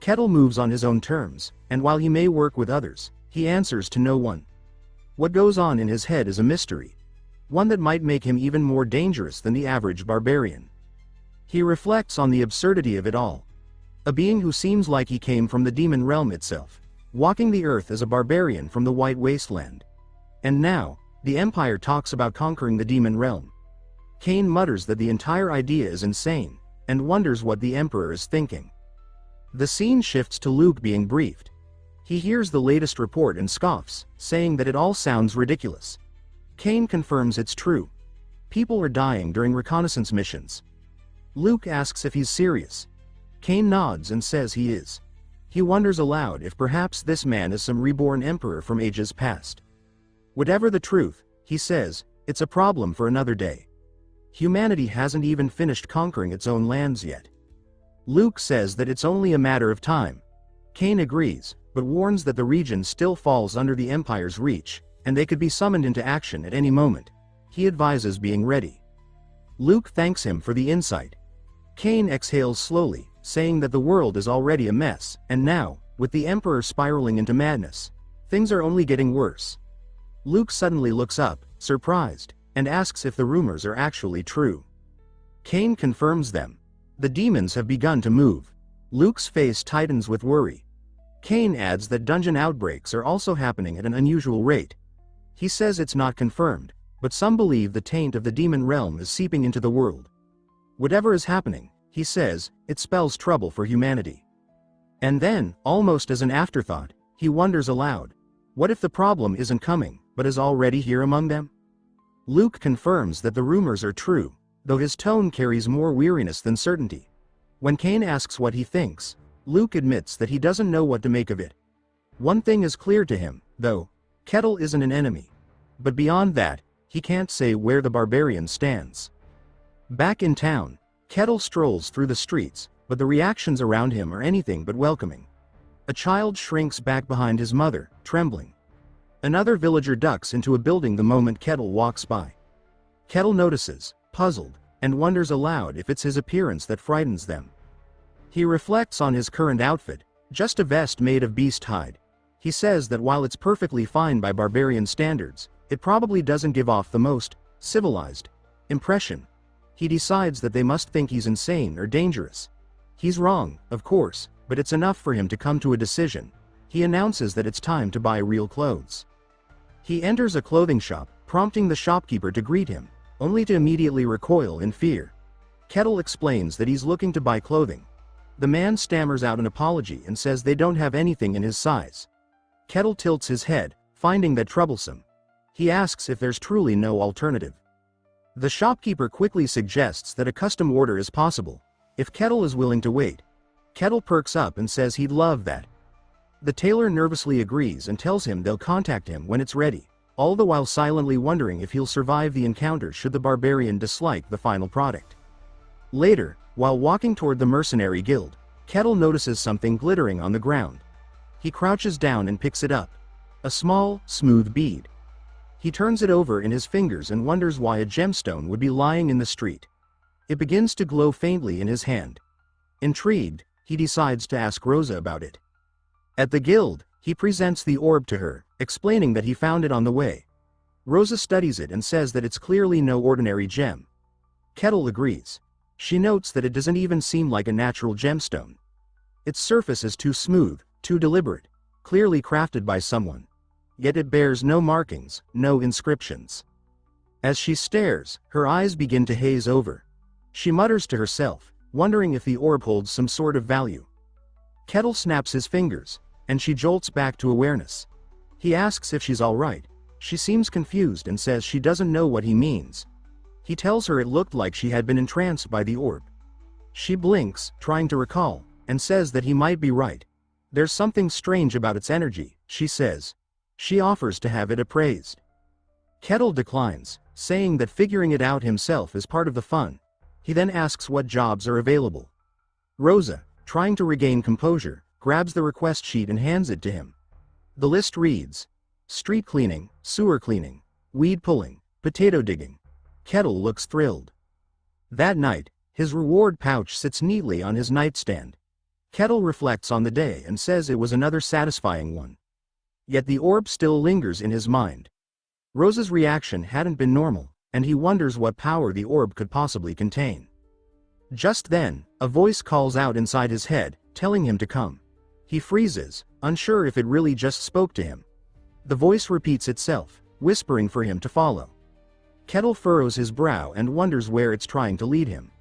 Kettle moves on his own terms, and while he may work with others, he answers to no one. What goes on in his head is a mystery. One that might make him even more dangerous than the average barbarian. He reflects on the absurdity of it all. A being who seems like he came from the demon realm itself, walking the earth as a barbarian from the White Wasteland. And now, the Empire talks about conquering the demon realm. Kane mutters that the entire idea is insane, and wonders what the Emperor is thinking. The scene shifts to Luke being briefed. He hears the latest report and scoffs, saying that it all sounds ridiculous. Kane confirms it's true. People are dying during reconnaissance missions. Luke asks if he's serious. Kane nods and says he is. He wonders aloud if perhaps this man is some reborn emperor from ages past. Whatever the truth, he says, it's a problem for another day. Humanity hasn't even finished conquering its own lands yet. Luke says that it's only a matter of time. Kane agrees, but warns that the region still falls under the Empire's reach, and they could be summoned into action at any moment. He advises being ready. Luke thanks him for the insight. Kane exhales slowly, saying that the world is already a mess, and now, with the Emperor spiraling into madness, things are only getting worse. Luke suddenly looks up, surprised, and asks if the rumors are actually true. Kane confirms them. The demons have begun to move. Luke's face tightens with worry. Kane adds that dungeon outbreaks are also happening at an unusual rate. He says it's not confirmed, but some believe the taint of the demon realm is seeping into the world. Whatever is happening, he says, it spells trouble for humanity. And then, almost as an afterthought, he wonders aloud, what if the problem isn't coming, but is already here among them? Luke confirms that the rumors are true, though his tone carries more weariness than certainty. When Kane asks what he thinks, Luke admits that he doesn't know what to make of it. One thing is clear to him, though: Kettle isn't an enemy. But beyond that, he can't say where the barbarian stands. Back in town, Kettle strolls through the streets, but the reactions around him are anything but welcoming. A child shrinks back behind his mother, trembling. Another villager ducks into a building the moment Kettle walks by. Kettle notices, puzzled, and wonders aloud if it's his appearance that frightens them. He reflects on his current outfit, just a vest made of beast hide. He says that while it's perfectly fine by barbarian standards, it probably doesn't give off the most civilized impression. He decides that they must think he's insane or dangerous. He's wrong, of course, but it's enough for him to come to a decision. He announces that it's time to buy real clothes. He enters a clothing shop, prompting the shopkeeper to greet him, only to immediately recoil in fear. Kettle explains that he's looking to buy clothing. The man stammers out an apology and says they don't have anything in his size. Kettle tilts his head, finding that troublesome. He asks if there's truly no alternative. The shopkeeper quickly suggests that a custom order is possible, if Kettle is willing to wait. Kettle perks up and says he'd love that. The tailor nervously agrees and tells him they'll contact him when it's ready, all the while silently wondering if he'll survive the encounter should the barbarian dislike the final product. Later, while walking toward the mercenary guild, Kettle notices something glittering on the ground. He crouches down and picks it up. A small, smooth bead. He turns it over in his fingers and wonders why a gemstone would be lying in the street. It begins to glow faintly in his hand. Intrigued, he decides to ask Rosa about it. At the guild, He presents the orb to her, explaining that he found it on the way. Rosa studies it and says that it's clearly no ordinary gem. Kettle agrees. She notes that it doesn't even seem like a natural gemstone. Its surface is too smooth, too deliberate, clearly crafted by someone. Yet it bears no markings, no inscriptions. As she stares, her eyes begin to haze over. She mutters to herself, wondering if the orb holds some sort of value. Kettle snaps his fingers, and she jolts back to awareness. He asks if she's all right. She seems confused and says she doesn't know what he means. He tells her it looked like she had been entranced by the orb. She blinks, trying to recall, and says that he might be right. There's something strange about its energy, she says. She offers to have it appraised. Kettle declines, saying that figuring it out himself is part of the fun. He then asks what jobs are available. Rosa, trying to regain composure, grabs the request sheet and hands it to him. The list reads: street cleaning, sewer cleaning, weed pulling, potato digging. Kettle looks thrilled. That night, his reward pouch sits neatly on his nightstand. Kettle reflects on the day and says it was another satisfying one. Yet the orb still lingers in his mind. Rosa's reaction hadn't been normal, and he wonders what power the orb could possibly contain. Just then, a voice calls out inside his head, telling him to come. He freezes, unsure if it really just spoke to him. The voice repeats itself, whispering for him to follow. Kettle furrows his brow and wonders where it's trying to lead him.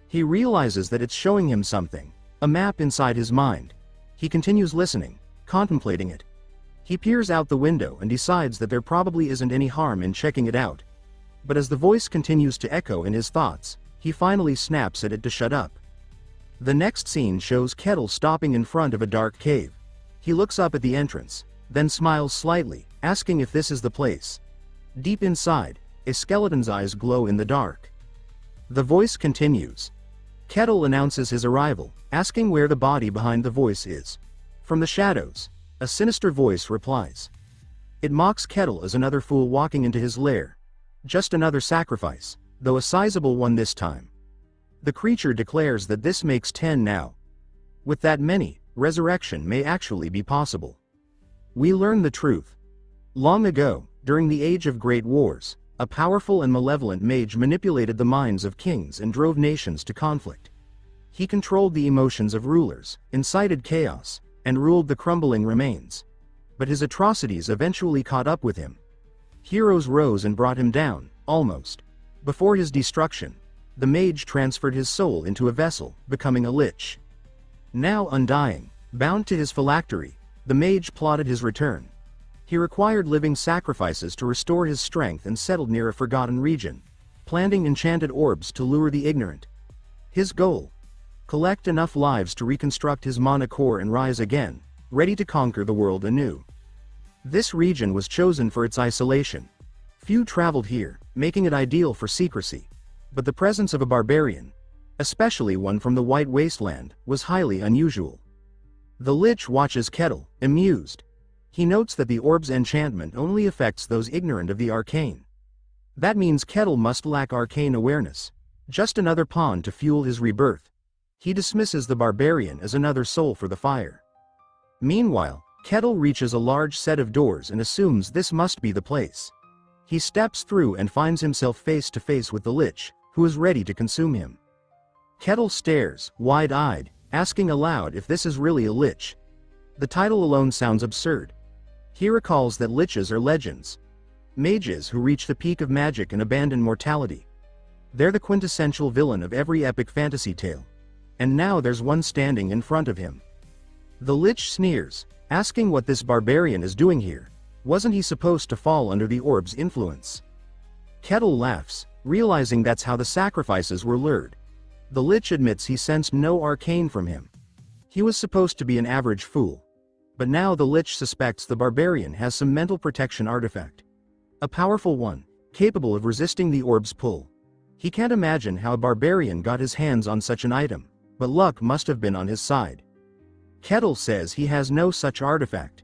He realizes that it's showing him something, a map inside his mind. He continues listening, contemplating it. He peers out the window and decides that there probably isn't any harm in checking it out. But as the voice continues to echo in his thoughts, he finally snaps at it to shut up. The next scene shows Kettle stopping in front of a dark cave. He looks up at the entrance, then smiles slightly, asking if this is the place. Deep inside, a skeleton's eyes glow in the dark. The voice continues. Kettle announces his arrival, asking where the body behind the voice is. From the shadows, a sinister voice replies. It mocks Kettle as another fool walking into his lair. Just another sacrifice, though a sizable one this time. The creature declares that this makes 10 now. With that many, resurrection may actually be possible. We learn the truth. Long ago, during the age of great wars, a powerful and malevolent mage manipulated the minds of kings and drove nations to conflict. He controlled the emotions of rulers, incited chaos, and ruled the crumbling remains. But his atrocities eventually caught up with him. Heroes rose and brought him down, almost. Before his destruction, the mage transferred his soul into a vessel, becoming a lich. Now undying, bound to his phylactery, the mage plotted his return. He required living sacrifices to restore his strength and settled near a forgotten region, planting enchanted orbs to lure the ignorant. His goal? Collect enough lives to reconstruct his mana core and rise again, ready to conquer the world anew. This region was chosen for its isolation. Few traveled here, making it ideal for secrecy. But the presence of a barbarian, especially one from the White Wasteland, was highly unusual. The lich watches Kettle, amused. He notes that the orb's enchantment only affects those ignorant of the arcane. That means Kettle must lack arcane awareness. Just another pawn to fuel his rebirth. He dismisses the barbarian as another soul for the fire. Meanwhile, Kettle reaches a large set of doors and assumes this must be the place. He steps through and finds himself face to face with the lich, who is ready to consume him. Kettle stares, wide-eyed, asking aloud if this is really a lich. The title alone sounds absurd. He recalls that liches are legends. Mages who reach the peak of magic and abandon mortality. They're the quintessential villain of every epic fantasy tale. And now there's one standing in front of him. The lich sneers, asking what this barbarian is doing here. Wasn't he supposed to fall under the orb's influence? Kettle laughs, realizing that's how the sacrifices were lured. The lich admits he sensed no arcane from him. He was supposed to be an average fool. But now the lich suspects the barbarian has some mental protection artifact. A powerful one, capable of resisting the orb's pull. He can't imagine how a barbarian got his hands on such an item, but luck must have been on his side. Kettle says he has no such artifact.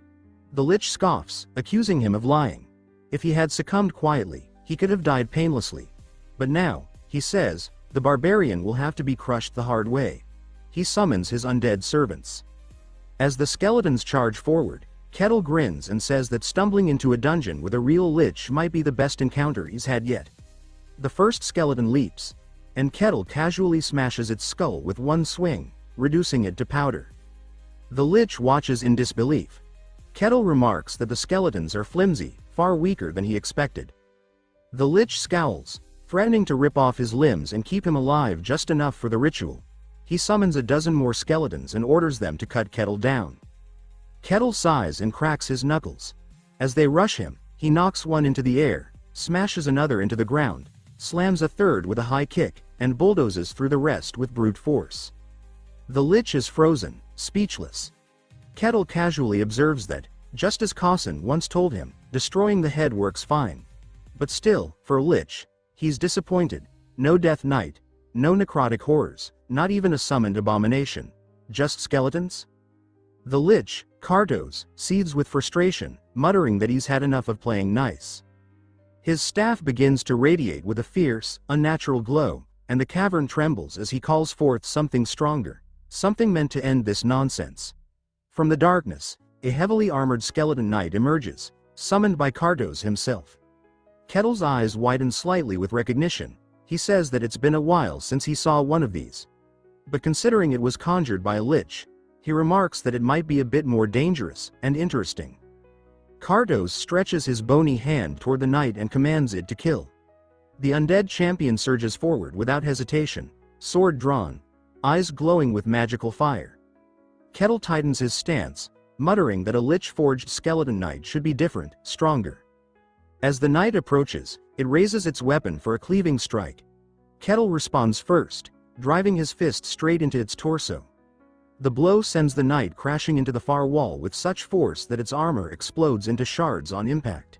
The lich scoffs, accusing him of lying. If he had succumbed quietly, he could have died painlessly. But now, he says, the barbarian will have to be crushed the hard way. He summons his undead servants. As the skeletons charge forward, Kettle grins and says that stumbling into a dungeon with a real lich might be the best encounter he's had yet. The first skeleton leaps, and Kettle casually smashes its skull with one swing, reducing it to powder. The lich watches in disbelief. Kettle remarks that the skeletons are flimsy, far weaker than he expected. The lich scowls, threatening to rip off his limbs and keep him alive just enough for the ritual. He summons a dozen more skeletons and orders them to cut Kettle down. Kettle sighs and cracks his knuckles. As they rush him, he knocks one into the air, smashes another into the ground, slams a third with a high kick, and bulldozes through the rest with brute force. The lich is frozen, speechless. Kettle casually observes that, just as Cawson once told him, destroying the head works fine. But still, for a lich, he's disappointed. No Death Knight, no necrotic horrors, not even a summoned abomination. Just skeletons? The lich, Cardos, seethes with frustration, muttering that he's had enough of playing nice. His staff begins to radiate with a fierce, unnatural glow, and the cavern trembles as he calls forth something stronger, something meant to end this nonsense. From the darkness, a heavily armored skeleton knight emerges, summoned by Cardos himself. Kettle's eyes widen slightly with recognition. He says that it's been a while since he saw one of these. But considering it was conjured by a lich, he remarks that it might be a bit more dangerous and interesting. Cardos stretches his bony hand toward the knight and commands it to kill. The undead champion surges forward without hesitation, sword drawn, eyes glowing with magical fire. Kettle tightens his stance, muttering that a lich-forged skeleton knight should be different, stronger. As the knight approaches, it raises its weapon for a cleaving strike. Kettle responds first, driving his fist straight into its torso. The blow sends the knight crashing into the far wall with such force that its armor explodes into shards on impact.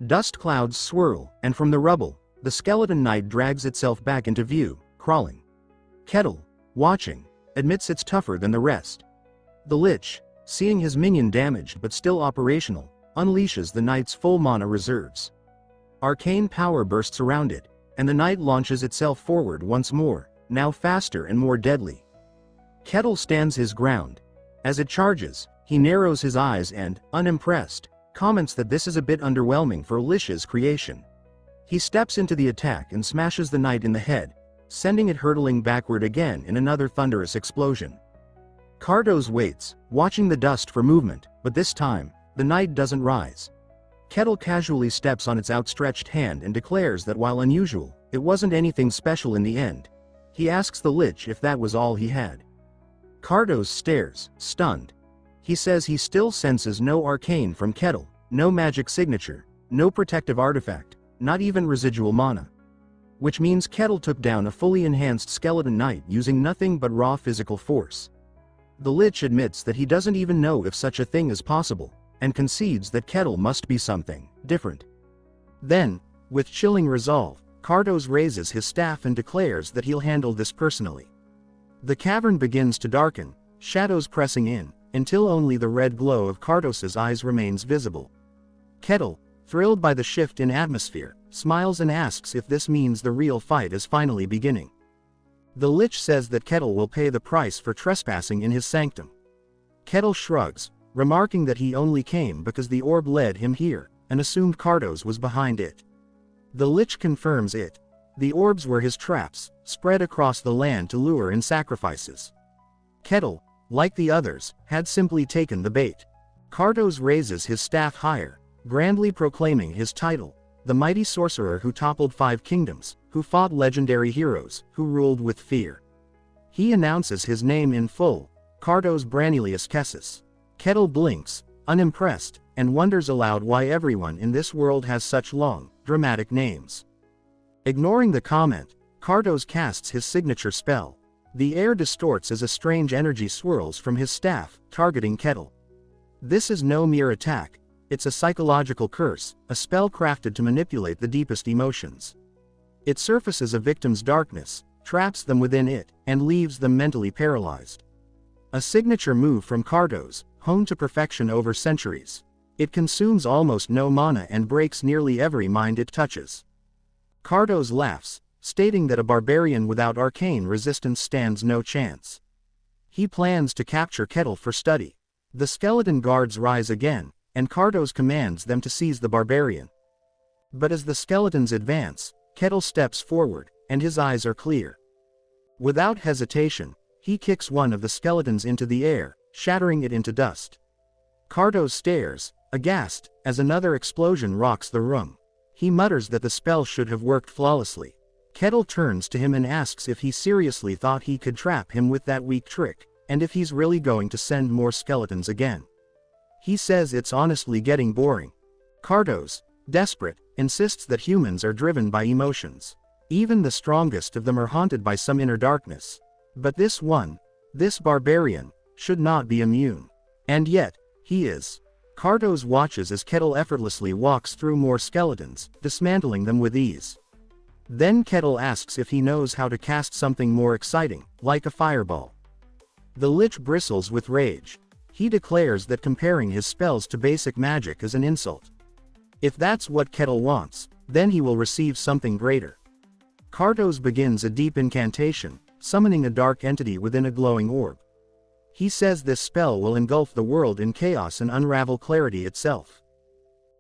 Dust clouds swirl, and from the rubble, the skeleton knight drags itself back into view, crawling. Kettle, watching, admits it's tougher than the rest. The lich, seeing his minion damaged but still operational, unleashes the knight's full mana reserves. Arcane power bursts around it, and the knight launches itself forward once more, now faster and more deadly. Kettle stands his ground. As it charges, he narrows his eyes and, unimpressed, comments that this is a bit underwhelming for Lich's creation. He steps into the attack and smashes the knight in the head, sending it hurtling backward again in another thunderous explosion. Cardos waits, watching the dust for movement, but this time, the knight doesn't rise. Kettle casually steps on its outstretched hand and declares that while unusual, it wasn't anything special in the end. He asks the lich if that was all he had. Cardos stares, stunned. He says he still senses no arcane from Kettle, no magic signature, no protective artifact, not even residual mana. Which means Kettle took down a fully enhanced skeleton knight using nothing but raw physical force. The lich admits that he doesn't even know if such a thing is possible, and concedes that Kettle must be something different. Then, with chilling resolve, Cardos raises his staff and declares that he'll handle this personally. The cavern begins to darken, shadows pressing in, until only the red glow of Cardos's eyes remains visible. Kettle, thrilled by the shift in atmosphere, smiles and asks if this means the real fight is finally beginning. The lich says that Kettle will pay the price for trespassing in his sanctum. Kettle shrugs, remarking that he only came because the orb led him here, and assumed Cardos was behind it. The lich confirms it. The orbs were his traps, spread across the land to lure in sacrifices. Kettle, like the others, had simply taken the bait. Cardos raises his staff higher, grandly proclaiming his title, the mighty sorcerer who toppled 5 kingdoms, who fought legendary heroes, who ruled with fear. He announces his name in full, Cardos Branilius Kessis. Kettle blinks, unimpressed, and wonders aloud why everyone in this world has such long, dramatic names. Ignoring the comment, Cardos casts his signature spell. The air distorts as a strange energy swirls from his staff, targeting Kettle. This is no mere attack, it's a psychological curse, a spell crafted to manipulate the deepest emotions. It surfaces a victim's darkness, traps them within it, and leaves them mentally paralyzed. A signature move from Cardos, honed to perfection over centuries. It consumes almost no mana and breaks nearly every mind it touches. Cardos laughs, stating that a barbarian without arcane resistance stands no chance. He plans to capture Kettle for study. The skeleton guards rise again, and Cardos commands them to seize the barbarian. But as the skeletons advance, Kettle steps forward, and his eyes are clear. Without hesitation, he kicks one of the skeletons into the air, shattering it into dust. Cardos stares, aghast, as another explosion rocks the room. He mutters that the spell should have worked flawlessly. Kettle turns to him and asks if he seriously thought he could trap him with that weak trick, and if he's really going to send more skeletons again. He says it's honestly getting boring. Cardos, desperate, insists that humans are driven by emotions. Even the strongest of them are haunted by some inner darkness. But this barbarian, should not be immune. And yet, he is. Cardos watches as Kettle effortlessly walks through more skeletons, dismantling them with ease. Then Kettle asks if he knows how to cast something more exciting, like a fireball. The Lich bristles with rage. He declares that comparing his spells to basic magic is an insult. If that's what Kettle wants, then he will receive something greater. Cardos begins a deep incantation, summoning a dark entity within a glowing orb. He says this spell will engulf the world in chaos and unravel clarity itself.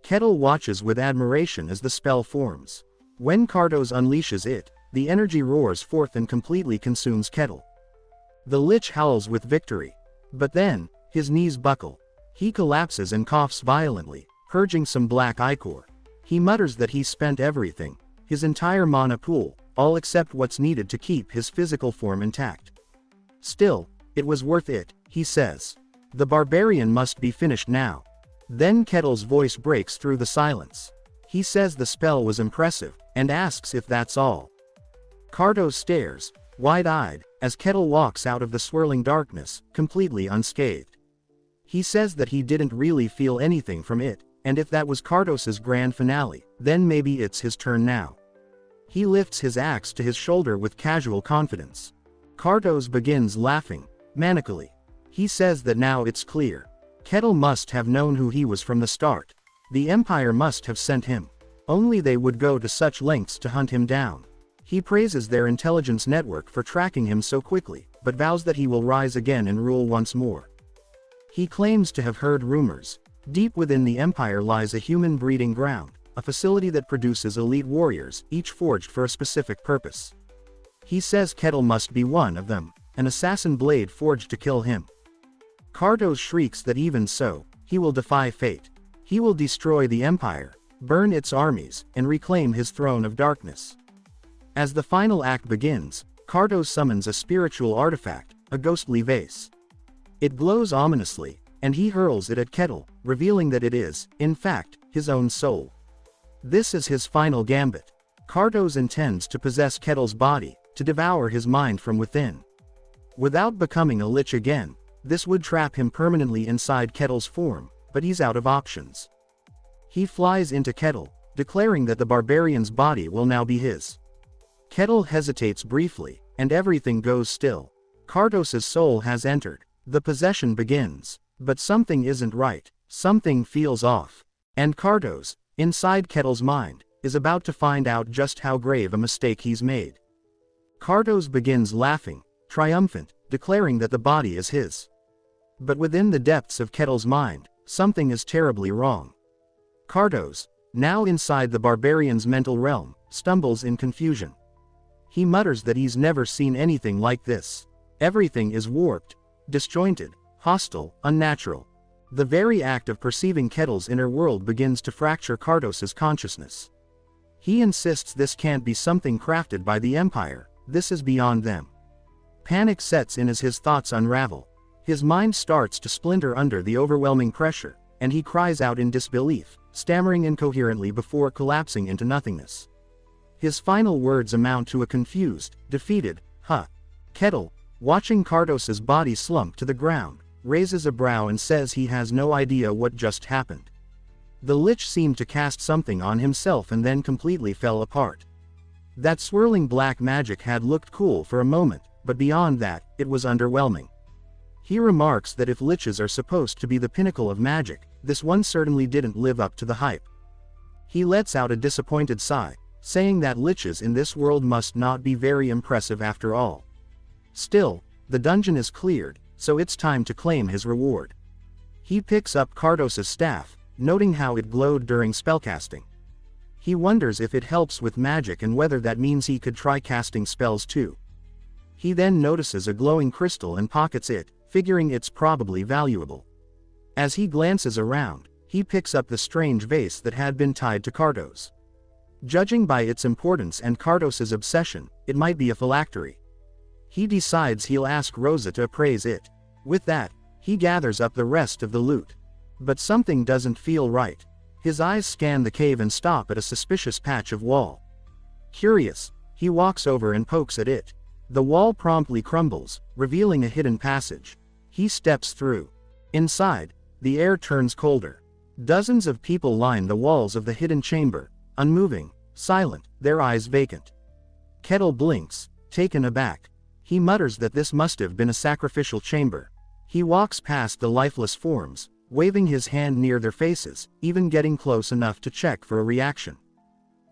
Kettle watches with admiration as the spell forms. When Cardos unleashes it, the energy roars forth and completely consumes Kettle. The Lich howls with victory. But then, his knees buckle. He collapses and coughs violently, purging some black ichor. He mutters that he's spent everything, his entire mana pool, all except what's needed to keep his physical form intact. Still, it was worth it, he says. The barbarian must be finished now. Then Kettle's voice breaks through the silence. He says the spell was impressive, and asks if that's all. Cardos stares, wide-eyed, as Kettle walks out of the swirling darkness, completely unscathed. He says that he didn't really feel anything from it, and if that was Cardos's grand finale, then maybe it's his turn now. He lifts his axe to his shoulder with casual confidence. Cardos begins laughing, manically. He says that now it's clear. Kettle must have known who he was from the start. The Empire must have sent him. Only they would go to such lengths to hunt him down. He praises their intelligence network for tracking him so quickly, but vows that he will rise again and rule once more. He claims to have heard rumors. Deep within the Empire lies a human breeding ground, a facility that produces elite warriors, each forged for a specific purpose. He says Kettle must be one of them, an assassin blade forged to kill him. Cardos shrieks that even so, he will defy fate. He will destroy the Empire, burn its armies, and reclaim his throne of darkness. As the final act begins, Cardos summons a spiritual artifact, a ghostly vase. It glows ominously, and he hurls it at Kettle, revealing that it is, in fact, his own soul. This is his final gambit. Cardos intends to possess Kettle's body, to devour his mind from within. Without becoming a Lich again, this would trap him permanently inside Kettle's form, but he's out of options. He flies into Kettle, declaring that the barbarian's body will now be his. Kettle hesitates briefly, and everything goes still. Cardos's soul has entered. The possession begins. But something isn't right, something feels off. And Cardos, inside Kettle's mind, is about to find out just how grave a mistake he's made. Cardos begins laughing, triumphant, declaring that the body is his. But within the depths of Kettle's mind, something is terribly wrong. Cardos, now inside the barbarian's mental realm, stumbles in confusion. He mutters that he's never seen anything like this. Everything is warped, disjointed, hostile, unnatural. The very act of perceiving Kettle's inner world begins to fracture Cardos's consciousness. He insists this can't be something crafted by the Empire, this is beyond them. Panic sets in as his thoughts unravel. His mind starts to splinter under the overwhelming pressure, and he cries out in disbelief, stammering incoherently before collapsing into nothingness. His final words amount to a confused, defeated, "Huh." Kettle, watching Cardos's body slump to the ground, raises a brow and says he has no idea what just happened. The Lich seemed to cast something on himself and then completely fell apart. That swirling black magic had looked cool for a moment, but beyond that, it was underwhelming. He remarks that if Liches are supposed to be the pinnacle of magic, this one certainly didn't live up to the hype. He lets out a disappointed sigh, saying that Liches in this world must not be very impressive after all. Still, the dungeon is cleared, so it's time to claim his reward. He picks up Cardos's staff, noting how it glowed during spellcasting. He wonders if it helps with magic and whether that means he could try casting spells too. He then notices a glowing crystal and pockets it, figuring it's probably valuable. As he glances around, he picks up the strange vase that had been tied to Cardos. Judging by its importance and Cardos's obsession, it might be a phylactery. He decides he'll ask Rosa to appraise it. With that, he gathers up the rest of the loot. But something doesn't feel right. His eyes scan the cave and stop at a suspicious patch of wall. Curious, he walks over and pokes at it. The wall promptly crumbles, revealing a hidden passage. He steps through. Inside, the air turns colder. Dozens of people line the walls of the hidden chamber, unmoving, silent, their eyes vacant. Kettle blinks, taken aback. He mutters that this must have been a sacrificial chamber. He walks past the lifeless forms, waving his hand near their faces, even getting close enough to check for a reaction.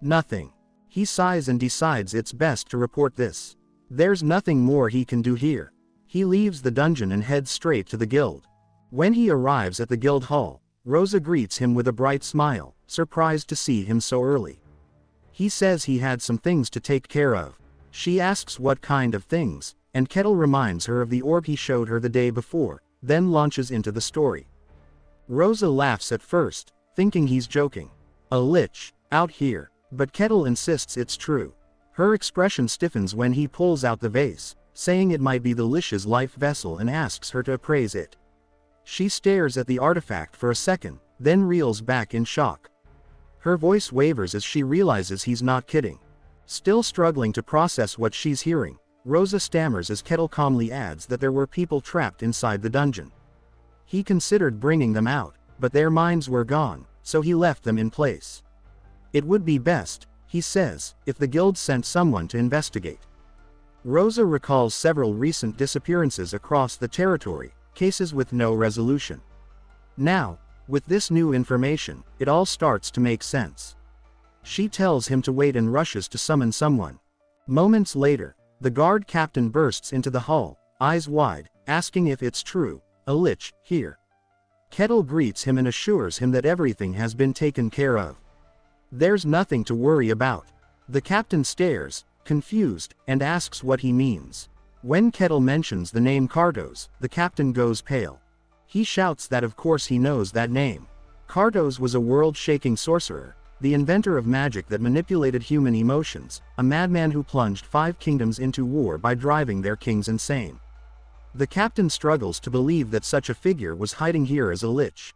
Nothing. He sighs and decides it's best to report this. There's nothing more he can do here. He leaves the dungeon and heads straight to the guild. When he arrives at the guild hall, Rosa greets him with a bright smile, surprised to see him so early. He says he had some things to take care of. She asks what kind of things, and Kettle reminds her of the orb he showed her the day before, then launches into the story. Rosa laughs at first, thinking he's joking. A lich, out here, but Kettle insists it's true. Her expression stiffens when he pulls out the vase, saying it might be the lich's life vessel and asks her to appraise it. She stares at the artifact for a second, then reels back in shock. Her voice wavers as she realizes he's not kidding. Still struggling to process what she's hearing, Rosa stammers as Kettle calmly adds that there were people trapped inside the dungeon. He considered bringing them out, but their minds were gone, so he left them in place. It would be best, he says, if the guild sent someone to investigate. Rosa recalls several recent disappearances across the territory, cases with no resolution. Now, with this new information, it all starts to make sense. She tells him to wait and rushes to summon someone. Moments later, the guard captain bursts into the hall, eyes wide, asking if it's true, a lich, here. Kettle greets him and assures him that everything has been taken care of. There's nothing to worry about. The captain stares, confused, and asks what he means. When Kettle mentions the name Cardos, the captain goes pale. He shouts that of course he knows that name. Cardos was a world-shaking sorcerer, the inventor of magic that manipulated human emotions, a madman who plunged 5 kingdoms into war by driving their kings insane. The captain struggles to believe that such a figure was hiding here as a lich.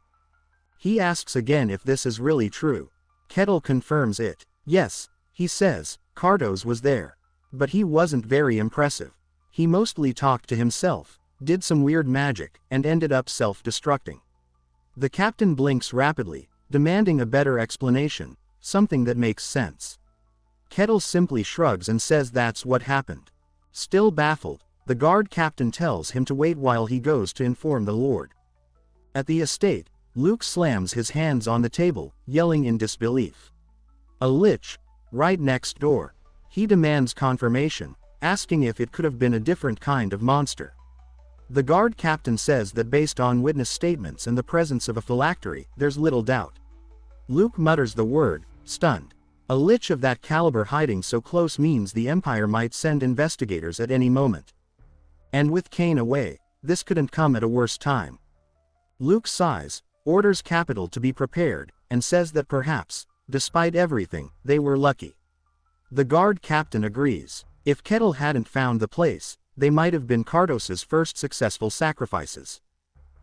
He asks again if this is really true. Kettle confirms it. Yes, he says, Cardos was there. But he wasn't very impressive. He mostly talked to himself, did some weird magic, and ended up self-destructing. The captain blinks rapidly, demanding a better explanation, something that makes sense. Kettle simply shrugs and says that's what happened. Still baffled, the guard captain tells him to wait while he goes to inform the lord. At the estate, Luke slams his hands on the table, yelling in disbelief. A lich, right next door. He demands confirmation, asking if it could have been a different kind of monster. The guard captain says that based on witness statements and the presence of a phylactery, there's little doubt. Luke mutters the word, stunned. A lich of that caliber hiding so close means the Empire might send investigators at any moment. And with Kane away, this couldn't come at a worse time. Luke sighs, orders capital to be prepared, and says that perhaps, despite everything, they were lucky. The guard captain agrees. If Kettle hadn't found the place, they might have been Cardos's first successful sacrifices.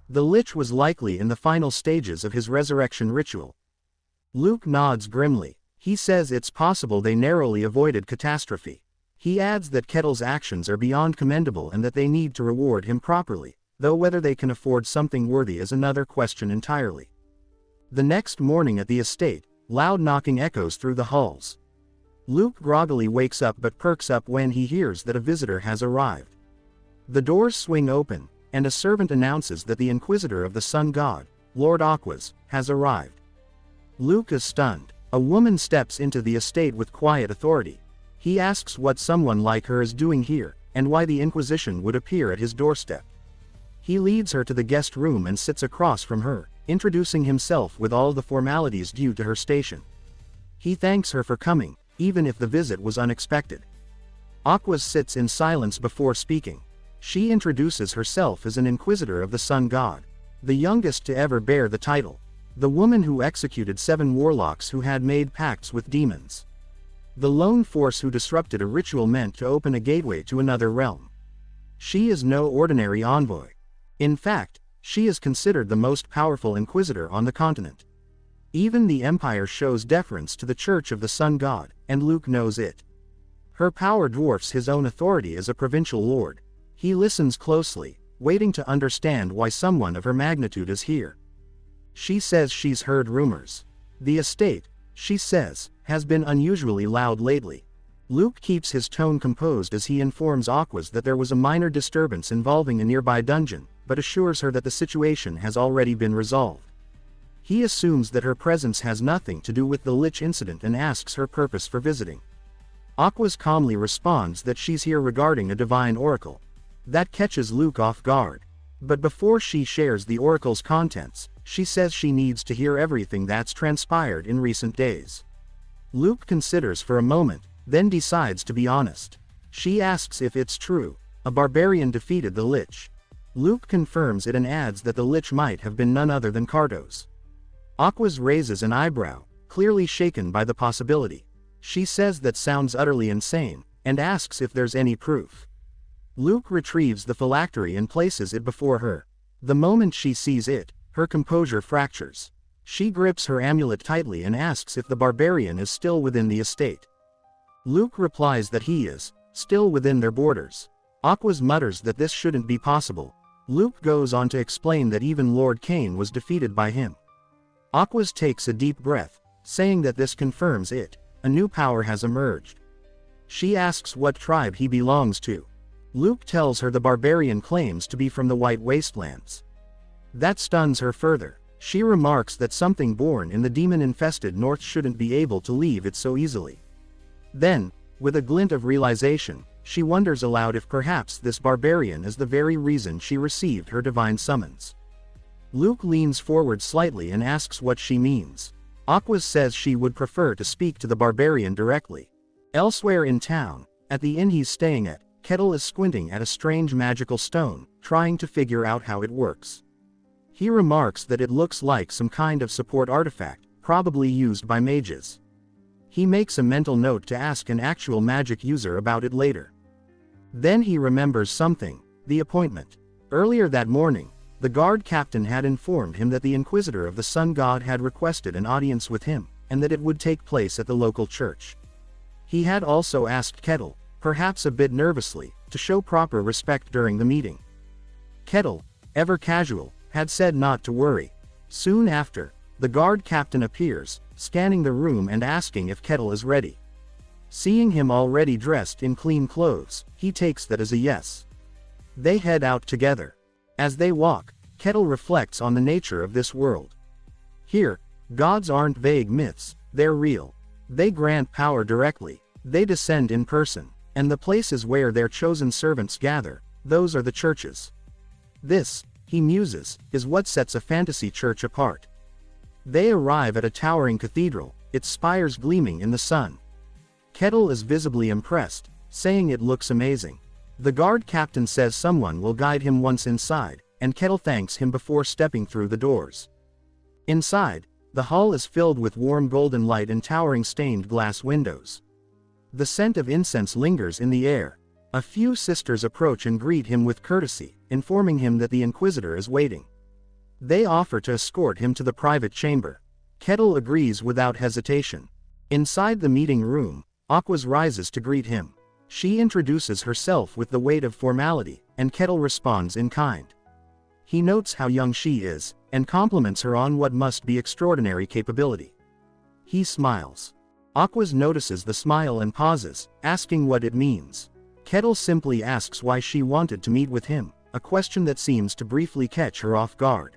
The lich was likely in the final stages of his resurrection ritual. Luke nods grimly. He says it's possible they narrowly avoided catastrophe. He adds that Kettle's actions are beyond commendable and that they need to reward him properly, though whether they can afford something worthy is another question entirely. The next morning at the estate, loud knocking echoes through the halls. Luke groggily wakes up but perks up when he hears that a visitor has arrived. The doors swing open, and a servant announces that the Inquisitor of the Sun God, Lord Aquas, has arrived. Luke is stunned. A woman steps into the estate with quiet authority. He asks what someone like her is doing here, and why the Inquisition would appear at his doorstep. He leads her to the guest room and sits across from her, introducing himself with all the formalities due to her station. He thanks her for coming, even if the visit was unexpected. Aquas sits in silence before speaking. She introduces herself as an inquisitor of the sun god, the youngest to ever bear the title, the woman who executed 7 warlocks who had made pacts with demons, the lone force who disrupted a ritual meant to open a gateway to another realm. She is no ordinary envoy. In fact, she is considered the most powerful inquisitor on the continent. Even the Empire shows deference to the Church of the Sun God, and Luke knows it. Her power dwarfs his own authority as a provincial lord. He listens closely, waiting to understand why someone of her magnitude is here. She says she's heard rumors. The estate, she says, has been unusually loud lately. Luke keeps his tone composed as he informs Aquas that there was a minor disturbance involving a nearby dungeon, but assures her that the situation has already been resolved. He assumes that her presence has nothing to do with the Lich incident and asks her purpose for visiting. Aquas calmly responds that she's here regarding a divine oracle. That catches Luke off guard. But before she shares the oracle's contents, she says she needs to hear everything that's transpired in recent days. Luke considers for a moment, then decides to be honest. She asks if it's true. A barbarian defeated the Lich. Luke confirms it and adds that the Lich might have been none other than Kartos. Aquas raises an eyebrow, clearly shaken by the possibility. She says that sounds utterly insane, and asks if there's any proof. Luke retrieves the phylactery and places it before her. The moment she sees it, her composure fractures. She grips her amulet tightly and asks if the barbarian is still within the estate. Luke replies that he is, still within their borders. Aquas mutters that this shouldn't be possible. Luke goes on to explain that even Lord Cain was defeated by him. Aquas takes a deep breath, saying that this confirms it. A new power has emerged. She asks what tribe he belongs to. Luke tells her the barbarian claims to be from the White Wastelands. That stuns her further. She remarks that something born in the demon-infested north shouldn't be able to leave it so easily. Then, with a glint of realization, she wonders aloud if perhaps this barbarian is the very reason she received her divine summons. Luke leans forward slightly and asks what she means. Aquas says she would prefer to speak to the barbarian directly. Elsewhere in town, at the inn he's staying at, Kettle is squinting at a strange magical stone, trying to figure out how it works. He remarks that it looks like some kind of support artifact, probably used by mages. He makes a mental note to ask an actual magic user about it later. Then he remembers something, the appointment. Earlier that morning, the guard captain had informed him that the Inquisitor of the Sun God had requested an audience with him, and that it would take place at the local church. He had also asked Kettle, perhaps a bit nervously, to show proper respect during the meeting. Kettle, ever casual, had said not to worry. Soon after, the guard captain appears, scanning the room and asking if Kettle is ready. Seeing him already dressed in clean clothes, he takes that as a yes. They head out together. As they walk, Kettle reflects on the nature of this world. Here, gods aren't vague myths, they're real. They grant power directly, they descend in person, and the places where their chosen servants gather, those are the churches. This, he muses, is what sets a fantasy church apart. They arrive at a towering cathedral, its spires gleaming in the sun. Kettle is visibly impressed, saying it looks amazing. The guard captain says someone will guide him once inside, and Kettle thanks him before stepping through the doors. Inside, the hall is filled with warm golden light and towering stained glass windows. The scent of incense lingers in the air. A few sisters approach and greet him with courtesy, informing him that the Inquisitor is waiting. They offer to escort him to the private chamber. Kettle agrees without hesitation. Inside the meeting room, Aquas rises to greet him. She introduces herself with the weight of formality, and Kettle responds in kind. He notes how young she is, and compliments her on what must be extraordinary capability. He smiles. Aquas notices the smile and pauses, asking what it means. Kettle simply asks why she wanted to meet with him, a question that seems to briefly catch her off guard.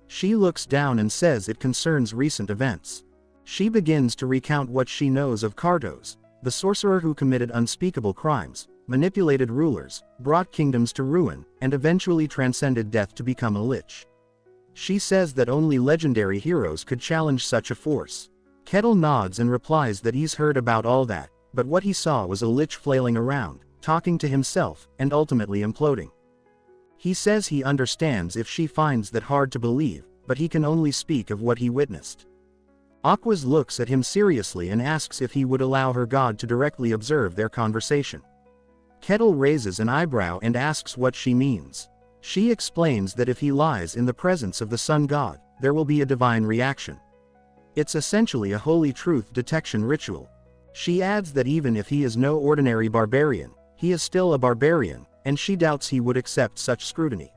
She looks down and says it concerns recent events. She begins to recount what she knows of Kartos, the sorcerer who committed unspeakable crimes, manipulated rulers, brought kingdoms to ruin, and eventually transcended death to become a lich. She says that only legendary heroes could challenge such a force. Kettle nods and replies that he's heard about all that, but what he saw was a lich flailing around, talking to himself, and ultimately imploding. He says he understands if she finds that hard to believe, but he can only speak of what he witnessed. Aquas looks at him seriously and asks if he would allow her god to directly observe their conversation. Kettle raises an eyebrow and asks what she means. She explains that if he lies in the presence of the sun god, there will be a divine reaction. It's essentially a holy truth detection ritual. She adds that even if he is no ordinary barbarian, he is still a barbarian, and she doubts he would accept such scrutiny.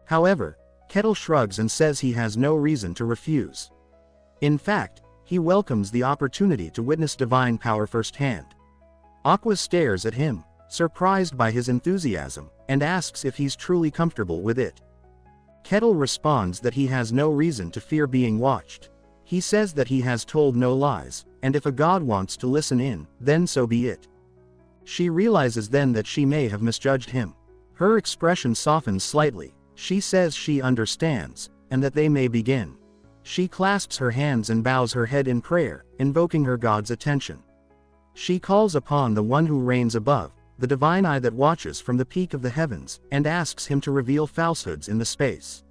However, Kettle shrugs and says he has no reason to refuse. In fact, he welcomes the opportunity to witness divine power firsthand. Aqua stares at him, surprised by his enthusiasm, and asks if he's truly comfortable with it. Kettle responds that he has no reason to fear being watched. He says that he has told no lies, and if a god wants to listen in, then so be it. She realizes then that she may have misjudged him. Her expression softens slightly. She says she understands, and that they may begin. She clasps her hands and bows her head in prayer, invoking her god's attention. She calls upon the one who reigns above, the divine eye that watches from the peak of the heavens, and asks him to reveal falsehoods in the space.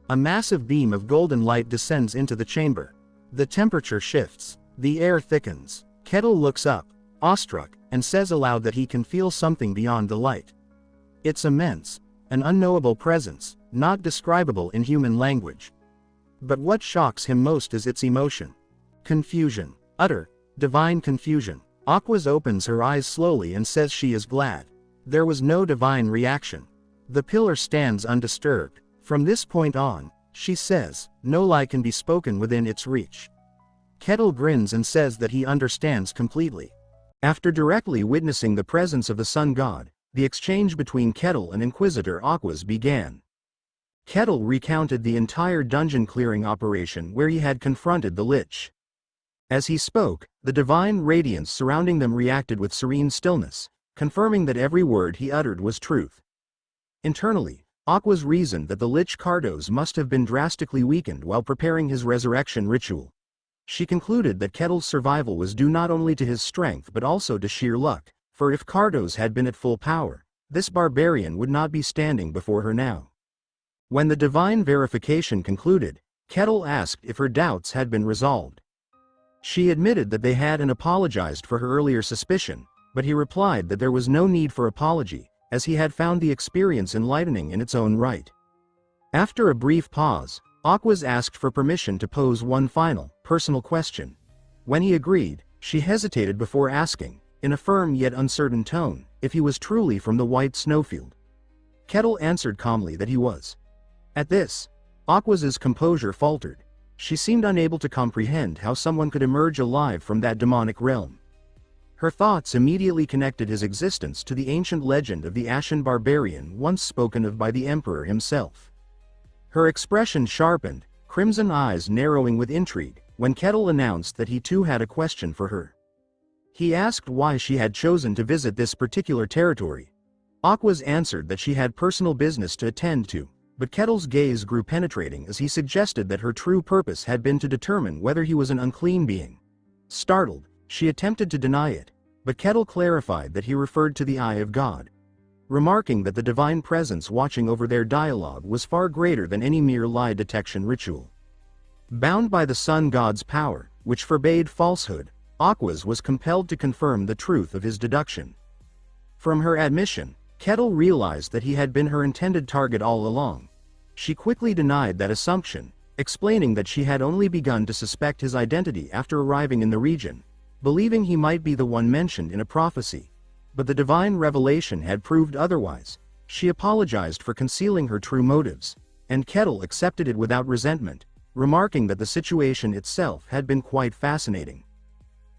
A massive beam of golden light descends into the chamber. The temperature shifts. The air thickens. Kettle looks up, awestruck, and says aloud that he can feel something beyond the light. It's immense, an unknowable presence, not describable in human language. But what shocks him most is its emotion. Confusion. Utter, divine confusion. Aquas opens her eyes slowly and says she is glad. There was no divine reaction. The pillar stands undisturbed. From this point on, she says, no lie can be spoken within its reach. Kettle grins and says that he understands completely. After directly witnessing the presence of the sun god, the exchange between Kettle and Inquisitor Aquas began. Kettle recounted the entire dungeon clearing operation where he had confronted the lich. As he spoke, the divine radiance surrounding them reacted with serene stillness, confirming that every word he uttered was truth. Internally, Aquas reasoned that the lich Cardos must have been drastically weakened while preparing his resurrection ritual. She concluded that Kettle's survival was due not only to his strength but also to sheer luck, for if Cardos had been at full power, this barbarian would not be standing before her now. When the divine verification concluded, Kettle asked if her doubts had been resolved. She admitted that they had and apologized for her earlier suspicion, but he replied that there was no need for apology, as he had found the experience enlightening in its own right. After a brief pause, Aquas asked for permission to pose one final, personal question. When he agreed, she hesitated before asking, in a firm yet uncertain tone, if he was truly from the White Snowfield. Kettle answered calmly that he was. At this, Aquas's composure faltered. She seemed unable to comprehend how someone could emerge alive from that demonic realm. Her thoughts immediately connected his existence to the ancient legend of the Ashen Barbarian once spoken of by the Emperor himself. Her expression sharpened, crimson eyes narrowing with intrigue, when Kettle announced that he too had a question for her. He asked why she had chosen to visit this particular territory. Aquas answered that she had personal business to attend to, but Kettle's gaze grew penetrating as he suggested that her true purpose had been to determine whether he was an unclean being. Startled, she attempted to deny it, but Kettle clarified that he referred to the Eye of God, remarking that the divine presence watching over their dialogue was far greater than any mere lie detection ritual. Bound by the sun god's power, which forbade falsehood, Aquas was compelled to confirm the truth of his deduction. From her admission, Kettle realized that he had been her intended target all along. She quickly denied that assumption, explaining that she had only begun to suspect his identity after arriving in the region, believing he might be the one mentioned in a prophecy. But the divine revelation had proved otherwise. She apologized for concealing her true motives, and Kettle accepted it without resentment, remarking that the situation itself had been quite fascinating.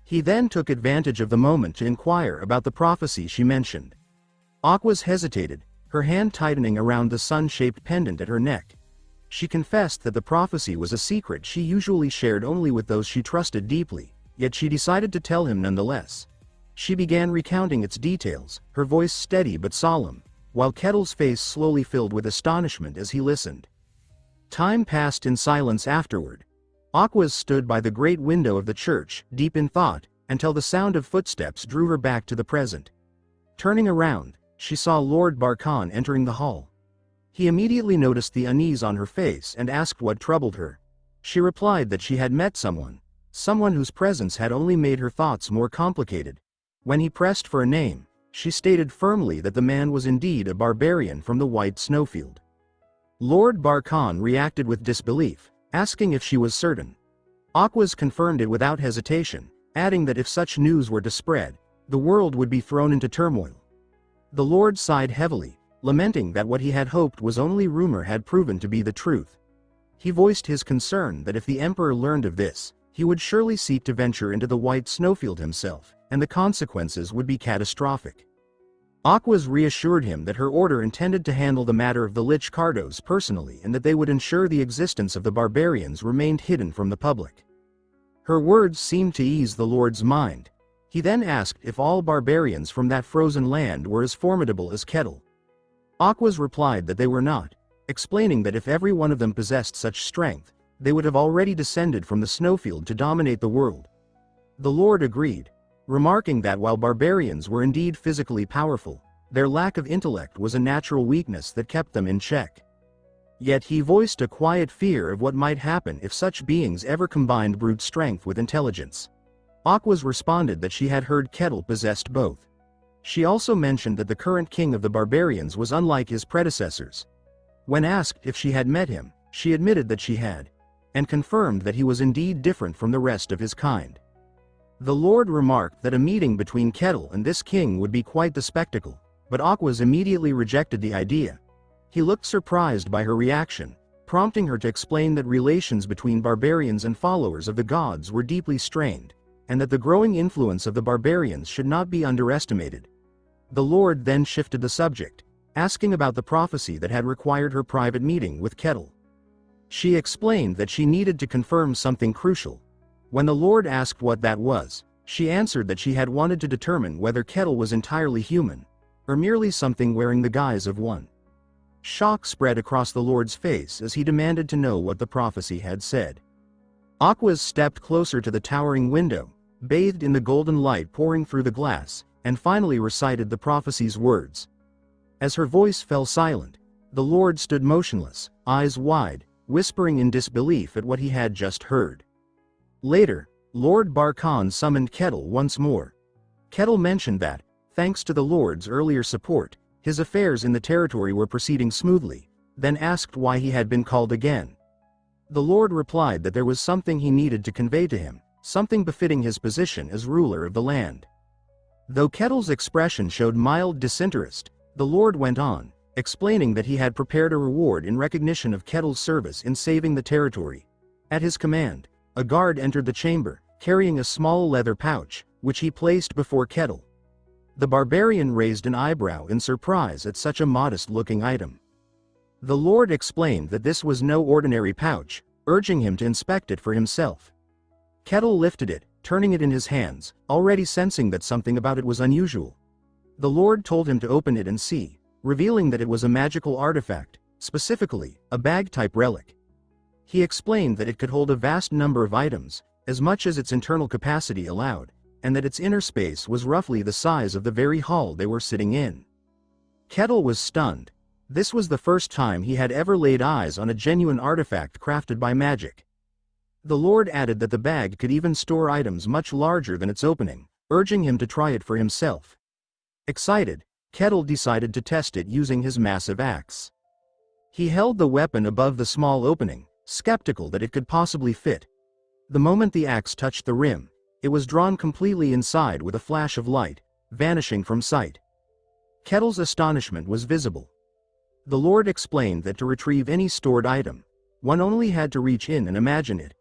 He then took advantage of the moment to inquire about the prophecy she mentioned. Aquas hesitated, her hand tightening around the sun-shaped pendant at her neck. She confessed that the prophecy was a secret she usually shared only with those she trusted deeply, yet she decided to tell him nonetheless. She began recounting its details, her voice steady but solemn, while Kettle's face slowly filled with astonishment as he listened. Time passed in silence afterward. Aquas stood by the great window of the church, deep in thought, until the sound of footsteps drew her back to the present. Turning around, she saw Lord Barkan entering the hall. He immediately noticed the unease on her face and asked what troubled her. She replied that she had met someone whose presence had only made her thoughts more complicated. When he pressed for a name, she stated firmly that the man was indeed a barbarian from the White Snowfield. Lord Barkan reacted with disbelief, asking if she was certain. Aquas confirmed it without hesitation, adding that if such news were to spread, the world would be thrown into turmoil. The Lord sighed heavily, lamenting that what he had hoped was only rumor had proven to be the truth. He voiced his concern that if the Emperor learned of this, he would surely seek to venture into the White Snowfield himself, and the consequences would be catastrophic. Aquas reassured him that her order intended to handle the matter of the Lich Cardos personally and that they would ensure the existence of the barbarians remained hidden from the public. Her words seemed to ease the Lord's mind. He then asked if all barbarians from that frozen land were as formidable as Kettle. Aquas replied that they were not, explaining that if every one of them possessed such strength, they would have already descended from the snowfield to dominate the world. The Lord agreed, remarking that while barbarians were indeed physically powerful, their lack of intellect was a natural weakness that kept them in check. Yet he voiced a quiet fear of what might happen if such beings ever combined brute strength with intelligence. Aquas responded that she had heard Kettle possessed both. She also mentioned that the current king of the barbarians was unlike his predecessors. When asked if she had met him, she admitted that she had, and confirmed that he was indeed different from the rest of his kind. The Lord remarked that a meeting between Kettle and this king would be quite the spectacle, but Aquas immediately rejected the idea. He looked surprised by her reaction, prompting her to explain that relations between barbarians and followers of the gods were deeply strained, and that the growing influence of the barbarians should not be underestimated. The Lord then shifted the subject, asking about the prophecy that had required her private meeting with Kettle. She explained that she needed to confirm something crucial. When the Lord asked what that was, she answered that she had wanted to determine whether Kettle was entirely human, or merely something wearing the guise of one. Shock spread across the Lord's face as he demanded to know what the prophecy had said. Aquas stepped closer to the towering window, bathed in the golden light pouring through the glass, and finally recited the prophecy's words. As her voice fell silent, the Lord stood motionless, eyes wide, whispering in disbelief at what he had just heard. Later, Lord Barkan summoned Kettle once more. Kettle mentioned that, thanks to the Lord's earlier support, his affairs in the territory were proceeding smoothly, then asked why he had been called again. The Lord replied that there was something he needed to convey to him, something befitting his position as ruler of the land. Though Kettle's expression showed mild disinterest, the Lord went on, explaining that he had prepared a reward in recognition of Kettle's service in saving the territory. At his command, a guard entered the chamber, carrying a small leather pouch, which he placed before Kettle. The barbarian raised an eyebrow in surprise at such a modest-looking item. The Lord explained that this was no ordinary pouch, urging him to inspect it for himself. Kettle lifted it, turning it in his hands, already sensing that something about it was unusual. The Lord told him to open it and see, revealing that it was a magical artifact, specifically, a bag-type relic. He explained that it could hold a vast number of items, as much as its internal capacity allowed, and that its inner space was roughly the size of the very hall they were sitting in. Kettle was stunned. This was the first time he had ever laid eyes on a genuine artifact crafted by magic. The Lord added that the bag could even store items much larger than its opening, urging him to try it for himself. Excited, Kettle decided to test it using his massive axe. He held the weapon above the small opening, skeptical that it could possibly fit. The moment the axe touched the rim, it was drawn completely inside with a flash of light, vanishing from sight. Kettle's astonishment was visible. The Lord explained that to retrieve any stored item, one only had to reach in and imagine it.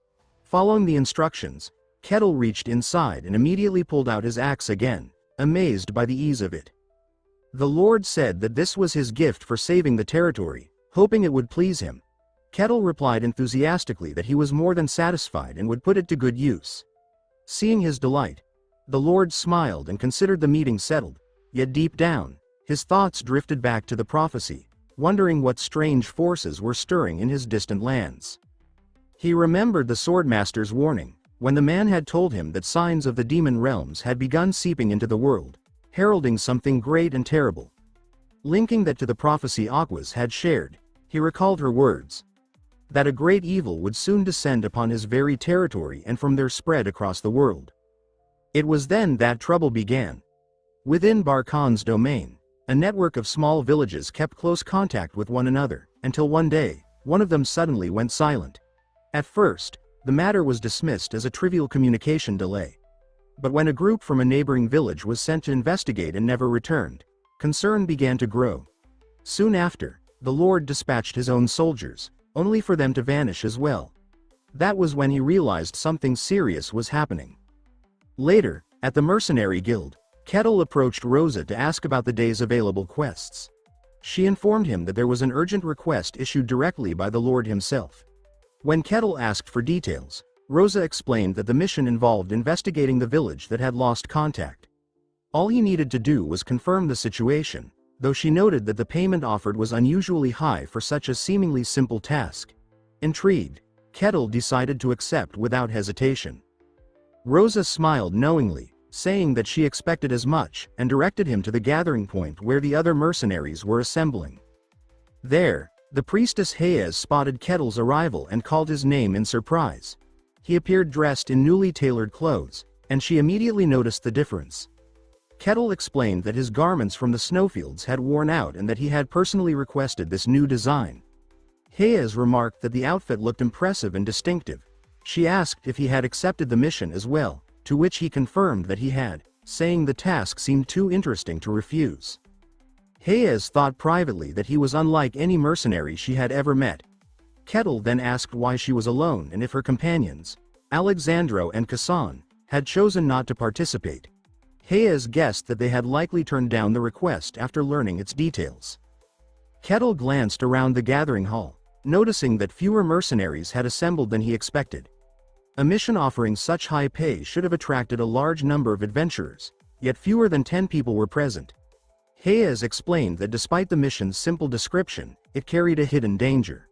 Following the instructions, Kettle reached inside and immediately pulled out his axe again, amazed by the ease of it. The Lord said that this was his gift for saving the territory, hoping it would please him. Kettle replied enthusiastically that he was more than satisfied and would put it to good use. Seeing his delight, The Lord smiled and considered the meeting settled, yet deep down, his thoughts drifted back to the prophecy, wondering what strange forces were stirring in his distant lands. He remembered the Swordmaster's warning, when the man had told him that signs of the demon realms had begun seeping into the world, heralding something great and terrible. Linking that to the prophecy Aquas had shared, he recalled her words, that a great evil would soon descend upon his very territory and from there spread across the world. It was then that trouble began. Within Barkhan's domain, a network of small villages kept close contact with one another, until one day, one of them suddenly went silent. At first, the matter was dismissed as a trivial communication delay. But when a group from a neighboring village was sent to investigate and never returned, concern began to grow. Soon after, the Lord dispatched his own soldiers, only for them to vanish as well. That was when he realized something serious was happening. Later, at the mercenary guild, Kettle approached Rosa to ask about the day's available quests. She informed him that there was an urgent request issued directly by the Lord himself. When Kettle asked for details, Rosa explained that the mission involved investigating the village that had lost contact. All he needed to do was confirm the situation, though she noted that the payment offered was unusually high for such a seemingly simple task. Intrigued, Kettle decided to accept without hesitation. Rosa smiled knowingly, saying that she expected as much, and directed him to the gathering point where the other mercenaries were assembling. There, the priestess Hayes spotted Kettle's arrival and called his name in surprise. He appeared dressed in newly tailored clothes, and she immediately noticed the difference. Kettle explained that his garments from the snowfields had worn out and that he had personally requested this new design. Hayes remarked that the outfit looked impressive and distinctive. She asked if he had accepted the mission as well, to which he confirmed that he had, saying the task seemed too interesting to refuse. Hayes thought privately that he was unlike any mercenary she had ever met. Kettle then asked why she was alone and if her companions, Alexandro and Kassan, had chosen not to participate. Hayes guessed that they had likely turned down the request after learning its details. Kettle glanced around the gathering hall, noticing that fewer mercenaries had assembled than he expected. A mission offering such high pay should have attracted a large number of adventurers, yet fewer than 10 people were present. Hayes explained that despite the mission's simple description, it carried a hidden danger.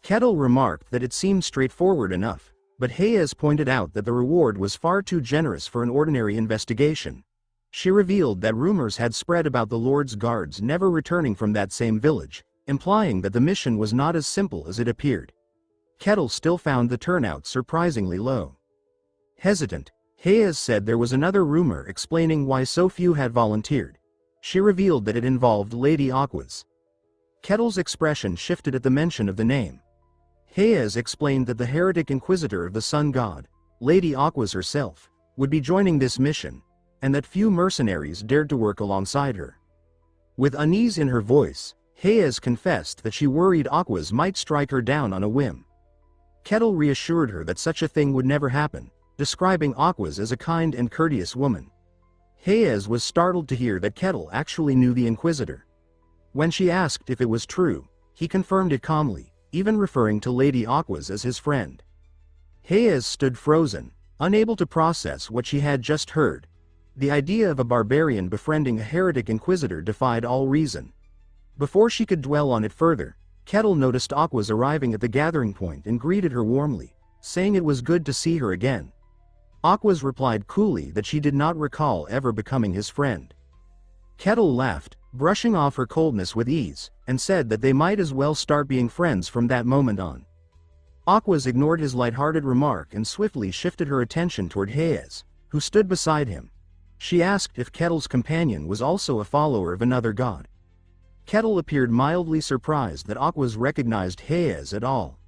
Kettle remarked that it seemed straightforward enough, but Hayes pointed out that the reward was far too generous for an ordinary investigation. She revealed that rumors had spread about the Lord's guards never returning from that same village, implying that the mission was not as simple as it appeared. Kettle still found the turnout surprisingly low. Hesitant, Hayes said there was another rumor explaining why so few had volunteered. She revealed that it involved Lady Aquas. Kettle's expression shifted at the mention of the name. Hayes explained that the heretic inquisitor of the sun god, Lady Aquas herself, would be joining this mission, and that few mercenaries dared to work alongside her. With unease in her voice, Hayes confessed that she worried Aquas might strike her down on a whim. Kettle reassured her that such a thing would never happen, describing Aquas as a kind and courteous woman. Hayes was startled to hear that Kettle actually knew the Inquisitor. When she asked if it was true, he confirmed it calmly, even referring to Lady Aquas as his friend. Hayes stood frozen, unable to process what she had just heard. The idea of a barbarian befriending a heretic inquisitor defied all reason. Before she could dwell on it further, Kettle noticed Aquas arriving at the gathering point and greeted her warmly, saying it was good to see her again. Aquas replied coolly that she did not recall ever becoming his friend. Kettle laughed, brushing off her coldness with ease, and said that they might as well start being friends from that moment on. Aquas ignored his light-hearted remark and swiftly shifted her attention toward Hayes, who stood beside him. She asked if Kettle's companion was also a follower of another god. Kettle appeared mildly surprised that Aquas recognized Hayes at all.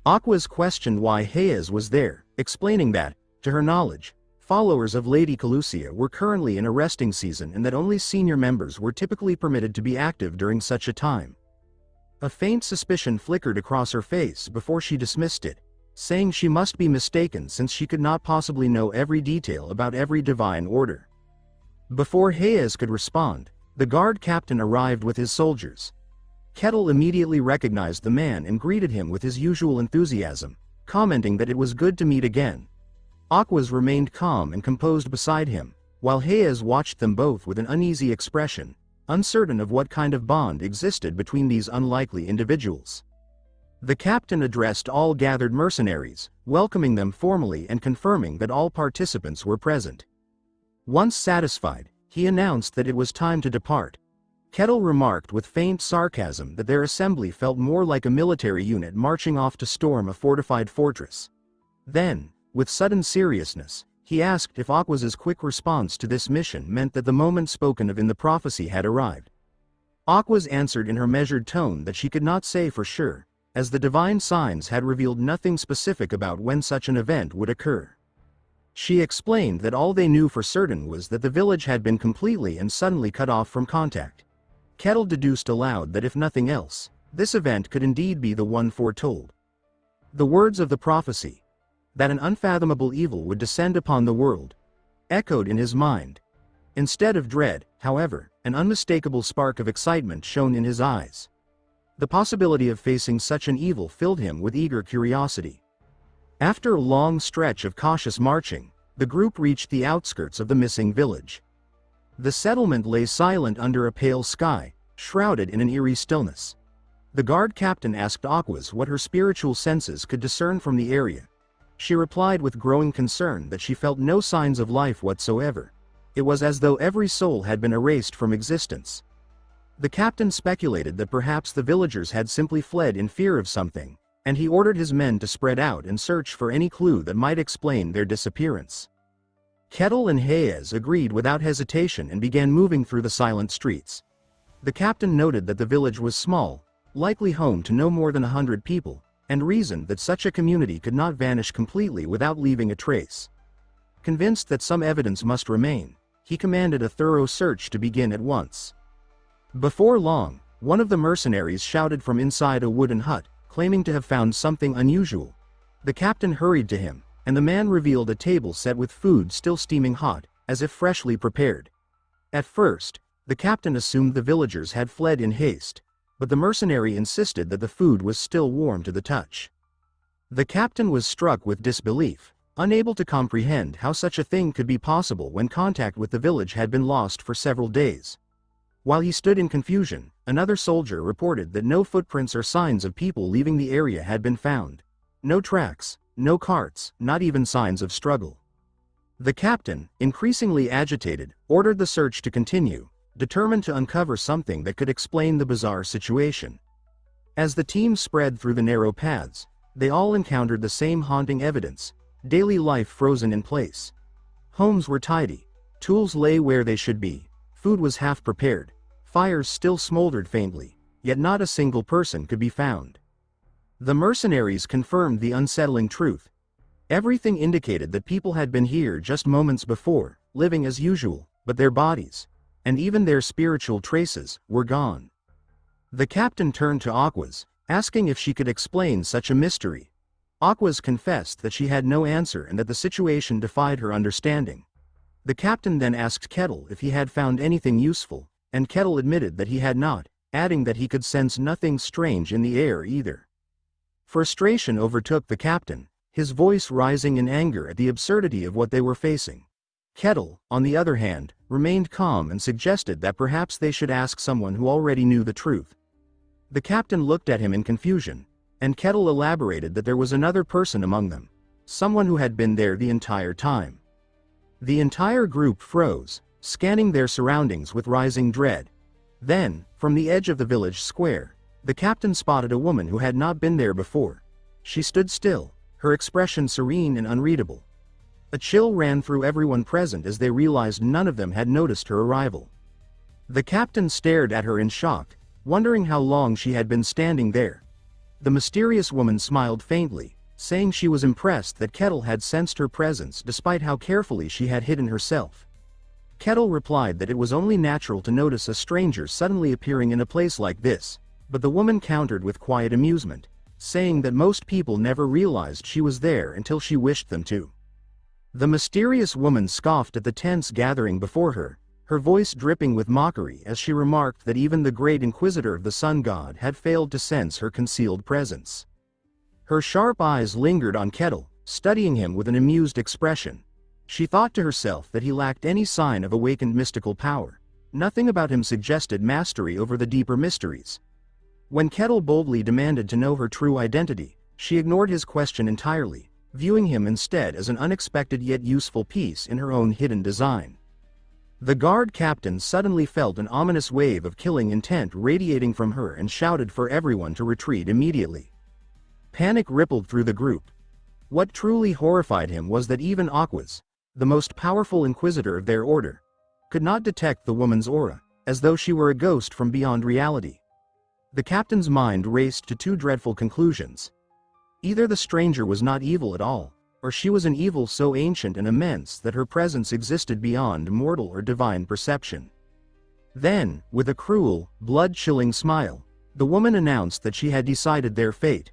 Aquas questioned why Hayes was there, explaining that, to her knowledge, followers of Lady Calusia were currently in a resting season and that only senior members were typically permitted to be active during such a time. A faint suspicion flickered across her face before she dismissed it, saying she must be mistaken since she could not possibly know every detail about every divine order. Before Hayes could respond, the guard captain arrived with his soldiers. Kettle immediately recognized the man and greeted him with his usual enthusiasm, commenting that it was good to meet again. Aquas remained calm and composed beside him, while Hayes watched them both with an uneasy expression, uncertain of what kind of bond existed between these unlikely individuals. The captain addressed all gathered mercenaries, welcoming them formally and confirming that all participants were present. Once satisfied, he announced that it was time to depart. Kettle remarked with faint sarcasm that their assembly felt more like a military unit marching off to storm a fortified fortress. Then, with sudden seriousness, he asked if Aquas's quick response to this mission meant that the moment spoken of in the prophecy had arrived. Aquas answered in her measured tone that she could not say for sure, as the divine signs had revealed nothing specific about when such an event would occur. She explained that all they knew for certain was that the village had been completely and suddenly cut off from contact. Kettle deduced aloud that if nothing else, this event could indeed be the one foretold. The words of the prophecy, that an unfathomable evil would descend upon the world, echoed in his mind. Instead of dread, however, an unmistakable spark of excitement shone in his eyes. The possibility of facing such an evil filled him with eager curiosity. After a long stretch of cautious marching, the group reached the outskirts of the missing village. The settlement lay silent under a pale sky, shrouded in an eerie stillness. The guard captain asked Aquas what her spiritual senses could discern from the area. She replied with growing concern that she felt no signs of life whatsoever. It was as though every soul had been erased from existence. The captain speculated that perhaps the villagers had simply fled in fear of something, and he ordered his men to spread out and search for any clue that might explain their disappearance. Kettle and Hayes agreed without hesitation and began moving through the silent streets. The captain noted that the village was small, likely home to no more than 100 people, and reasoned that such a community could not vanish completely without leaving a trace. Convinced that some evidence must remain, he commanded a thorough search to begin at once. Before long, one of the mercenaries shouted from inside a wooden hut, claiming to have found something unusual. The captain hurried to him, and the man revealed a table set with food still steaming hot, as if freshly prepared. At first, the captain assumed the villagers had fled in haste, but the mercenary insisted that the food was still warm to the touch. The captain was struck with disbelief, unable to comprehend how such a thing could be possible when contact with the village had been lost for several days. While he stood in confusion, another soldier reported that no footprints or signs of people leaving the area had been found. No tracks, no carts, not even signs of struggle. The captain, increasingly agitated, ordered the search to continue, determined to uncover something that could explain the bizarre situation. As the team spread through the narrow paths, they all encountered the same haunting evidence: daily life frozen in place. Homes were tidy, tools lay where they should be, food was half prepared, fires still smoldered faintly, yet not a single person could be found. The mercenaries confirmed the unsettling truth. Everything indicated that people had been here just moments before, living as usual, but their bodies, and even their spiritual traces, were gone. The captain turned to Aquas, asking if she could explain such a mystery. Aquas confessed that she had no answer and that the situation defied her understanding. The captain then asked Kettle if he had found anything useful, and Kettle admitted that he had not, adding that he could sense nothing strange in the air either. Frustration overtook the captain, his voice rising in anger at the absurdity of what they were facing. Kettle, on the other hand, remained calm and suggested that perhaps they should ask someone who already knew the truth. The captain looked at him in confusion, and Kettle elaborated that there was another person among them, someone who had been there the entire time. The entire group froze, scanning their surroundings with rising dread. Then, from the edge of the village square, the captain spotted a woman who had not been there before. She stood still, her expression serene and unreadable. A chill ran through everyone present as they realized none of them had noticed her arrival. The captain stared at her in shock, wondering how long she had been standing there. The mysterious woman smiled faintly, saying she was impressed that Kettle had sensed her presence despite how carefully she had hidden herself. Kettle replied that it was only natural to notice a stranger suddenly appearing in a place like this, but the woman countered with quiet amusement, saying that most people never realized she was there until she wished them to. The mysterious woman scoffed at the tense gathering before her, her voice dripping with mockery as she remarked that even the great inquisitor of the sun god had failed to sense her concealed presence. Her sharp eyes lingered on Kettle, studying him with an amused expression. She thought to herself that he lacked any sign of awakened mystical power. Nothing about him suggested mastery over the deeper mysteries. When Kettle boldly demanded to know her true identity, she ignored his question entirely, viewing him instead as an unexpected yet useful piece in her own hidden design. The guard captain suddenly felt an ominous wave of killing intent radiating from her and shouted for everyone to retreat immediately. Panic rippled through the group. What truly horrified him was that even Aquas, the most powerful inquisitor of their order, could not detect the woman's aura, as though she were a ghost from beyond reality. The captain's mind raced to two dreadful conclusions. Either the stranger was not evil at all, or she was an evil so ancient and immense that her presence existed beyond mortal or divine perception. Then, with a cruel, blood-chilling smile, the woman announced that she had decided their fate.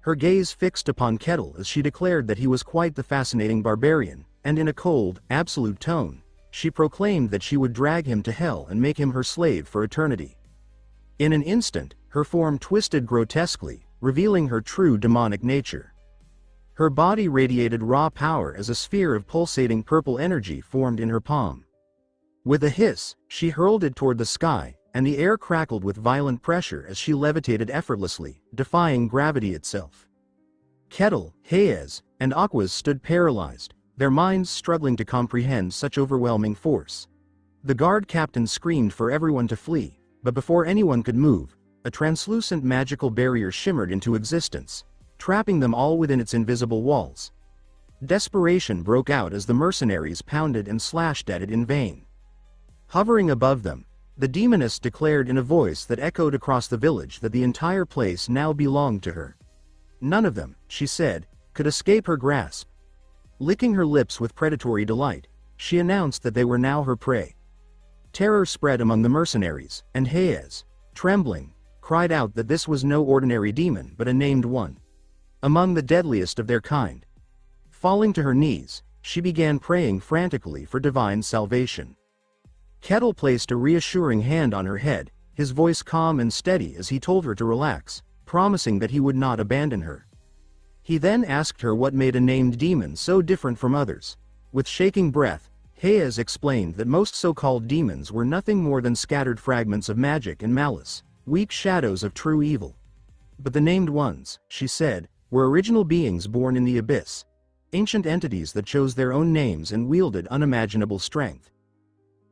Her gaze fixed upon Kettle as she declared that he was quite the fascinating barbarian, and in a cold, absolute tone, she proclaimed that she would drag him to hell and make him her slave for eternity. In an instant, her form twisted grotesquely, revealing her true demonic nature. Her body radiated raw power as a sphere of pulsating purple energy formed in her palm. With a hiss, she hurled it toward the sky, and the air crackled with violent pressure as she levitated effortlessly, defying gravity itself. Kettle, Hayes, and Aquas stood paralyzed, their minds struggling to comprehend such overwhelming force. The guard captain screamed for everyone to flee, but before anyone could move, a translucent magical barrier shimmered into existence, trapping them all within its invisible walls. Desperation broke out as the mercenaries pounded and slashed at it in vain. Hovering above them, the demoness declared in a voice that echoed across the village that the entire place now belonged to her. None of them, she said, could escape her grasp. Licking her lips with predatory delight, she announced that they were now her prey. Terror spread among the mercenaries, and Hayes, trembling, cried out that this was no ordinary demon but a named one, among the deadliest of their kind. Falling to her knees, she began praying frantically for divine salvation. Kettle placed a reassuring hand on her head, his voice calm and steady as he told her to relax, promising that he would not abandon her. He then asked her what made a named demon so different from others. With shaking breath, Hayes explained that most so-called demons were nothing more than scattered fragments of magic and malice, weak shadows of true evil. But the named ones, she said, were original beings born in the abyss, ancient entities that chose their own names and wielded unimaginable strength.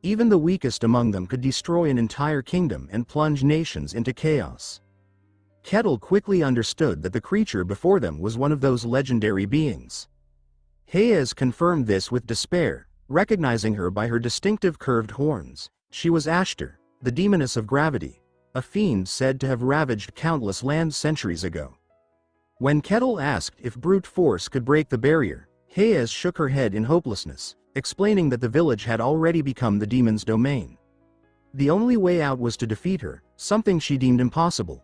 Even the weakest among them could destroy an entire kingdom and plunge nations into chaos. Kettle quickly understood that the creature before them was one of those legendary beings. Hayes confirmed this with despair, recognizing her by her distinctive curved horns. She was Ashtar, the demoness of gravity, a fiend said to have ravaged countless lands centuries ago. When Kettle asked if brute force could break the barrier, Hayes shook her head in hopelessness, explaining that the village had already become the demon's domain. The only way out was to defeat her, something she deemed impossible.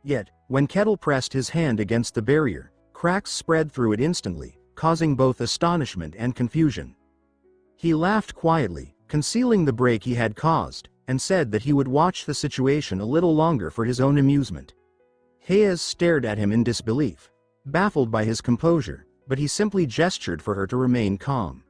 Yet, when Kettle pressed his hand against the barrier, cracks spread through it instantly, causing both astonishment and confusion. He laughed quietly, concealing the break he had caused, and said that he would watch the situation a little longer for his own amusement. Hayes stared at him in disbelief, baffled by his composure, but he simply gestured for her to remain calm.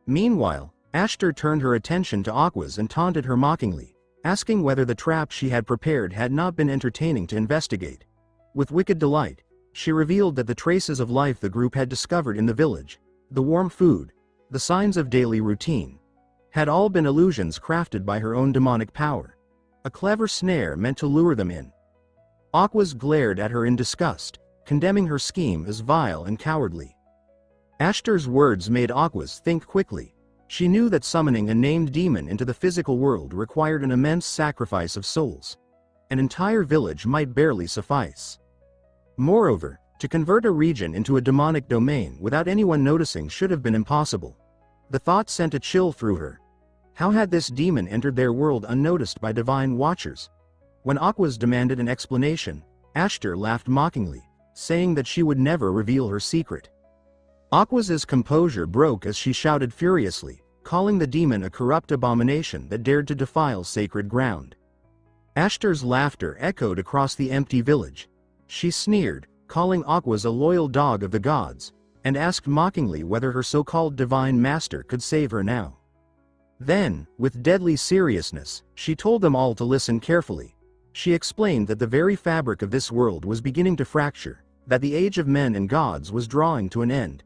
Meanwhile, Ashtar turned her attention to Aquas and taunted her mockingly, asking whether the trap she had prepared had not been entertaining to investigate. With wicked delight, she revealed that the traces of life the group had discovered in the village, the warm food, the signs of daily routine, had all been illusions crafted by her own demonic power, a clever snare meant to lure them in. Aquas glared at her in disgust, condemning her scheme as vile and cowardly. Ashtar's words made Aquas think quickly. She knew that summoning a named demon into the physical world required an immense sacrifice of souls. An entire village might barely suffice. Moreover, to convert a region into a demonic domain without anyone noticing should have been impossible. The thought sent a chill through her. How had this demon entered their world unnoticed by divine watchers? When Aquas demanded an explanation, Ashtar laughed mockingly, saying that she would never reveal her secret. Aquas's composure broke as she shouted furiously, calling the demon a corrupt abomination that dared to defile sacred ground. Ashtar's laughter echoed across the empty village. She sneered, calling Aquas a loyal dog of the gods, and asked mockingly whether her so-called divine master could save her now. Then, with deadly seriousness, she told them all to listen carefully. She explained that the very fabric of this world was beginning to fracture, that the age of men and gods was drawing to an end.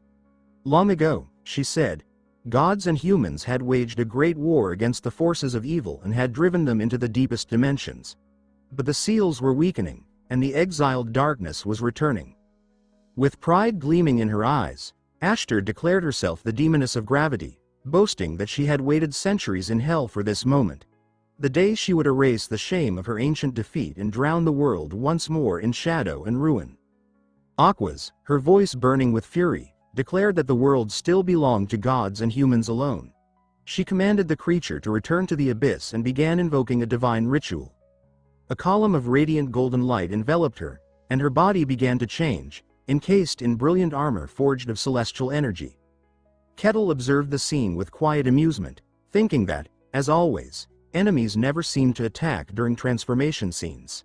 Long ago, she said, gods and humans had waged a great war against the forces of evil and had driven them into the deepest dimensions. But the seals were weakening, and the exiled darkness was returning. With pride gleaming in her eyes, Ashtar declared herself the demoness of gravity, boasting that she had waited centuries in hell for this moment. The day she would erase the shame of her ancient defeat and drown the world once more in shadow and ruin. Aquas, her voice burning with fury, declared that the world still belonged to gods and humans alone. She commanded the creature to return to the abyss and began invoking a divine ritual. A column of radiant golden light enveloped her, and her body began to change, encased in brilliant armor forged of celestial energy. Kettle observed the scene with quiet amusement, thinking that, as always, enemies never seemed to attack during transformation scenes.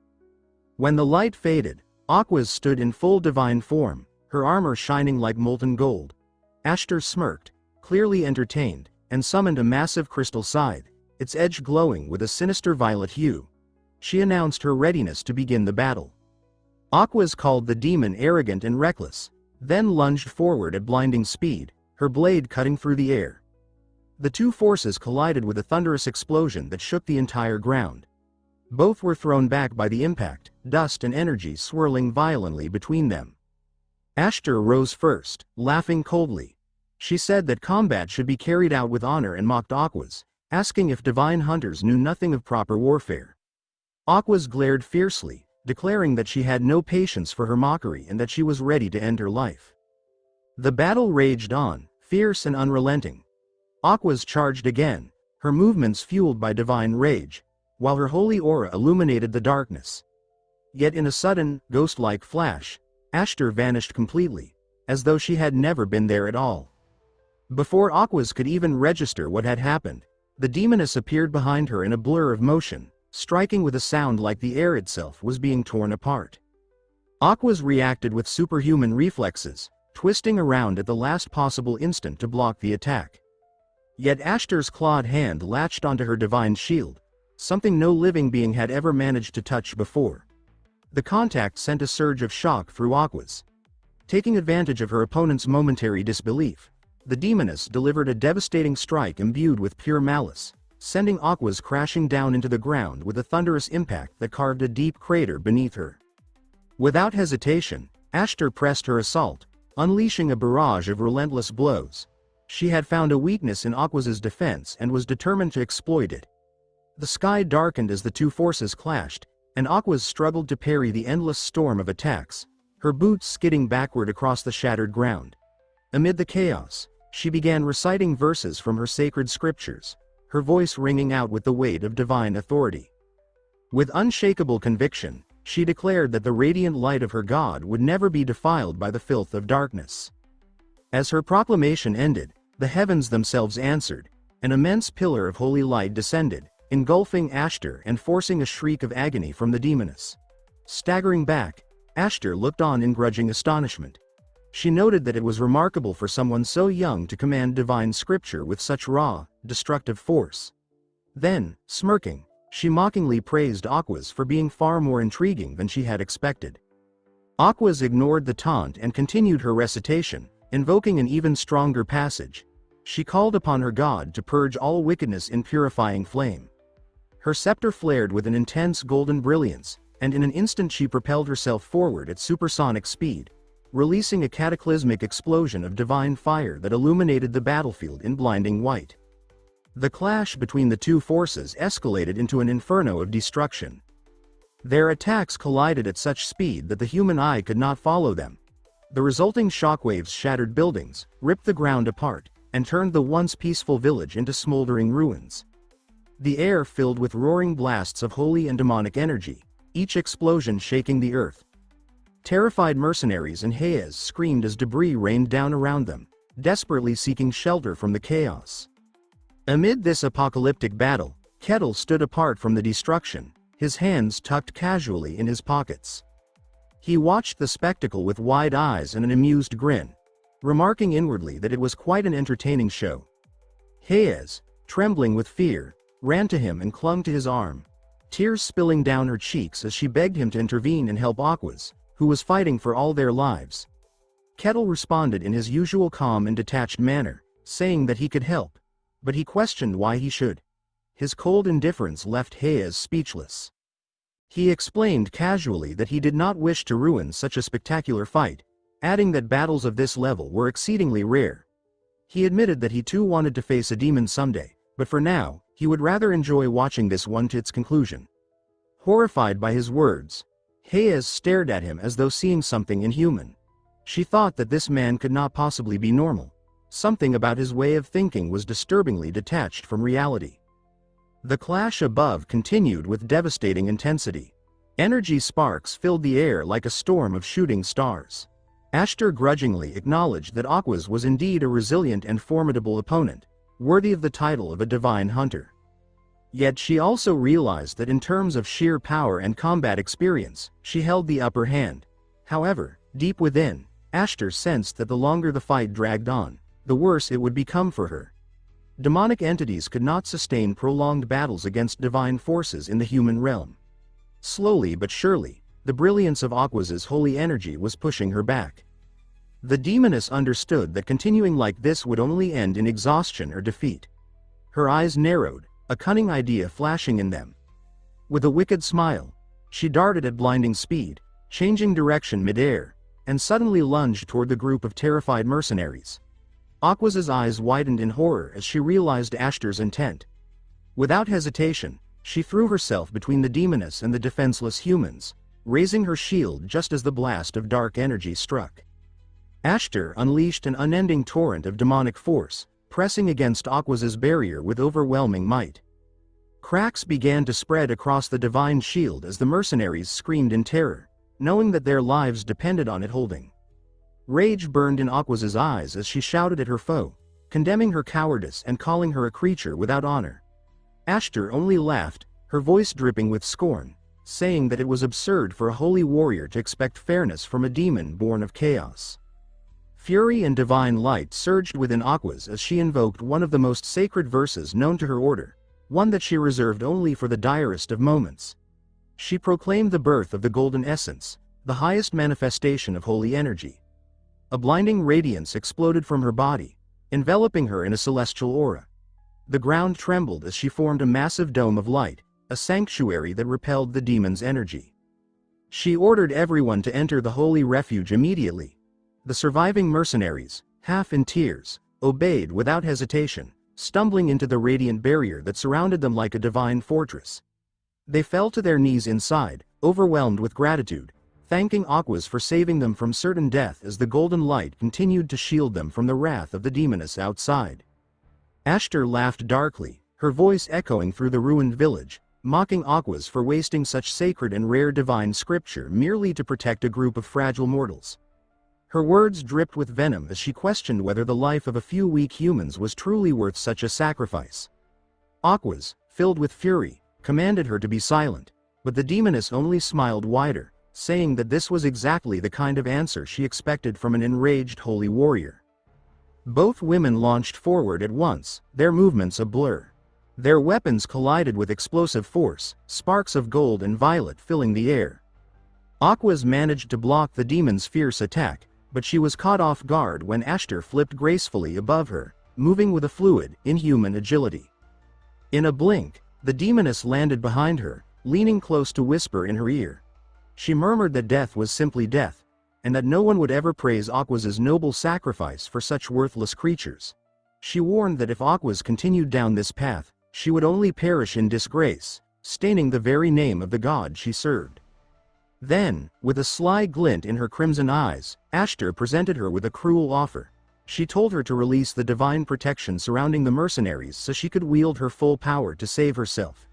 When the light faded, Aquas stood in full divine form, her armor shining like molten gold. Ashtar smirked, clearly entertained, and summoned a massive crystal scythe, its edge glowing with a sinister violet hue. She announced her readiness to begin the battle. Aquas called the demon arrogant and reckless, then lunged forward at blinding speed, her blade cutting through the air. The two forces collided with a thunderous explosion that shook the entire ground. Both were thrown back by the impact, dust and energy swirling violently between them. Ashtar rose first, laughing coldly. She said that combat should be carried out with honor and mocked Aquas, asking if divine hunters knew nothing of proper warfare. Aquas glared fiercely, declaring that she had no patience for her mockery and that she was ready to end her life. The battle raged on, fierce and unrelenting. Aquas charged again, her movements fueled by divine rage, while her holy aura illuminated the darkness. Yet in a sudden, ghost-like flash, Ashtar vanished completely, as though she had never been there at all. Before Aquas could even register what had happened, the demoness appeared behind her in a blur of motion, striking with a sound like the air itself was being torn apart. Aquas reacted with superhuman reflexes, twisting around at the last possible instant to block the attack. Yet Ashtar's clawed hand latched onto her divine shield, something no living being had ever managed to touch before. The contact sent a surge of shock through Aquas. Taking advantage of her opponent's momentary disbelief, the demoness delivered a devastating strike imbued with pure malice, sending Aquas crashing down into the ground with a thunderous impact that carved a deep crater beneath her. Without hesitation, Ashtar pressed her assault, unleashing a barrage of relentless blows. She had found a weakness in Aquas's defense and was determined to exploit it. The sky darkened as the two forces clashed, and Aquas struggled to parry the endless storm of attacks, her boots skidding backward across the shattered ground. Amid the chaos, she began reciting verses from her sacred scriptures, her voice ringing out with the weight of divine authority. With unshakable conviction, she declared that the radiant light of her God would never be defiled by the filth of darkness. As her proclamation ended, the heavens themselves answered, an immense pillar of holy light descended, engulfing Ashtar and forcing a shriek of agony from the demoness. Staggering back, Ashtar looked on in grudging astonishment. She noted that it was remarkable for someone so young to command divine scripture with such raw, destructive force. Then, smirking, she mockingly praised Aquas for being far more intriguing than she had expected. Aquas ignored the taunt and continued her recitation, invoking an even stronger passage. She called upon her God to purge all wickedness in purifying flame. Her scepter flared with an intense golden brilliance, and in an instant she propelled herself forward at supersonic speed, releasing a cataclysmic explosion of divine fire that illuminated the battlefield in blinding white. The clash between the two forces escalated into an inferno of destruction. Their attacks collided at such speed that the human eye could not follow them. The resulting shockwaves shattered buildings, ripped the ground apart, and turned the once peaceful village into smoldering ruins. The air filled with roaring blasts of holy and demonic energy, each explosion shaking the earth. Terrified mercenaries and Hayes screamed as debris rained down around them, desperately seeking shelter from the chaos. Amid this apocalyptic battle, Kettle stood apart from the destruction, his hands tucked casually in his pockets. He watched the spectacle with wide eyes and an amused grin. remarking inwardly that it was quite an entertaining show. Hayes, trembling with fear, ran to him and clung to his arm, tears spilling down her cheeks as she begged him to intervene and help Aquas, who was fighting for all their lives. Kettle responded in his usual calm and detached manner, saying that he could help, but he questioned why he should. His cold indifference left Hayes speechless. He explained casually that he did not wish to ruin such a spectacular fight, adding that battles of this level were exceedingly rare. He admitted that he too wanted to face a demon someday, but for now, he would rather enjoy watching this one to its conclusion. Horrified by his words, Hayes stared at him as though seeing something inhuman. She thought that this man could not possibly be normal. Something about his way of thinking was disturbingly detached from reality. The clash above continued with devastating intensity. Energy sparks filled the air like a storm of shooting stars. Ashtar grudgingly acknowledged that Aquas was indeed a resilient and formidable opponent, worthy of the title of a divine hunter. Yet she also realized that in terms of sheer power and combat experience, she held the upper hand. However, deep within, Ashtar sensed that the longer the fight dragged on, the worse it would become for her. Demonic entities could not sustain prolonged battles against divine forces in the human realm. Slowly but surely, the brilliance of Aquas's holy energy was pushing her back. The demoness understood that continuing like this would only end in exhaustion or defeat. Her eyes narrowed, a cunning idea flashing in them. With a wicked smile, she darted at blinding speed, changing direction mid-air, and suddenly lunged toward the group of terrified mercenaries. Aquas's eyes widened in horror as she realized Ashtar's intent. Without hesitation, she threw herself between the demoness and the defenseless humans, raising her shield just as the blast of dark energy struck. Ashtar unleashed an unending torrent of demonic force, pressing against Aquas's barrier with overwhelming might. Cracks began to spread across the divine shield as the mercenaries screamed in terror, knowing that their lives depended on it holding. Rage burned in Aquas's eyes as she shouted at her foe, condemning her cowardice and calling her a creature without honor. Ashtar only laughed, her voice dripping with scorn, saying that it was absurd for a holy warrior to expect fairness from a demon born of chaos. Fury and divine light surged within Aquas as she invoked one of the most sacred verses known to her order, one that she reserved only for the direst of moments. She proclaimed the birth of the golden essence, the highest manifestation of holy energy. A blinding radiance exploded from her body, enveloping her in a celestial aura. The ground trembled as she formed a massive dome of light, a sanctuary that repelled the demon's energy. She ordered everyone to enter the holy refuge immediately. The surviving mercenaries, half in tears, obeyed without hesitation, stumbling into the radiant barrier that surrounded them like a divine fortress. They fell to their knees inside, overwhelmed with gratitude, thanking Aquas for saving them from certain death as the golden light continued to shield them from the wrath of the demoness outside. Ashtar laughed darkly, her voice echoing through the ruined village, mocking Aquas for wasting such sacred and rare divine scripture merely to protect a group of fragile mortals. Her words dripped with venom as she questioned whether the life of a few weak humans was truly worth such a sacrifice. Aquas, filled with fury, commanded her to be silent, but the demoness only smiled wider, saying that this was exactly the kind of answer she expected from an enraged holy warrior. Both women launched forward at once, their movements a blur. Their weapons collided with explosive force, sparks of gold and violet filling the air. Aquas managed to block the demon's fierce attack, but she was caught off guard when Ashtar flipped gracefully above her, moving with a fluid, inhuman agility. In a blink, the demoness landed behind her, leaning close to whisper in her ear. She murmured that death was simply death, and that no one would ever praise Aquas's noble sacrifice for such worthless creatures. She warned that if Aquas continued down this path, she would only perish in disgrace, staining the very name of the god she served. Then, with a sly glint in her crimson eyes, Ashtar presented her with a cruel offer. She told her to release the divine protection surrounding the mercenaries so she could wield her full power to save herself.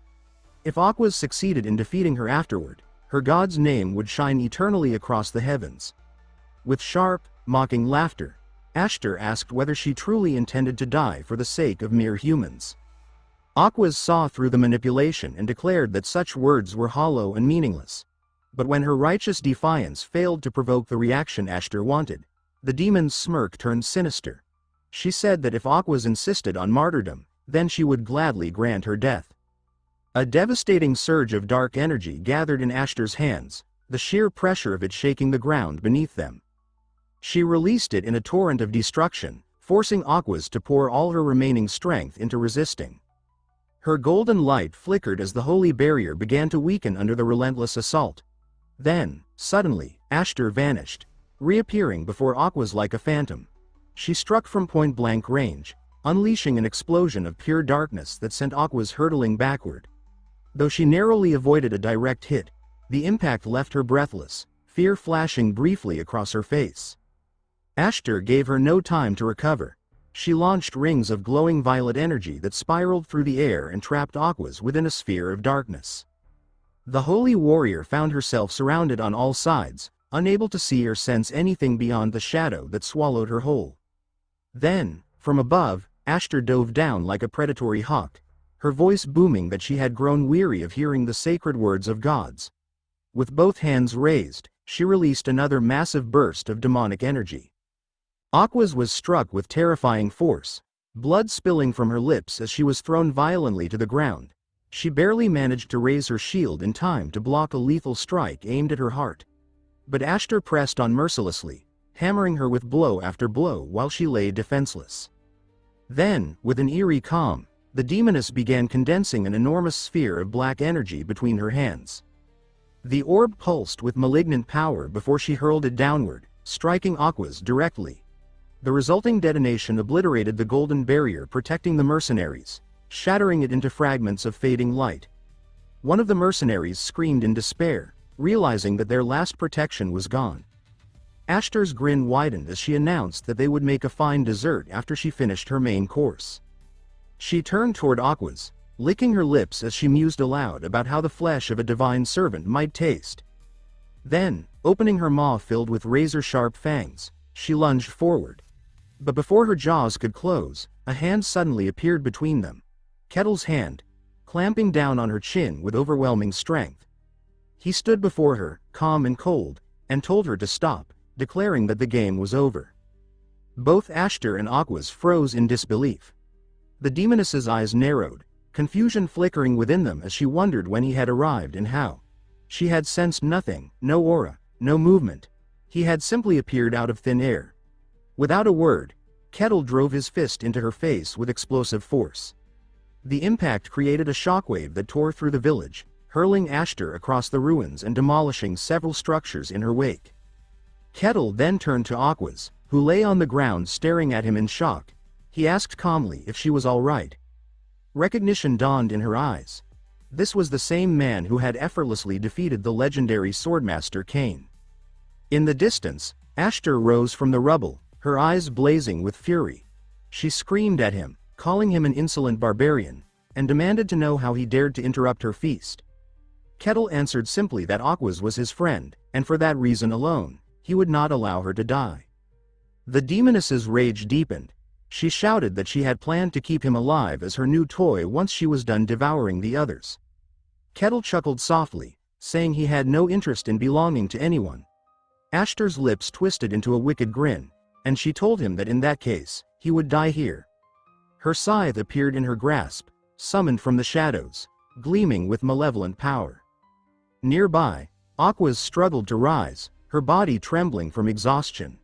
If Aquas succeeded in defeating her afterward, her god's name would shine eternally across the heavens. With sharp, mocking laughter, Ashtar asked whether she truly intended to die for the sake of mere humans. Aquas saw through the manipulation and declared that such words were hollow and meaningless. But when her righteous defiance failed to provoke the reaction Ashtar wanted, The demon's smirk turned sinister. She said that if Aquas insisted on martyrdom, then she would gladly grant her death. A devastating surge of dark energy gathered in Ashtar's hands, the sheer pressure of it shaking the ground beneath them. She released it in a torrent of destruction, forcing Aquas to pour all her remaining strength into resisting. Her golden light flickered as the holy barrier began to weaken under the relentless assault. Then, suddenly, Ashtar vanished, reappearing before Aquas like a phantom. She struck from point-blank range, unleashing an explosion of pure darkness that sent Aquas hurtling backward. Though she narrowly avoided a direct hit, the impact left her breathless, fear flashing briefly across her face. Ashtar gave her no time to recover. She launched rings of glowing violet energy that spiraled through the air and trapped Aquas within a sphere of darkness. The holy warrior found herself surrounded on all sides, unable to see or sense anything beyond the shadow that swallowed her whole. Then, from above, Ashtar dove down like a predatory hawk, her voice booming that she had grown weary of hearing the sacred words of gods. With both hands raised, she released another massive burst of demonic energy. Aquas was struck with terrifying force, blood spilling from her lips as she was thrown violently to the ground. She barely managed to raise her shield in time to block a lethal strike aimed at her heart. But Ashtar pressed on mercilessly, hammering her with blow after blow while she lay defenseless. Then, with an eerie calm, the demoness began condensing an enormous sphere of black energy between her hands. The orb pulsed with malignant power before she hurled it downward, striking Aquas directly. The resulting detonation obliterated the golden barrier protecting the mercenaries, shattering it into fragments of fading light. One of the mercenaries screamed in despair, realizing that their last protection was gone. Ashtar's grin widened as she announced that they would make a fine dessert after she finished her main course. She turned toward Aquas, licking her lips as she mused aloud about how the flesh of a divine servant might taste. Then, opening her maw filled with razor-sharp fangs, she lunged forward. But before her jaws could close, a hand suddenly appeared between them. Kettle's hand, clamping down on her chin with overwhelming strength. He stood before her, calm and cold, and told her to stop, declaring that the game was over. Both Ashtar and Aquas froze in disbelief. The demoness's eyes narrowed, confusion flickering within them as she wondered when he had arrived and how. She had sensed nothing, no aura, no movement. He had simply appeared out of thin air. Without a word, Kettle drove his fist into her face with explosive force. The impact created a shockwave that tore through the village, hurling Ashtar across the ruins and demolishing several structures in her wake. Kettle then turned to Aquas, who lay on the ground staring at him in shock. He asked calmly if she was all right. Recognition dawned in her eyes. This was the same man who had effortlessly defeated the legendary swordmaster Cain. In the distance, Ashtar rose from the rubble, her eyes blazing with fury. She screamed at him, calling him an insolent barbarian, and demanded to know how he dared to interrupt her feast. Kettle answered simply that Aquas was his friend, and for that reason alone, he would not allow her to die. The demoness's rage deepened. She shouted that she had planned to keep him alive as her new toy once she was done devouring the others. Kettle chuckled softly, saying he had no interest in belonging to anyone. Ashtar's lips twisted into a wicked grin, and she told him that in that case, he would die here. Her scythe appeared in her grasp, summoned from the shadows, gleaming with malevolent power. Nearby, Aquas struggled to rise, her body trembling from exhaustion.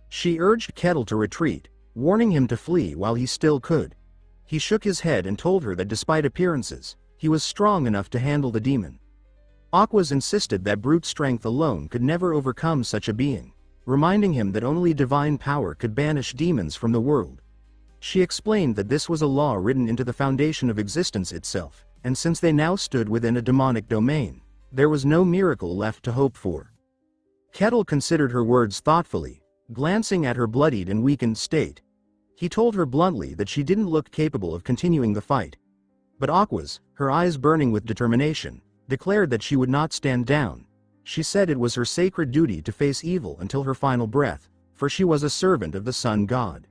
She urged Kettle to retreat, warning him to flee while he still could. He shook his head and told her that despite appearances, he was strong enough to handle the demon. Aquas insisted that brute strength alone could never overcome such a being, reminding him that only divine power could banish demons from the world. She explained that this was a law written into the foundation of existence itself, and since they now stood within a demonic domain, there was no miracle left to hope for. Kettle considered her words thoughtfully, glancing at her bloodied and weakened state. He told her bluntly that she didn't look capable of continuing the fight. But Aquas, her eyes burning with determination, declared that she would not stand down. She said it was her sacred duty to face evil until her final breath, for she was a servant of the sun god.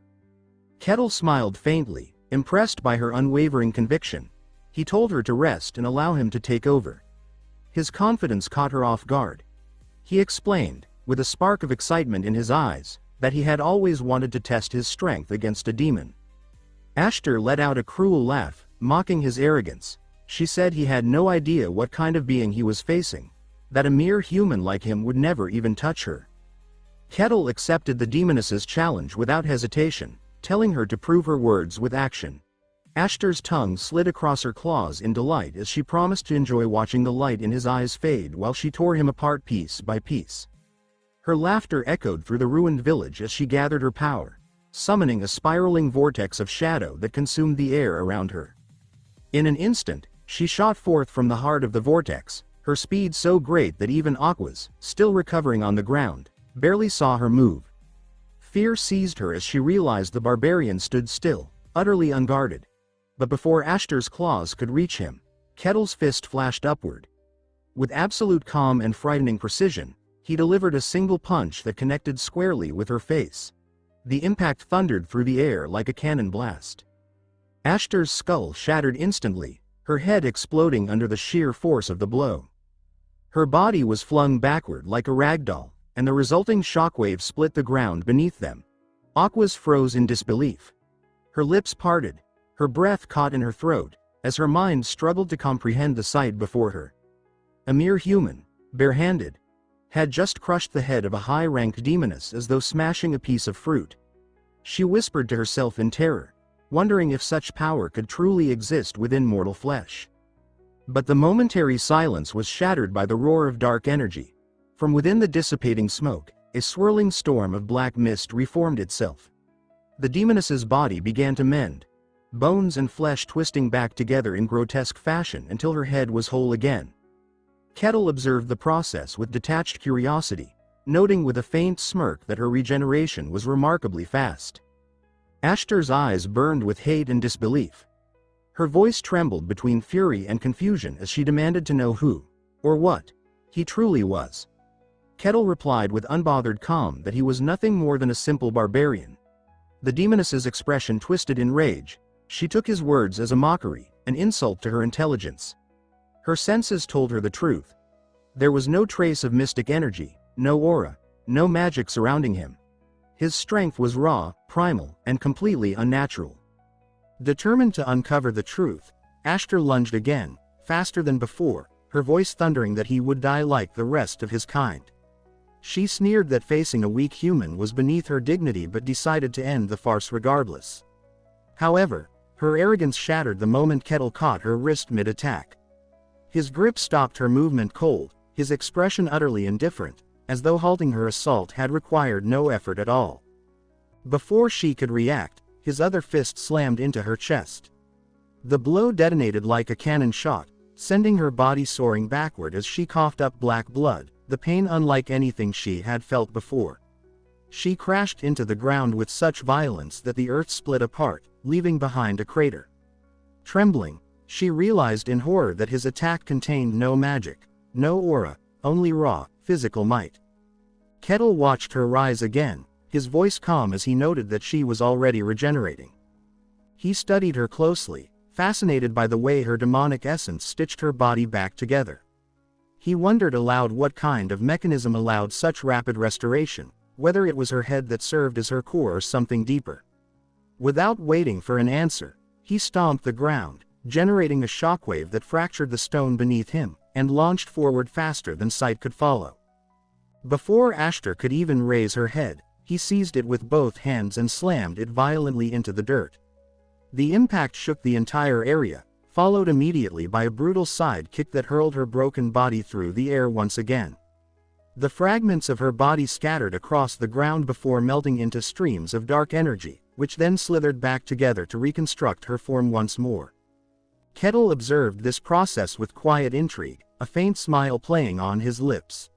Kettle smiled faintly, impressed by her unwavering conviction. He told her to rest and allow him to take over. His confidence caught her off guard. He explained, with a spark of excitement in his eyes, that he had always wanted to test his strength against a demon. Ashtar let out a cruel laugh, mocking his arrogance. She said he had no idea what kind of being he was facing, that a mere human like him would never even touch her. Kettle accepted the demoness's challenge without hesitation, telling her to prove her words with action. Ashtar's tongue slid across her claws in delight as she promised to enjoy watching the light in his eyes fade while she tore him apart piece by piece. Her laughter echoed through the ruined village as she gathered her power, summoning a spiraling vortex of shadow that consumed the air around her. In an instant, she shot forth from the heart of the vortex, her speed so great that even Aquas, still recovering on the ground, barely saw her move. Fear seized her as she realized the barbarian stood still, utterly unguarded. But before Ashtar's claws could reach him, Kettle's fist flashed upward. With absolute calm and frightening precision, he delivered a single punch that connected squarely with her face. The impact thundered through the air like a cannon blast. Ashtar's skull shattered instantly, her head exploding under the sheer force of the blow. Her body was flung backward like a ragdoll, and the resulting shockwave split the ground beneath them. Aquas froze in disbelief. Her lips parted, her breath caught in her throat, as her mind struggled to comprehend the sight before her. A mere human, barehanded, had just crushed the head of a high-ranked demoness as though smashing a piece of fruit. She whispered to herself in terror, wondering if such power could truly exist within mortal flesh. But the momentary silence was shattered by the roar of dark energy. From within the dissipating smoke, a swirling storm of black mist reformed itself. The demoness's body began to mend, bones and flesh twisting back together in grotesque fashion until her head was whole again. Kettle observed the process with detached curiosity, noting with a faint smirk that her regeneration was remarkably fast. Ashtar's eyes burned with hate and disbelief. Her voice trembled between fury and confusion as she demanded to know who, or what, he truly was. Kettle replied with unbothered calm that he was nothing more than a simple barbarian. The demoness's expression twisted in rage. She took his words as a mockery, an insult to her intelligence. Her senses told her the truth. There was no trace of mystic energy, no aura, no magic surrounding him. His strength was raw, primal, and completely unnatural. Determined to uncover the truth, Ashtar lunged again, faster than before, her voice thundering that he would die like the rest of his kind. She sneered that facing a weak human was beneath her dignity but decided to end the farce regardless. However, her arrogance shattered the moment Kettle caught her wrist mid-attack. His grip stopped her movement cold, his expression utterly indifferent, as though halting her assault had required no effort at all. Before she could react, his other fist slammed into her chest. The blow detonated like a cannon shot, sending her body soaring backward as she coughed up black blood, the pain unlike anything she had felt before. She crashed into the ground with such violence that the earth split apart, leaving behind a crater. Trembling, she realized in horror that his attack contained no magic, no aura, only raw, physical might. Kettle watched her rise again, his voice calm as he noted that she was already regenerating. He studied her closely, fascinated by the way her demonic essence stitched her body back together. He wondered aloud what kind of mechanism allowed such rapid restoration, whether it was her head that served as her core or something deeper. Without waiting for an answer, he stomped the ground, generating a shockwave that fractured the stone beneath him, and launched forward faster than sight could follow. Before Ashtar could even raise her head, he seized it with both hands and slammed it violently into the dirt. The impact shook the entire area, followed immediately by a brutal side kick that hurled her broken body through the air once again. The fragments of her body scattered across the ground before melting into streams of dark energy, which then slithered back together to reconstruct her form once more. Kettle observed this process with quiet intrigue, a faint smile playing on his lips.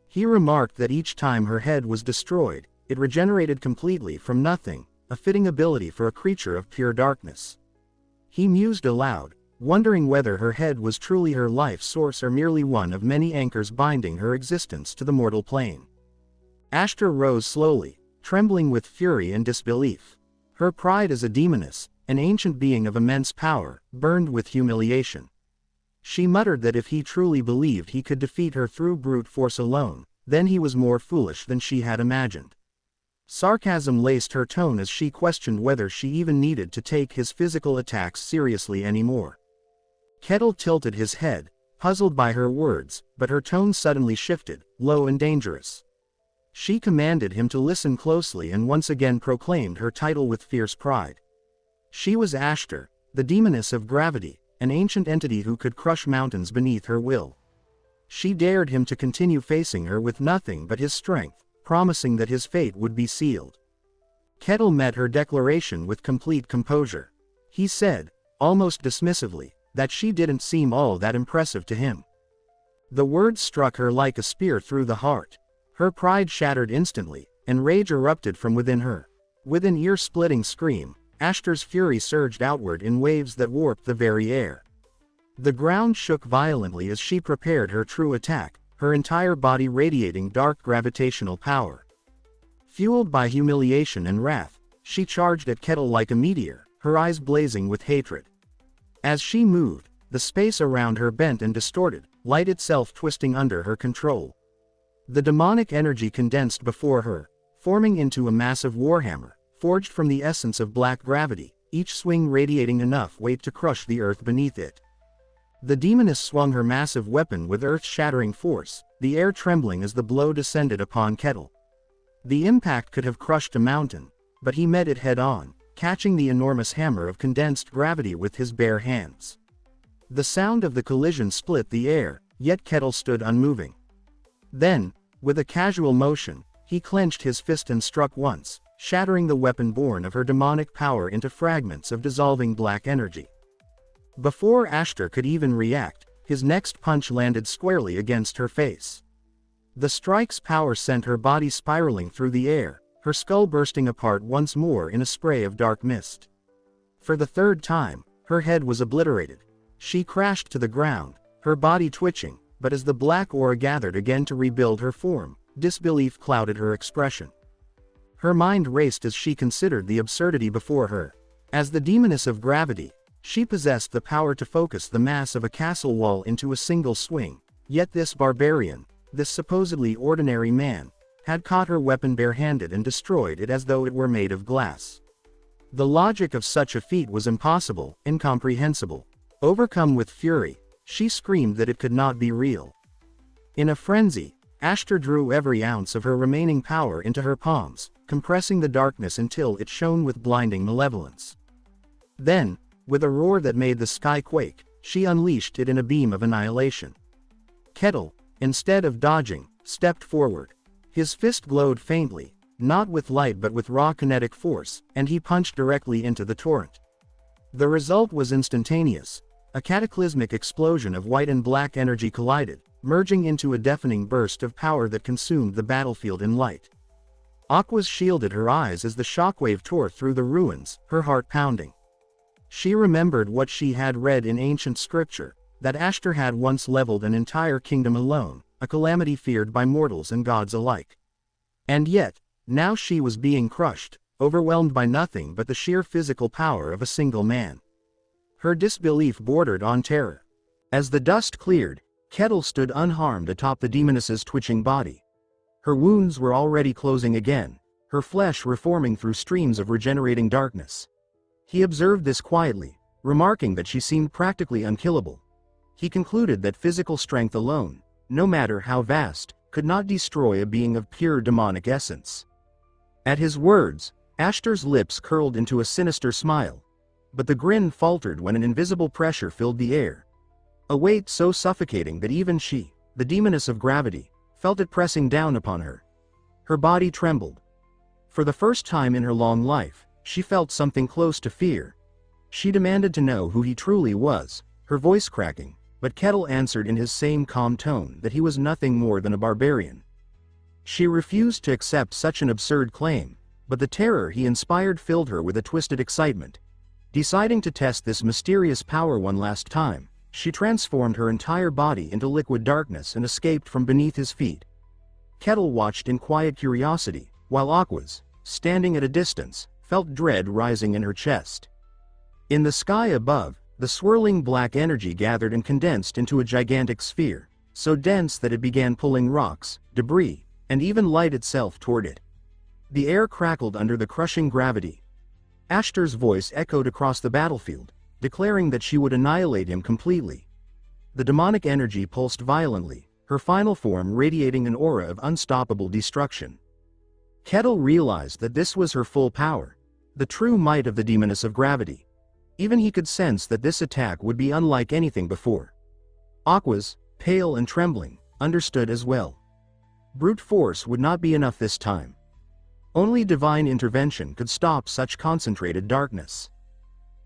He remarked that each time her head was destroyed, it regenerated completely from nothing, a fitting ability for a creature of pure darkness. He mused aloud, wondering whether her head was truly her life source or merely one of many anchors binding her existence to the mortal plane. Ashtar rose slowly, trembling with fury and disbelief. Her pride as a demoness, an ancient being of immense power, burned with humiliation. She muttered that if he truly believed he could defeat her through brute force alone, then he was more foolish than she had imagined. Sarcasm laced her tone as she questioned whether she even needed to take his physical attacks seriously anymore. Kettle tilted his head, puzzled by her words, but her tone suddenly shifted, low and dangerous. She commanded him to listen closely and once again proclaimed her title with fierce pride. She was Ashtar, the demoness of gravity, an ancient entity who could crush mountains beneath her will. She dared him to continue facing her with nothing but his strength, promising that his fate would be sealed. Kettle met her declaration with complete composure. He said, almost dismissively, that she didn't seem all that impressive to him. The words struck her like a spear through the heart. Her pride shattered instantly, and rage erupted from within her. With an ear-splitting scream, Ashtar's fury surged outward in waves that warped the very air. The ground shook violently as she prepared her true attack, her entire body radiating dark gravitational power. Fueled by humiliation and wrath, she charged at Kettle like a meteor, her eyes blazing with hatred. As she moved, the space around her bent and distorted, light itself twisting under her control. The demonic energy condensed before her, forming into a massive warhammer, forged from the essence of black gravity, each swing radiating enough weight to crush the earth beneath it. The demoness swung her massive weapon with earth-shattering force, the air trembling as the blow descended upon Kettle. The impact could have crushed a mountain, but he met it head-on, catching the enormous hammer of condensed gravity with his bare hands. The sound of the collision split the air, yet Kettle stood unmoving. Then, with a casual motion, he clenched his fist and struck once, shattering the weapon born of her demonic power into fragments of dissolving black energy. Before Ashtar could even react, his next punch landed squarely against her face. The strike's power sent her body spiraling through the air, her skull bursting apart once more in a spray of dark mist. For the third time, her head was obliterated. She crashed to the ground, her body twitching, but as the black aura gathered again to rebuild her form, disbelief clouded her expression. Her mind raced as she considered the absurdity before her. As the demoness of gravity, she possessed the power to focus the mass of a castle wall into a single swing, yet this barbarian, this supposedly ordinary man, had caught her weapon barehanded and destroyed it as though it were made of glass. The logic of such a feat was impossible, incomprehensible. Overcome with fury, she screamed that it could not be real. In a frenzy, Ashtar drew every ounce of her remaining power into her palms, compressing the darkness until it shone with blinding malevolence. Then, with a roar that made the sky quake, she unleashed it in a beam of annihilation. Kettle, instead of dodging, stepped forward. His fist glowed faintly, not with light but with raw kinetic force, and he punched directly into the torrent. The result was instantaneous. A cataclysmic explosion of white and black energy collided, merging into a deafening burst of power that consumed the battlefield in light. Aquas shielded her eyes as the shockwave tore through the ruins, her heart pounding. She remembered what she had read in ancient scripture, that Ashtar had once leveled an entire kingdom alone, a calamity feared by mortals and gods alike. And yet, now she was being crushed, overwhelmed by nothing but the sheer physical power of a single man. Her disbelief bordered on terror. As the dust cleared, Kettle stood unharmed atop the demoness's twitching body. Her wounds were already closing again, her flesh reforming through streams of regenerating darkness. He observed this quietly, remarking that she seemed practically unkillable. He concluded that physical strength alone, no matter how vast, could not destroy a being of pure demonic essence. At his words, Ashtar's lips curled into a sinister smile, but the grin faltered when an invisible pressure filled the air. A weight so suffocating that even she, the demoness of gravity, felt it pressing down upon her. Her body trembled. For the first time in her long life, she felt something close to fear. She demanded to know who he truly was, her voice cracking, but Kettle answered in his same calm tone that he was nothing more than a barbarian. She refused to accept such an absurd claim, but the terror he inspired filled her with a twisted excitement. Deciding to test this mysterious power one last time, she transformed her entire body into liquid darkness and escaped from beneath his feet. Kettle watched in quiet curiosity, while Aquas, standing at a distance, felt dread rising in her chest. In the sky above, the swirling black energy gathered and condensed into a gigantic sphere, so dense that it began pulling rocks, debris, and even light itself toward it. The air crackled under the crushing gravity. Ashtar's voice echoed across the battlefield, declaring that she would annihilate him completely. The demonic energy pulsed violently, her final form radiating an aura of unstoppable destruction. Kettle realized that this was her full power, the true might of the demoness of gravity. Even he could sense that this attack would be unlike anything before. Aquas, pale and trembling, understood as well. Brute force would not be enough this time. Only divine intervention could stop such concentrated darkness.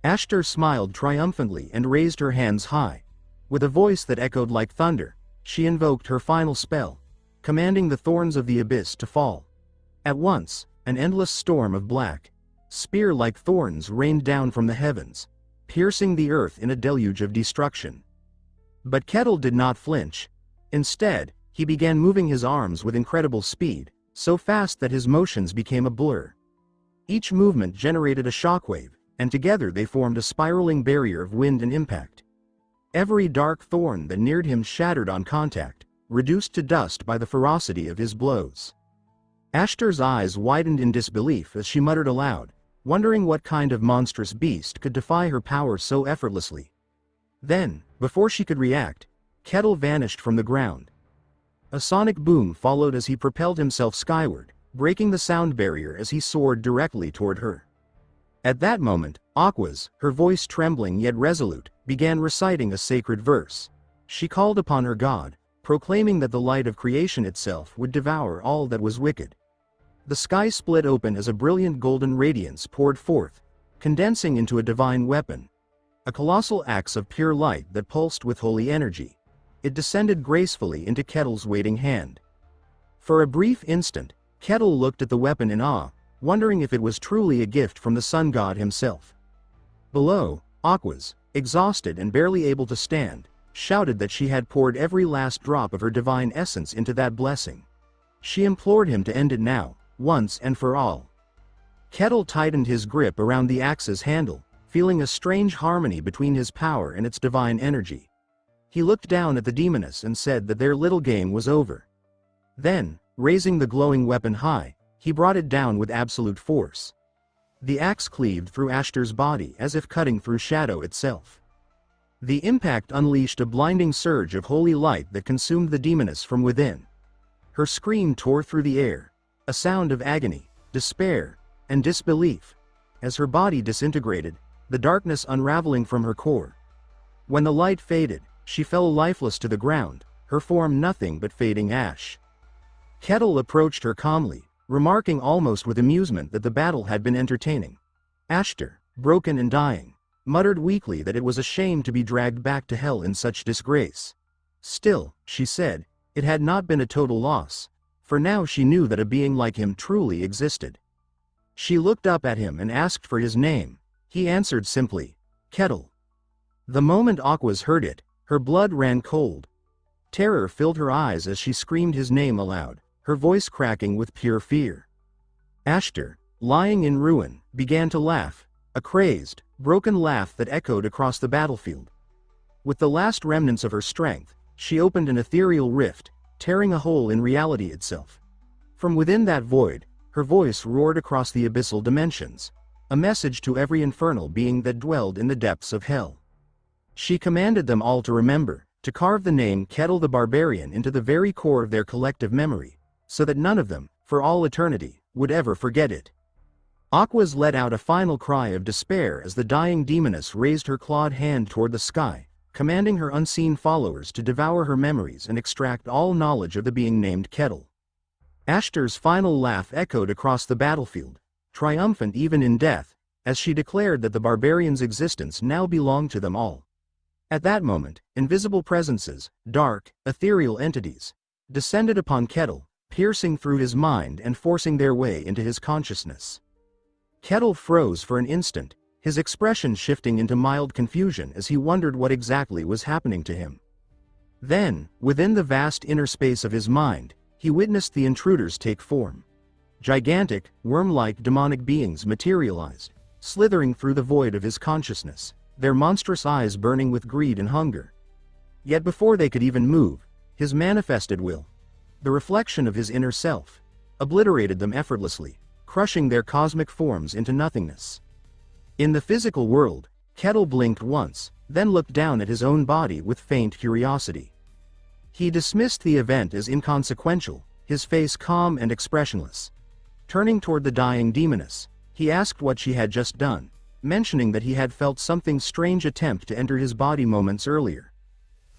Ashtar smiled triumphantly and raised her hands high. With a voice that echoed like thunder, she invoked her final spell, commanding the thorns of the abyss to fall. At once, an endless storm of black, spear-like thorns rained down from the heavens, piercing the earth in a deluge of destruction. But Kettle did not flinch. Instead, he began moving his arms with incredible speed, so fast that his motions became a blur. Each movement generated a shockwave, and together they formed a spiraling barrier of wind and impact. Every dark thorn that neared him shattered on contact, reduced to dust by the ferocity of his blows. Ashtar's eyes widened in disbelief as she muttered aloud, wondering what kind of monstrous beast could defy her power so effortlessly. Then, before she could react, Kettle vanished from the ground. A sonic boom followed as he propelled himself skyward, breaking the sound barrier as he soared directly toward her. At that moment, Aquas, her voice trembling yet resolute, began reciting a sacred verse. She called upon her god, proclaiming that the light of creation itself would devour all that was wicked. The sky split open as a brilliant golden radiance poured forth, condensing into a divine weapon. A colossal axe of pure light that pulsed with holy energy. It descended gracefully into Kettle's waiting hand. For a brief instant, Kettle looked at the weapon in awe, wondering if it was truly a gift from the sun god himself. Below, Aquas, exhausted and barely able to stand, shouted that she had poured every last drop of her divine essence into that blessing. She implored him to end it now, once and for all. Kettle tightened his grip around the axe's handle, feeling a strange harmony between his power and its divine energy. He looked down at the demoness and said that their little game was over. Then, raising the glowing weapon high, he brought it down with absolute force. The axe cleaved through Ashtar's body as if cutting through shadow itself. The impact unleashed a blinding surge of holy light that consumed the demoness from within. Her scream tore through the air, a sound of agony, despair, and disbelief. As her body disintegrated, the darkness unraveling from her core. When the light faded, she fell lifeless to the ground, her form nothing but fading ash. Kettle approached her calmly, remarking almost with amusement that the battle had been entertaining. Ashtar, broken and dying, muttered weakly that it was a shame to be dragged back to hell in such disgrace. Still, she said, it had not been a total loss, for now she knew that a being like him truly existed. She looked up at him and asked for his name. He answered simply, Kettle. The moment Aquas heard it, her blood ran cold. Terror filled her eyes as she screamed his name aloud, her voice cracking with pure fear. Ashtar, lying in ruin, began to laugh, a crazed, broken laugh that echoed across the battlefield. With the last remnants of her strength, she opened an ethereal rift, tearing a hole in reality itself. From within that void, her voice roared across the abyssal dimensions, a message to every infernal being that dwelled in the depths of hell. She commanded them all to remember, to carve the name Kettle the Barbarian into the very core of their collective memory, so that none of them, for all eternity, would ever forget it. Aquas let out a final cry of despair as the dying demoness raised her clawed hand toward the sky, commanding her unseen followers to devour her memories and extract all knowledge of the being named Kettle. Ashtar's final laugh echoed across the battlefield, triumphant even in death, as she declared that the barbarian's existence now belonged to them all. At that moment, invisible presences, dark, ethereal entities, descended upon Kettle, piercing through his mind and forcing their way into his consciousness. Kettle froze for an instant, his expression shifting into mild confusion as he wondered what exactly was happening to him. Then, within the vast inner space of his mind, he witnessed the intruders take form. Gigantic, worm-like demonic beings materialized, slithering through the void of his consciousness, their monstrous eyes burning with greed and hunger. Yet before they could even move, his manifested will, the reflection of his inner self, obliterated them effortlessly, crushing their cosmic forms into nothingness. In the physical world, Kettle blinked once, then looked down at his own body with faint curiosity. He dismissed the event as inconsequential, his face calm and expressionless. Turning toward the dying demoness, he asked what she had just done, mentioning that he had felt something strange attempt to enter his body moments earlier.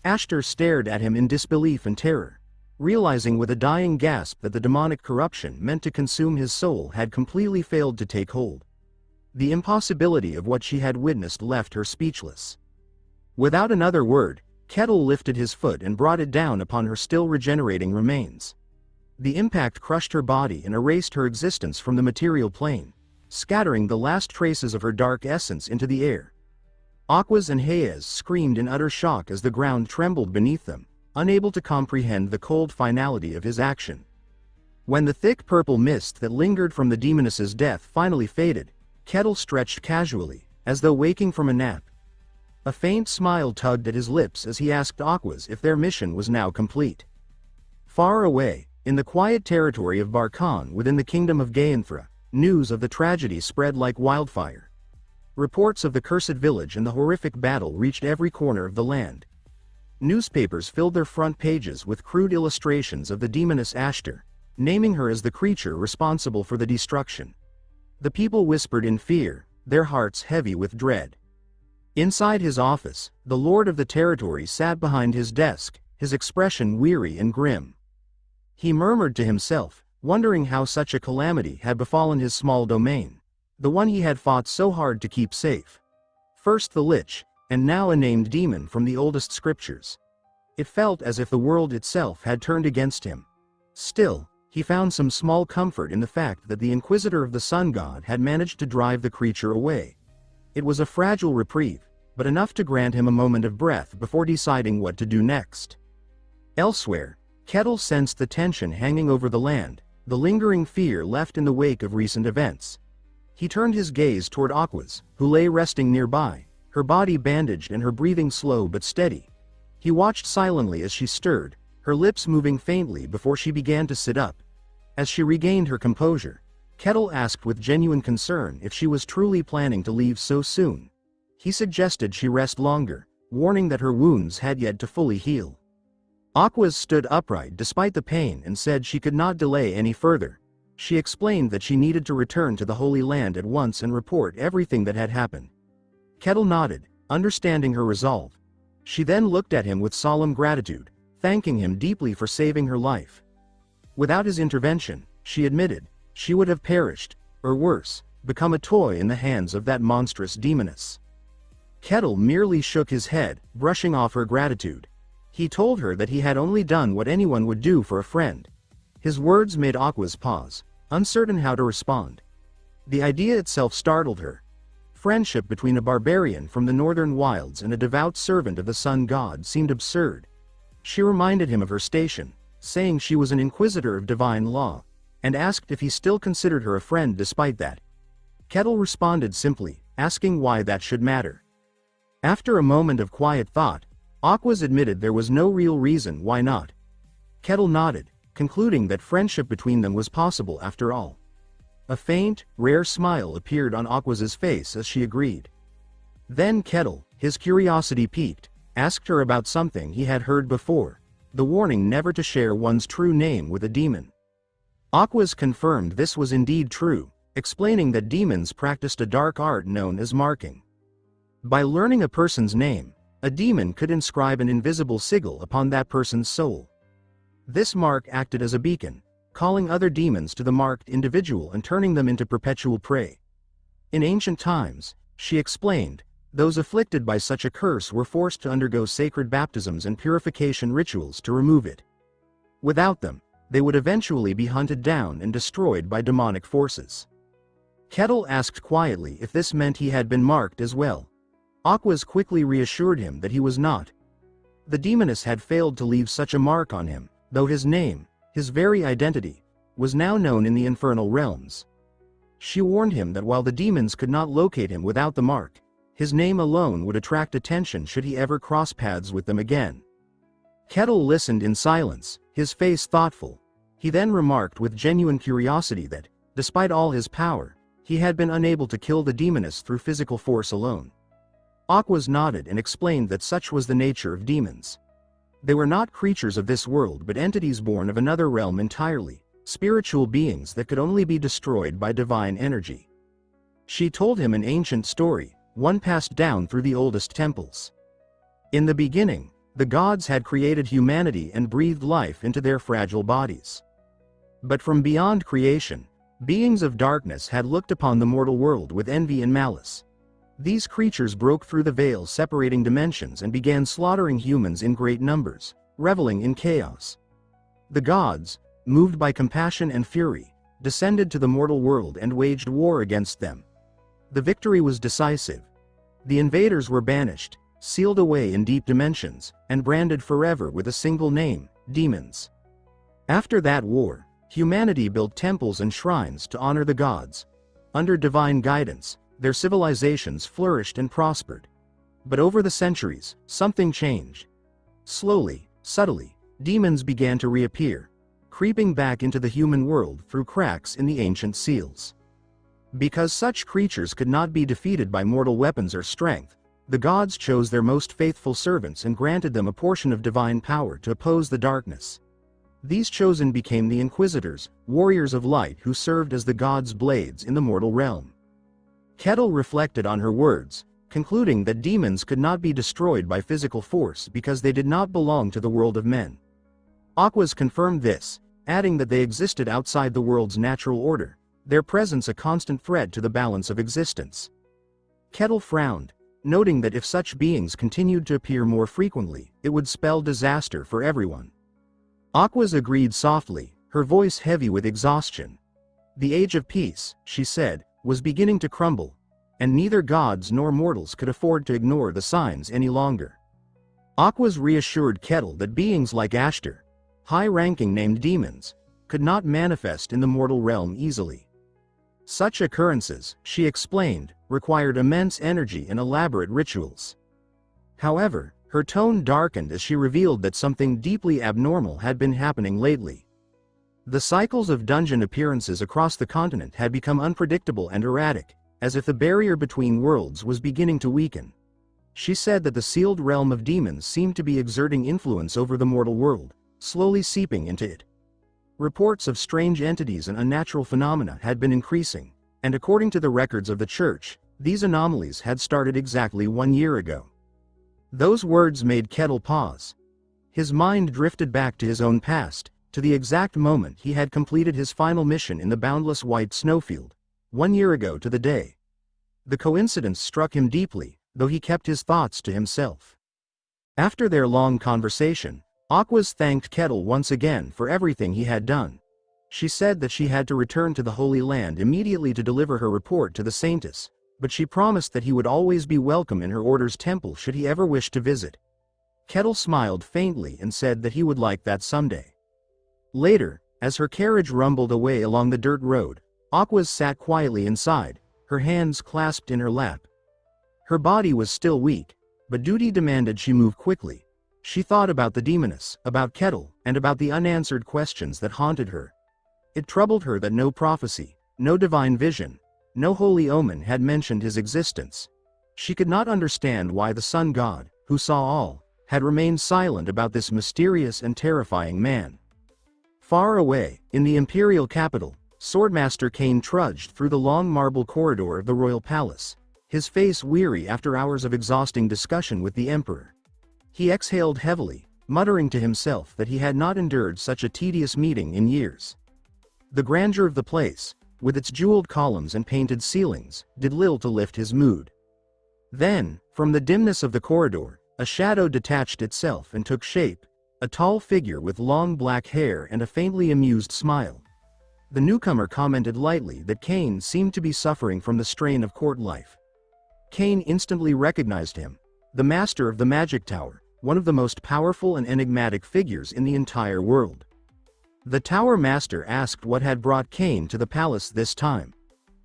Ashtar stared at him in disbelief and terror, realizing with a dying gasp that the demonic corruption meant to consume his soul had completely failed to take hold. The impossibility of what she had witnessed left her speechless. Without another word, Kettle lifted his foot and brought it down upon her still regenerating remains. The impact crushed her body and erased her existence from the material plane, scattering the last traces of her dark essence into the air. Aquas and Hayes screamed in utter shock as the ground trembled beneath them, unable to comprehend the cold finality of his action. When the thick purple mist that lingered from the demoness's death finally faded, Kettle stretched casually, as though waking from a nap. A faint smile tugged at his lips as he asked Aquas if their mission was now complete. Far away, in the quiet territory of Barkan within the kingdom of Gaenthra, news of the tragedy spread like wildfire. Reports of the cursed village and the horrific battle reached every corner of the land. Newspapers filled their front pages with crude illustrations of the demoness Ashtar, naming her as the creature responsible for the destruction. The people whispered in fear, their hearts heavy with dread. Inside his office, the lord of the territory sat behind his desk, his expression weary and grim. He murmured to himself, wondering how such a calamity had befallen his small domain, the one he had fought so hard to keep safe. First the Lich, and now a named demon from the oldest scriptures. It felt as if the world itself had turned against him. Still, he found some small comfort in the fact that the Inquisitor of the Sun God had managed to drive the creature away. It was a fragile reprieve, but enough to grant him a moment of breath before deciding what to do next. Elsewhere, Kettle sensed the tension hanging over the land, the lingering fear left in the wake of recent events. He turned his gaze toward Aquas, who lay resting nearby, her body bandaged and her breathing slow but steady. He watched silently as she stirred, her lips moving faintly before she began to sit up. As she regained her composure, Kettle asked with genuine concern if she was truly planning to leave so soon. He suggested she rest longer, warning that her wounds had yet to fully heal. Aquas stood upright despite the pain and said she could not delay any further. She explained that she needed to return to the Holy Land at once and report everything that had happened. Kettle nodded, understanding her resolve. She then looked at him with solemn gratitude, thanking him deeply for saving her life. Without his intervention, she admitted, she would have perished, or worse, become a toy in the hands of that monstrous demoness. Kettle merely shook his head, brushing off her gratitude. He told her that he had only done what anyone would do for a friend. His words made Aquas pause, uncertain how to respond. The idea itself startled her. Friendship between a barbarian from the northern wilds and a devout servant of the sun god seemed absurd. She reminded him of her station, saying she was an inquisitor of divine law, and asked if he still considered her a friend despite that. Kettle responded simply, asking why that should matter. After a moment of quiet thought, Aquas admitted there was no real reason why not. Kettle nodded, concluding that friendship between them was possible after all. A faint, rare smile appeared on Aquas's face as she agreed. Then Kettle, his curiosity piqued, asked her about something he had heard before, the warning never to share one's true name with a demon. Aquas confirmed this was indeed true, explaining that demons practiced a dark art known as marking. By learning a person's name, a demon could inscribe an invisible sigil upon that person's soul. This mark acted as a beacon, calling other demons to the marked individual and turning them into perpetual prey. In ancient times, she explained, those afflicted by such a curse were forced to undergo sacred baptisms and purification rituals to remove it. Without them, they would eventually be hunted down and destroyed by demonic forces. Kettle asked quietly if this meant he had been marked as well. Aquas quickly reassured him that he was not. The demoness had failed to leave such a mark on him, though his name, his very identity, was now known in the infernal realms. She warned him that while the demons could not locate him without the mark, his name alone would attract attention should he ever cross paths with them again. Kettle listened in silence, his face thoughtful. He then remarked with genuine curiosity that, Despite all his power, he had been unable to kill the demoness through physical force alone. Aquas nodded and explained that such was the nature of demons. They were not creatures of this world but entities born of another realm entirely, spiritual beings that could only be destroyed by divine energy. She told him an ancient story, one passed down through the oldest temples. In the beginning, the gods had created humanity and breathed life into their fragile bodies. But from beyond creation, beings of darkness had looked upon the mortal world with envy and malice. These creatures broke through the veil separating dimensions and began slaughtering humans in great numbers, reveling in chaos. The gods, moved by compassion and fury, descended to the mortal world and waged war against them. The victory was decisive. The invaders were banished, sealed away in deep dimensions, and branded forever with a single name, demons. After that war, humanity built temples and shrines to honor the gods. Under divine guidance, their civilizations flourished and prospered. But over the centuries, something changed. Slowly, subtly, demons began to reappear, creeping back into the human world through cracks in the ancient seals. Because such creatures could not be defeated by mortal weapons or strength, the gods chose their most faithful servants and granted them a portion of divine power to oppose the darkness. These chosen became the Inquisitors, warriors of light who served as the gods' blades in the mortal realm. Kettle reflected on her words, concluding that demons could not be destroyed by physical force because they did not belong to the world of men. Aquas confirmed this, adding that they existed outside the world's natural order, their presence a constant threat to the balance of existence. Kettle frowned, noting that if such beings continued to appear more frequently, it would spell disaster for everyone. Aquas agreed softly, her voice heavy with exhaustion. The age of peace, she said, was beginning to crumble, and neither gods nor mortals could afford to ignore the signs any longer. Aquas reassured Kettle that beings like Ashtar, high-ranking named demons, could not manifest in the mortal realm easily. Such occurrences, she explained, required immense energy and elaborate rituals. However, her tone darkened as she revealed that something deeply abnormal had been happening lately. The cycles of dungeon appearances across the continent had become unpredictable and erratic, as if the barrier between worlds was beginning to weaken. She said that the sealed realm of demons seemed to be exerting influence over the mortal world, slowly seeping into it. Reports of strange entities and unnatural phenomena had been increasing, and according to the records of the church, these anomalies had started exactly 1 year ago. Those words made Kettle pause. His mind drifted back to his own past, to the exact moment he had completed his final mission in the boundless white snowfield, 1 year ago to the day. The coincidence struck him deeply, though he kept his thoughts to himself. After their long conversation, Aquas thanked Kettle once again for everything he had done. She said that she had to return to the Holy Land immediately to deliver her report to the Saintess, but she promised that he would always be welcome in her order's temple should he ever wish to visit. Kettle smiled faintly and said that he would like that someday. Later, as her carriage rumbled away along the dirt road, Aquas sat quietly inside, her hands clasped in her lap. Her body was still weak, but duty demanded she move quickly. She thought about the demoness, about Kettle, and about the unanswered questions that haunted her. It troubled her that no prophecy, no divine vision, no holy omen had mentioned his existence. She could not understand why the sun god, who saw all, had remained silent about this mysterious and terrifying man. Far away, in the imperial capital, Swordmaster Kane trudged through the long marble corridor of the royal palace, his face weary after hours of exhausting discussion with the emperor. He exhaled heavily, muttering to himself that he had not endured such a tedious meeting in years. The grandeur of the place, with its jeweled columns and painted ceilings, did little to lift his mood. Then, from the dimness of the corridor, a shadow detached itself and took shape, a tall figure with long black hair and a faintly amused smile. The newcomer commented lightly that Kane seemed to be suffering from the strain of court life. Kane instantly recognized him, the master of the Magic Tower, one of the most powerful and enigmatic figures in the entire world. The Tower Master asked what had brought Kane to the palace this time.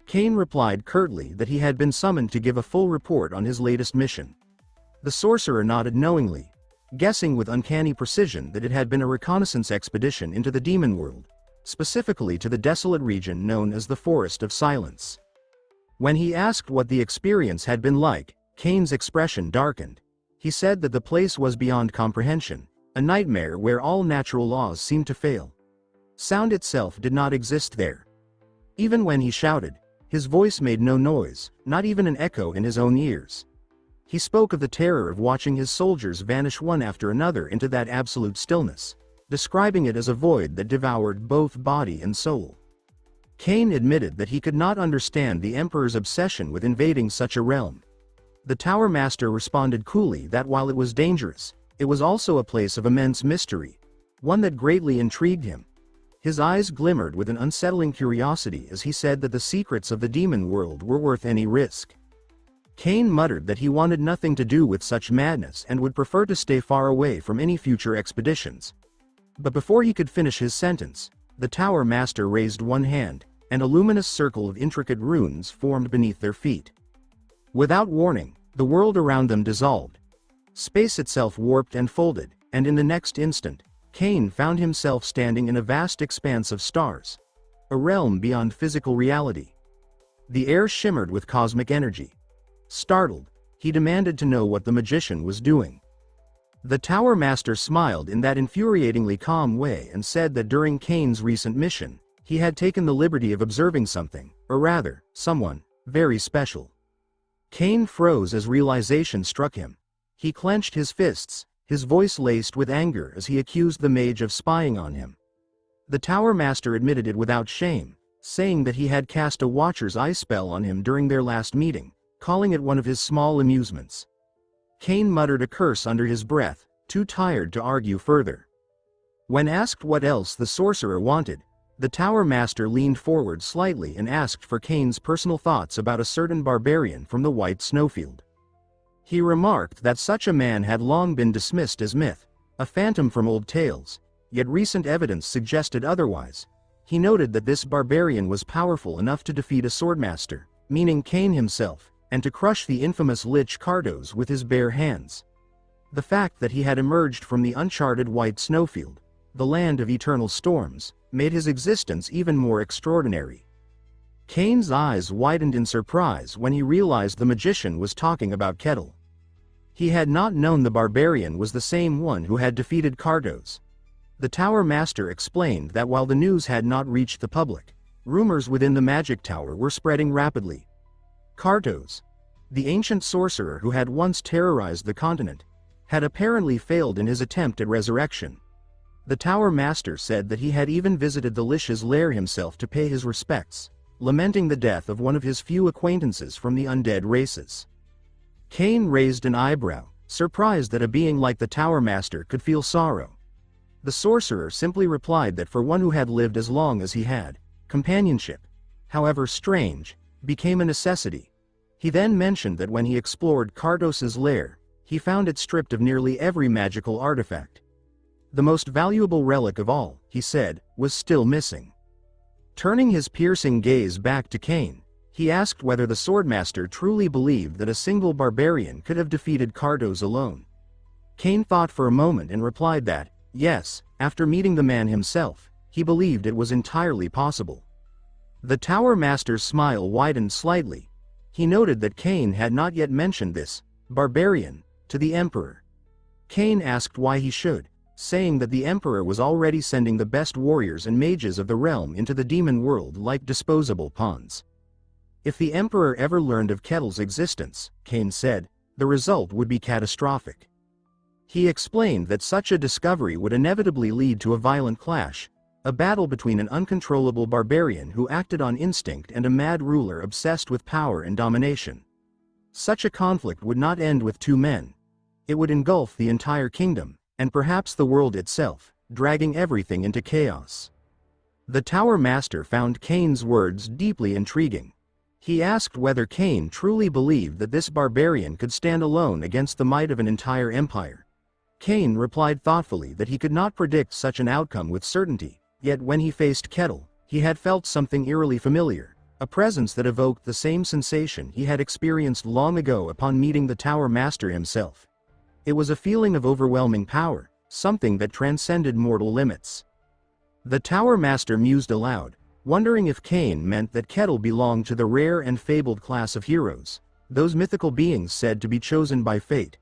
Kane replied curtly that he had been summoned to give a full report on his latest mission. The sorcerer nodded knowingly, guessing with uncanny precision that it had been a reconnaissance expedition into the demon world. specifically to the desolate region known as the Forest of Silence. When he asked what the experience had been like, Kane's expression darkened. He said that the place was beyond comprehension, a nightmare where all natural laws seemed to fail. Sound itself did not exist there. Even when he shouted, his voice made no noise, not even an echo in his own ears. He spoke of the terror of watching his soldiers vanish one after another into that absolute stillness, describing it as a void that devoured both body and soul. Kane admitted that he could not understand the Emperor's obsession with invading such a realm. The Tower Master responded coolly that while it was dangerous, it was also a place of immense mystery, one that greatly intrigued him. His eyes glimmered with an unsettling curiosity as he said that the secrets of the demon world were worth any risk. Kane muttered that he wanted nothing to do with such madness and would prefer to stay far away from any future expeditions. But before he could finish his sentence, the Tower Master raised one hand, and a luminous circle of intricate runes formed beneath their feet. Without warning, the world around them dissolved. Space itself warped and folded, and in the next instant, Kane found himself standing in a vast expanse of stars. A realm beyond physical reality. The air shimmered with cosmic energy. Startled, he demanded to know what the magician was doing. The Tower Master smiled in that infuriatingly calm way and said that during Kane's recent mission, he had taken the liberty of observing something, or rather, someone, very special. Kane froze as realization struck him. He clenched his fists, his voice laced with anger as he accused the mage of spying on him. The Tower Master admitted it without shame, saying that he had cast a Watcher's Eye spell on him during their last meeting, calling it one of his small amusements. Kane muttered a curse under his breath, too tired to argue further. When asked what else the sorcerer wanted, the Tower Master leaned forward slightly and asked for Kane's personal thoughts about a certain barbarian from the White Snowfield. He remarked that such a man had long been dismissed as myth, a phantom from old tales, yet recent evidence suggested otherwise. He noted that this barbarian was powerful enough to defeat a swordmaster, meaning Kane himself, and to crush the infamous Lich Cardos with his bare hands. The fact that he had emerged from the uncharted White Snowfield, the land of eternal storms, made his existence even more extraordinary. Kane's eyes widened in surprise when he realized the magician was talking about Kettle. He had not known the barbarian was the same one who had defeated Cardos. The Tower Master explained that while the news had not reached the public, rumors within the magic tower were spreading rapidly. Cardos, the ancient sorcerer who had once terrorized the continent, had apparently failed in his attempt at resurrection. The Tower Master said that he had even visited the Lich's lair himself to pay his respects, lamenting the death of one of his few acquaintances from the undead races. Kane raised an eyebrow, surprised that a being like the Tower Master could feel sorrow. The sorcerer simply replied that for one who had lived as long as he had, companionship, however strange, became a necessity. He then mentioned that when he explored Cardos's lair, he found it stripped of nearly every magical artifact. The most valuable relic of all, he said, was still missing. Turning his piercing gaze back to Kane, he asked whether the Swordmaster truly believed that a single barbarian could have defeated Cardos alone. Kane thought for a moment and replied that, yes, after meeting the man himself, he believed it was entirely possible. The Tower Master's smile widened slightly. He noted that Kane had not yet mentioned this barbarian to the Emperor. Kane asked why he should, saying that the Emperor was already sending the best warriors and mages of the realm into the demon world like disposable pawns. If the Emperor ever learned of Kettle's existence, Kane said, the result would be catastrophic. He explained that such a discovery would inevitably lead to a violent clash, a battle between an uncontrollable barbarian who acted on instinct and a mad ruler obsessed with power and domination. Such a conflict would not end with two men. It would engulf the entire kingdom, and perhaps the world itself, dragging everything into chaos. The Tower Master found Kane's words deeply intriguing. He asked whether Kane truly believed that this barbarian could stand alone against the might of an entire empire. Kane replied thoughtfully that he could not predict such an outcome with certainty, yet when he faced Kettle, he had felt something eerily familiar, a presence that evoked the same sensation he had experienced long ago upon meeting the Tower Master himself. It was a feeling of overwhelming power, something that transcended mortal limits. The Tower Master mused aloud, wondering if Cain meant that Kettle belonged to the rare and fabled class of heroes, those mythical beings said to be chosen by fate.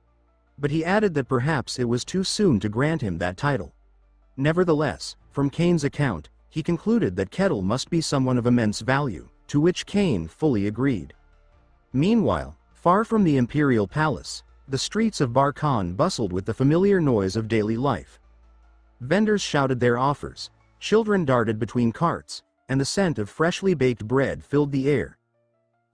But he added that perhaps it was too soon to grant him that title. Nevertheless, from Cain's account, he concluded that Kettle must be someone of immense value, to which Cain fully agreed. Meanwhile, far from the imperial palace, the streets of Barkan bustled with the familiar noise of daily life. Vendors shouted their offers, children darted between carts, and the scent of freshly baked bread filled the air.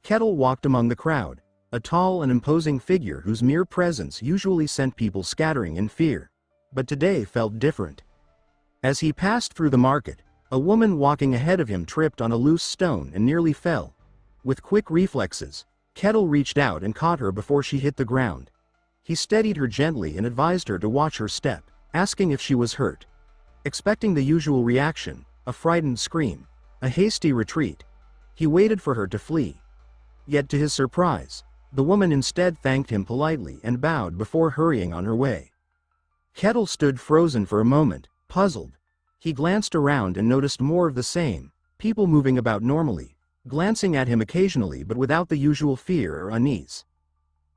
Kettle walked among the crowd, a tall and imposing figure whose mere presence usually sent people scattering in fear, but today felt different. As he passed through the market, a woman walking ahead of him tripped on a loose stone and nearly fell. With quick reflexes, Kettle reached out and caught her before she hit the ground. He steadied her gently and advised her to watch her step, asking if she was hurt. Expecting the usual reaction, a frightened scream, a hasty retreat, he waited for her to flee. Yet to his surprise, the woman instead thanked him politely and bowed before hurrying on her way. Kettle stood frozen for a moment, puzzled. He glanced around and noticed more of the same, people moving about normally, glancing at him occasionally but without the usual fear or unease.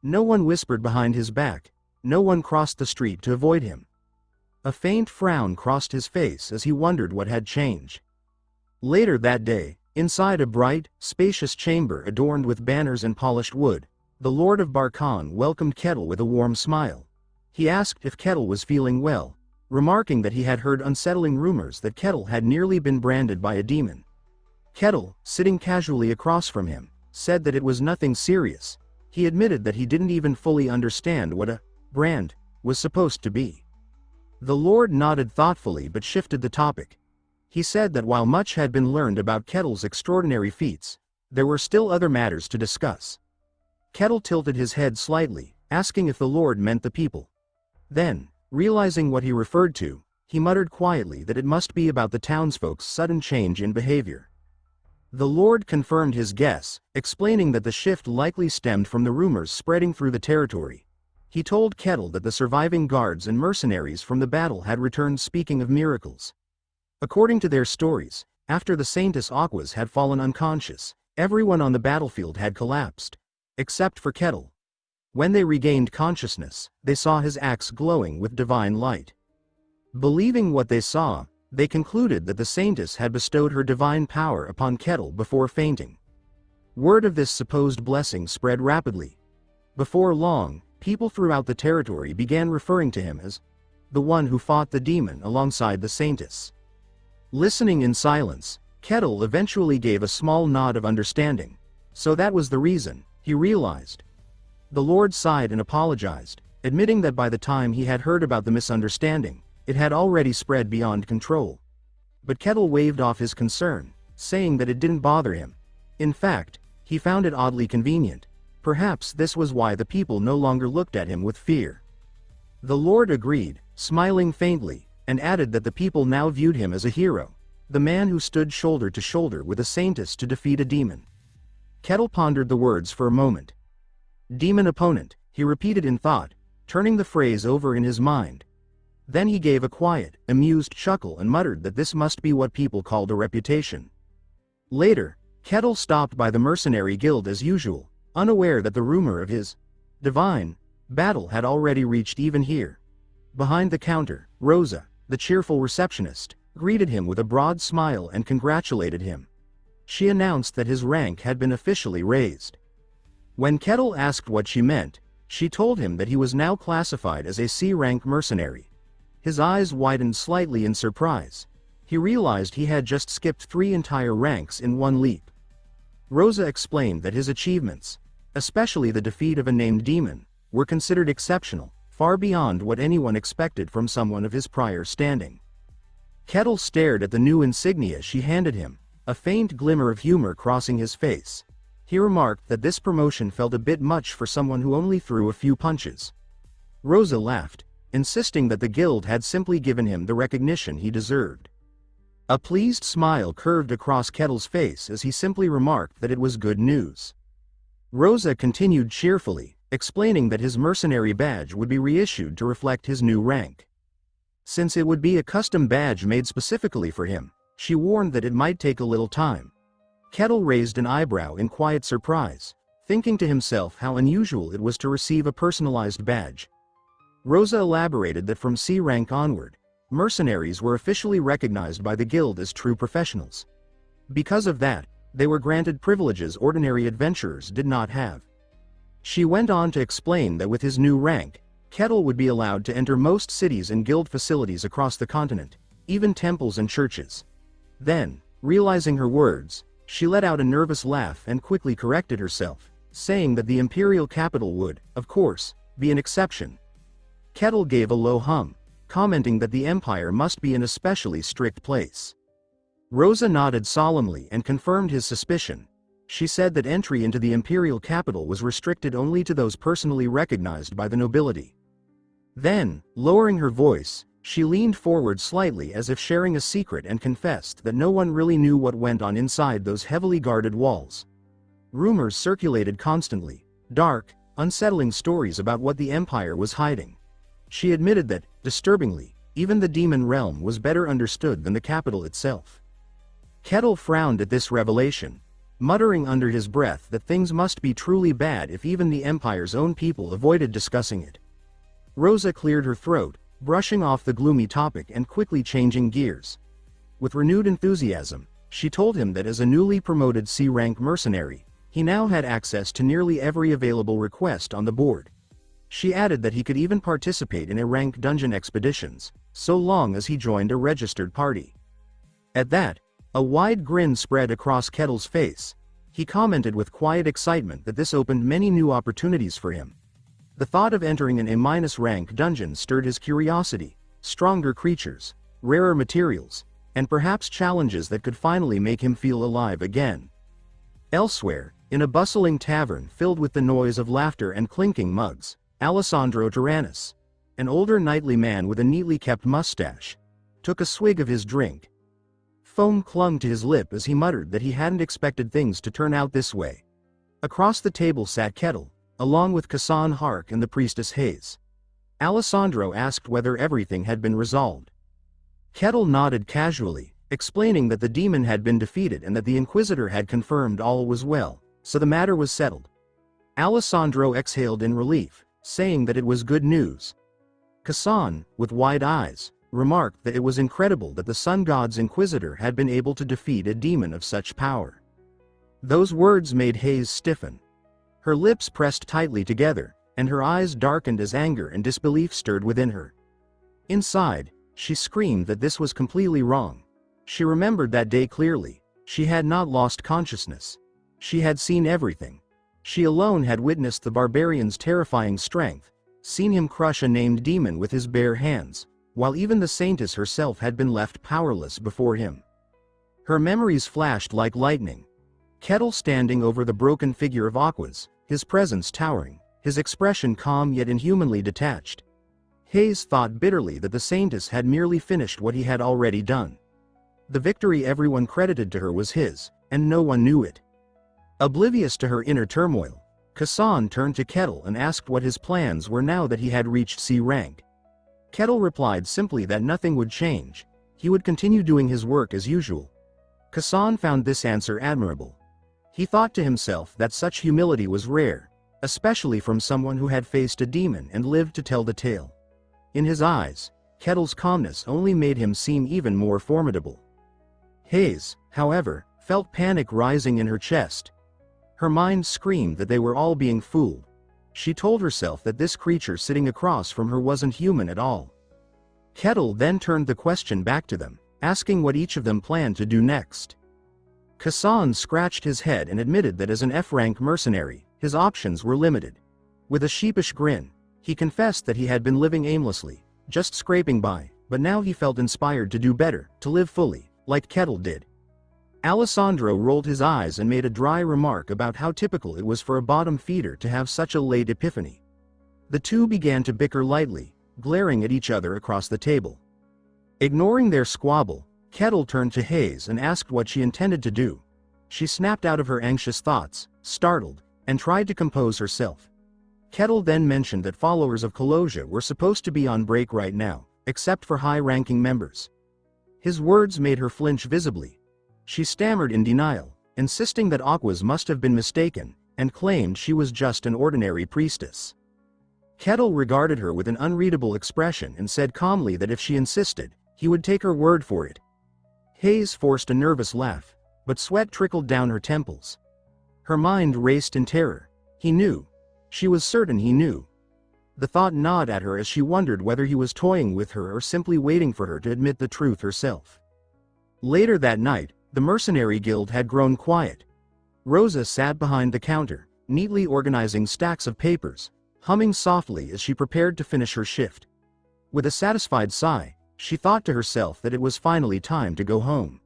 No one whispered behind his back, no one crossed the street to avoid him. A faint frown crossed his face as he wondered what had changed. Later that day, inside a bright, spacious chamber adorned with banners and polished wood, the Lord of Barkan welcomed Kettle with a warm smile. He asked if Kettle was feeling well, remarking that he had heard unsettling rumors that Kettle had nearly been branded by a demon. Kettle, sitting casually across from him, said that it was nothing serious. He admitted that he didn't even fully understand what a brand was supposed to be. The Lord nodded thoughtfully but shifted the topic. He said that while much had been learned about Kettle's extraordinary feats, there were still other matters to discuss. Kettle tilted his head slightly, asking if the Lord meant the people. Then, realizing what he referred to, he muttered quietly that it must be about the townsfolk's sudden change in behavior. The Lord confirmed his guess, explaining that the shift likely stemmed from the rumors spreading through the territory. He told Kettle that the surviving guards and mercenaries from the battle had returned speaking of miracles. According to their stories, after the Saintess Aquas had fallen unconscious, everyone on the battlefield had collapsed, except for Kettle. When they regained consciousness, they saw his axe glowing with divine light. Believing what they saw, they concluded that the Saintess had bestowed her divine power upon Kettle before fainting. Word of this supposed blessing spread rapidly. Before long, people throughout the territory began referring to him as the one who fought the demon alongside the Saintess. Listening in silence, Kettle eventually gave a small nod of understanding. So that was the reason, he realized. The Lord sighed and apologized, admitting that by the time he had heard about the misunderstanding, it had already spread beyond control. But Kettle waved off his concern, saying that it didn't bother him. In fact, he found it oddly convenient. Perhaps this was why the people no longer looked at him with fear. The Lord agreed, smiling faintly, and added that the people now viewed him as a hero, the man who stood shoulder to shoulder with a Saintess to defeat a demon. Kettle pondered the words for a moment. Demon opponent, he repeated in thought, turning the phrase over in his mind. Then he gave a quiet, amused chuckle and muttered that this must be what people called a reputation. Later, Kettle stopped by the mercenary guild as usual, unaware that the rumor of his divine battle had already reached even here. Behind the counter, Rosa, the cheerful receptionist, greeted him with a broad smile and congratulated him. She announced that his rank had been officially raised. When Kettle asked what she meant, she told him that he was now classified as a C-rank mercenary. His eyes widened slightly in surprise. He realized he had just skipped 3 entire ranks in one leap. Rosa explained that his achievements, especially the defeat of a named demon, were considered exceptional, far beyond what anyone expected from someone of his prior standing. Kettle stared at the new insignia she handed him, a faint glimmer of humor crossing his face. He remarked that this promotion felt a bit much for someone who only threw a few punches. Rosa laughed, insisting that the guild had simply given him the recognition he deserved. A pleased smile curved across Kettle's face as he simply remarked that it was good news. Rosa continued cheerfully, explaining that his mercenary badge would be reissued to reflect his new rank. Since it would be a custom badge made specifically for him, she warned that it might take a little time. Kettle raised an eyebrow in quiet surprise, thinking to himself how unusual it was to receive a personalized badge. Rosa elaborated that from C rank onward, mercenaries were officially recognized by the guild as true professionals. Because of that, they were granted privileges ordinary adventurers did not have. She went on to explain that with his new rank, Kettle would be allowed to enter most cities and guild facilities across the continent, even temples and churches. Then, realizing her words, she let out a nervous laugh and quickly corrected herself, saying that the imperial capital would, of course, be an exception. Kettle gave a low hum, commenting that the empire must be an especially strict place. Rosa nodded solemnly and confirmed his suspicion. She said that entry into the imperial capital was restricted only to those personally recognized by the nobility. Then, lowering her voice, she leaned forward slightly as if sharing a secret and confessed that no one really knew what went on inside those heavily guarded walls. Rumors circulated constantly, dark, unsettling stories about what the empire was hiding. She admitted that, disturbingly, even the demon realm was better understood than the capital itself. Kettle frowned at this revelation, muttering under his breath that things must be truly bad if even the empire's own people avoided discussing it. Rosa cleared her throat, brushing off the gloomy topic and quickly changing gears. With renewed enthusiasm, she told him that as a newly promoted C-rank mercenary, he now had access to nearly every available request on the board. She added that he could even participate in A-rank dungeon expeditions, so long as he joined a registered party. At that, a wide grin spread across Kettle's face. He commented with quiet excitement that this opened many new opportunities for him. The thought of entering an A-rank dungeon stirred his curiosity: stronger creatures, rarer materials, and perhaps challenges that could finally make him feel alive again. Elsewhere, in a bustling tavern filled with the noise of laughter and clinking mugs, Alessandro Tyrannus, an older knightly man with a neatly kept mustache, took a swig of his drink. Foam clung to his lip as he muttered that he hadn't expected things to turn out this way. Across the table sat Kettle, along with Kassan Hark and the priestess Hayes. Alessandro asked whether everything had been resolved. Kettle nodded casually, explaining that the demon had been defeated and that the Inquisitor had confirmed all was well, so the matter was settled. Alessandro exhaled in relief, saying that it was good news. Kassan, with wide eyes, remarked that it was incredible that the Sun God's Inquisitor had been able to defeat a demon of such power. Those words made Hayes stiffen. Her lips pressed tightly together, and her eyes darkened as anger and disbelief stirred within her. Inside, she screamed that this was completely wrong. She remembered that day clearly. She had not lost consciousness. She had seen everything. She alone had witnessed the barbarian's terrifying strength, seen him crush a named demon with his bare hands, while even the saintess herself had been left powerless before him. Her memories flashed like lightning. Kettle standing over the broken figure of Aquas, his presence towering, his expression calm yet inhumanly detached. Hayes thought bitterly that the saintess had merely finished what he had already done. The victory everyone credited to her was his, and no one knew it. Oblivious to her inner turmoil, Kassan turned to Kettle and asked what his plans were now that he had reached C rank. Kettle replied simply that nothing would change. He would continue doing his work as usual. Kassan found this answer admirable. He thought to himself that such humility was rare, especially from someone who had faced a demon and lived to tell the tale. In his eyes, Kettle's calmness only made him seem even more formidable. Hayes, however, felt panic rising in her chest. Her mind screamed that they were all being fooled. She told herself that this creature sitting across from her wasn't human at all. Kettle then turned the question back to them, asking what each of them planned to do next. Kassan scratched his head and admitted that as an F-rank mercenary, his options were limited. With a sheepish grin, he confessed that he had been living aimlessly, just scraping by, but now he felt inspired to do better, to live fully, like Kettle did. Alessandro rolled his eyes and made a dry remark about how typical it was for a bottom feeder to have such a late epiphany. The two began to bicker lightly, glaring at each other across the table. Ignoring their squabble, Kettle turned to Hayes and asked what she intended to do. She snapped out of her anxious thoughts, startled, and tried to compose herself. Kettle then mentioned that followers of Colossia were supposed to be on break right now, except for high-ranking members. His words made her flinch visibly. She stammered in denial, insisting that Aquas must have been mistaken, and claimed she was just an ordinary priestess. Kettle regarded her with an unreadable expression and said calmly that if she insisted, he would take her word for it. Hayes forced a nervous laugh, but sweat trickled down her temples. Her mind raced in terror. He knew. She was certain he knew. The thought gnawed at her as she wondered whether he was toying with her or simply waiting for her to admit the truth herself. Later that night, the mercenary guild had grown quiet. Rosa sat behind the counter, neatly organizing stacks of papers, humming softly as she prepared to finish her shift. With a satisfied sigh, she thought to herself that it was finally time to go home.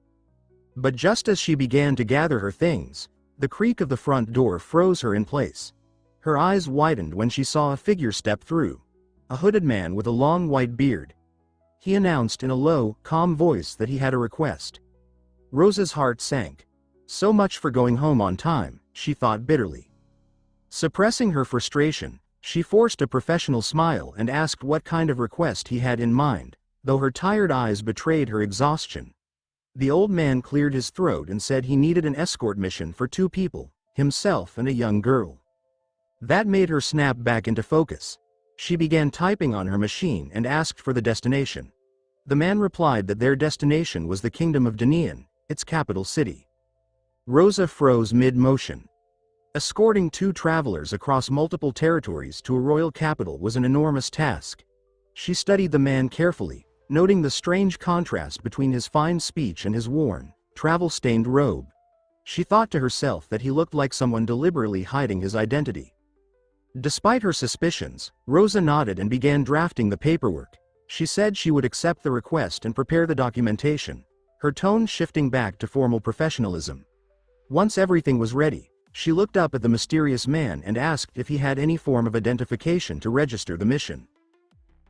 But just as she began to gather her things, the creak of the front door froze her in place. Her eyes widened when she saw a figure step through. A hooded man with a long white beard. He announced in a low, calm voice that he had a request. Rosa's heart sank. So much for going home on time, she thought bitterly. Suppressing her frustration, she forced a professional smile and asked what kind of request he had in mind, though her tired eyes betrayed her exhaustion. The old man cleared his throat and said he needed an escort mission for 2 people, himself and a young girl. That made her snap back into focus. She began typing on her machine and asked for the destination. The man replied that their destination was the Kingdom of Danian, its capital city. Rosa froze mid-motion. Escorting 2 travelers across multiple territories to a royal capital was an enormous task. She studied the man carefully, noting the strange contrast between his fine speech and his worn, travel-stained robe. She thought to herself that he looked like someone deliberately hiding his identity. Despite her suspicions, Rosa nodded and began drafting the paperwork. She said she would accept the request and prepare the documentation, her tone shifting back to formal professionalism. Once everything was ready, she looked up at the mysterious man and asked if he had any form of identification to register the mission.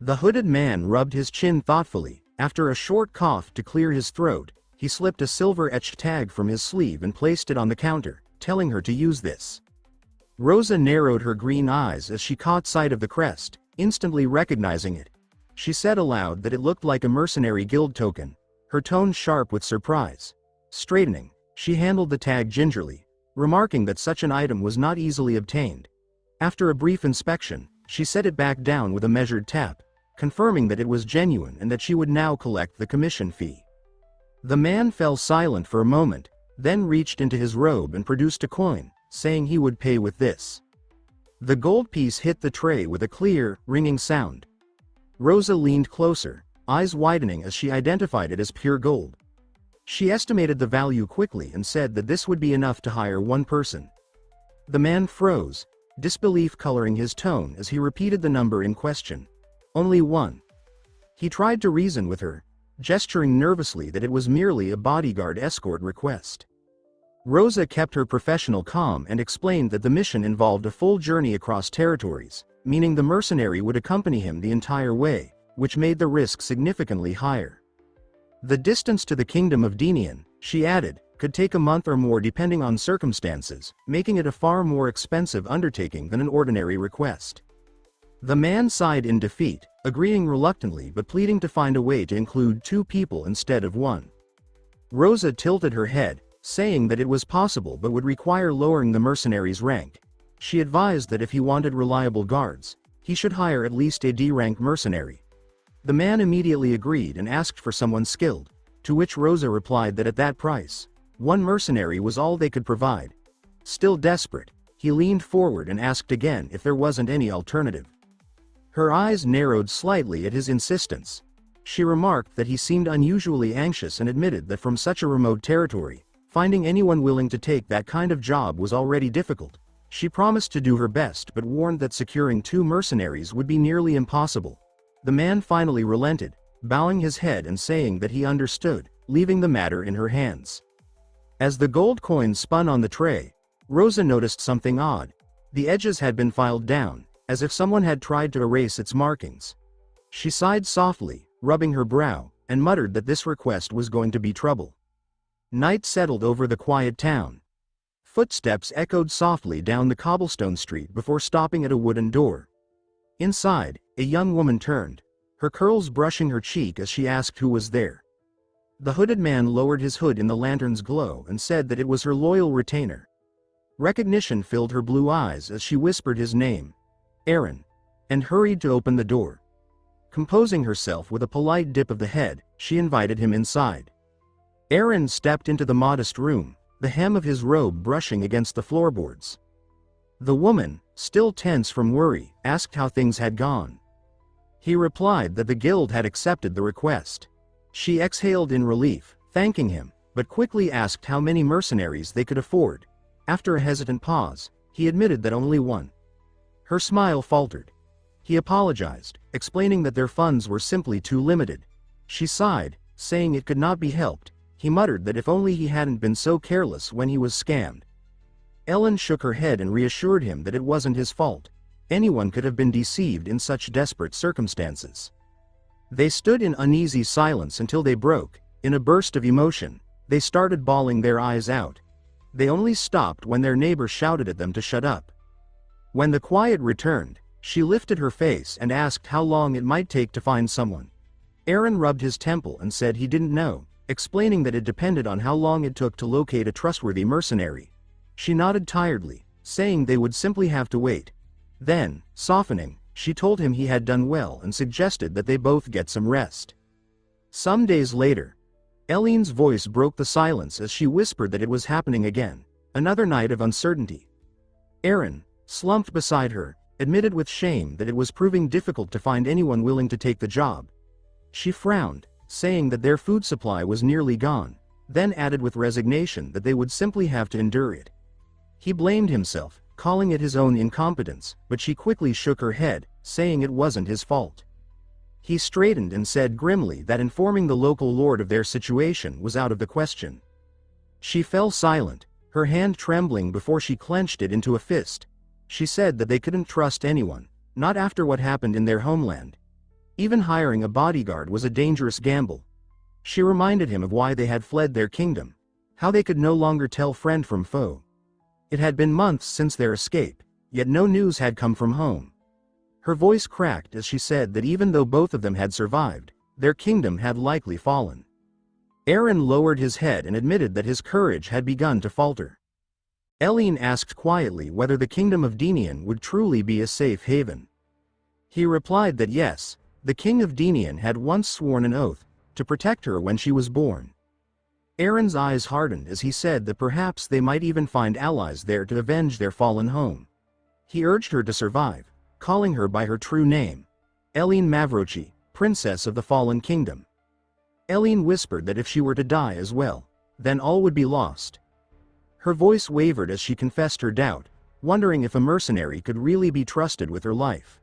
The hooded man rubbed his chin thoughtfully. After a short cough to clear his throat, he slipped a silver-etched tag from his sleeve and placed it on the counter, telling her to use this. Rosa narrowed her green eyes as she caught sight of the crest, instantly recognizing it. She said aloud that it looked like a mercenary guild token, her tone sharp with surprise. Straightening, she handled the tag gingerly, remarking that such an item was not easily obtained. After a brief inspection, she set it back down with a measured tap, confirming that it was genuine and that she would now collect the commission fee. The man fell silent for a moment, then reached into his robe and produced a coin, saying he would pay with this. The gold piece hit the tray with a clear, ringing sound. Rosa leaned closer, eyes widening as she identified it as pure gold. She estimated the value quickly and said that this would be enough to hire 1 person. The man froze, disbelief coloring his tone as he repeated the number in question. Only 1. He tried to reason with her, gesturing nervously that it was merely a bodyguard escort request. Rosa kept her professional calm and explained that the mission involved a full journey across territories, meaning the mercenary would accompany him the entire way, which made the risk significantly higher. The distance to the Kingdom of Danian, she added, could take a month or more depending on circumstances, making it a far more expensive undertaking than an ordinary request. The man sighed in defeat, agreeing reluctantly but pleading to find a way to include 2 people instead of 1. Rosa tilted her head, saying that it was possible but would require lowering the mercenary's rank. She advised that if he wanted reliable guards, he should hire at least a D-rank mercenary. The man immediately agreed and asked for someone skilled, to which Rosa replied that at that price, 1 mercenary was all they could provide. Still desperate, he leaned forward and asked again if there wasn't any alternative. Her eyes narrowed slightly at his insistence. She remarked that he seemed unusually anxious and admitted that from such a remote territory, finding anyone willing to take that kind of job was already difficult. She promised to do her best but warned that securing 2 mercenaries would be nearly impossible. The man finally relented, bowing his head and saying that he understood, leaving the matter in her hands. As the gold coins spun on the tray, Rosa noticed something odd. The edges had been filed down, as if someone had tried to erase its markings. She sighed softly, rubbing her brow, and muttered that this request was going to be trouble. Night settled over the quiet town. Footsteps echoed softly down the cobblestone street before stopping at a wooden door. Inside, a young woman turned. her curls brushing her cheek as she asked who was there. The hooded man lowered his hood in the lantern's glow and said that it was her loyal retainer. Recognition filled her blue eyes as she whispered his name, Aaron, and hurried to open the door. Composing herself with a polite dip of the head, she invited him inside. Aaron stepped into the modest room, the hem of his robe brushing against the floorboards. The woman, still tense from worry, asked how things had gone. He replied that the guild had accepted the request. She exhaled in relief, thanking him, but quickly asked how many mercenaries they could afford. After a hesitant pause, he admitted that only one. Her smile faltered. He apologized, explaining that their funds were simply too limited. She sighed, saying it could not be helped. He muttered that if only he hadn't been so careless when he was scammed. Ellen shook her head and reassured him that it wasn't his fault. Anyone could have been deceived in such desperate circumstances. They stood in uneasy silence until they broke. In a burst of emotion, they started bawling their eyes out. They only stopped when their neighbor shouted at them to shut up. When the quiet returned, she lifted her face and asked how long it might take to find someone. Aaron rubbed his temple and said he didn't know, explaining that it depended on how long it took to locate a trustworthy mercenary. She nodded tiredly, saying they would simply have to wait. Then, softening, she told him he had done well and suggested that they both get some rest. Some days later, Eileen's voice broke the silence as she whispered that it was happening again, another night of uncertainty. Aaron, slumped beside her, admitted with shame that it was proving difficult to find anyone willing to take the job. She frowned, saying that their food supply was nearly gone, then added with resignation that they would simply have to endure it. He blamed himself, calling it his own incompetence, but she quickly shook her head, saying it wasn't his fault. He straightened and said grimly that informing the local lord of their situation was out of the question. She fell silent, her hand trembling before she clenched it into a fist. She said that they couldn't trust anyone, not after what happened in their homeland. Even hiring a bodyguard was a dangerous gamble. She reminded him of why they had fled their kingdom, how they could no longer tell friend from foe. It had been months since their escape, yet no news had come from home. Her voice cracked as she said that even though both of them had survived, their kingdom had likely fallen. Aaron lowered his head and admitted that his courage had begun to falter. Eileen asked quietly whether the kingdom of Denian would truly be a safe haven. He replied that yes, the king of Denian had once sworn an oath to protect her when she was born. Aaron's eyes hardened as he said that perhaps they might even find allies there to avenge their fallen home. He urged her to survive, calling her by her true name, Eileen Mavrochi, Princess of the Fallen Kingdom. Eileen whispered that if she were to die as well, then all would be lost. Her voice wavered as she confessed her doubt, wondering if a mercenary could really be trusted with her life.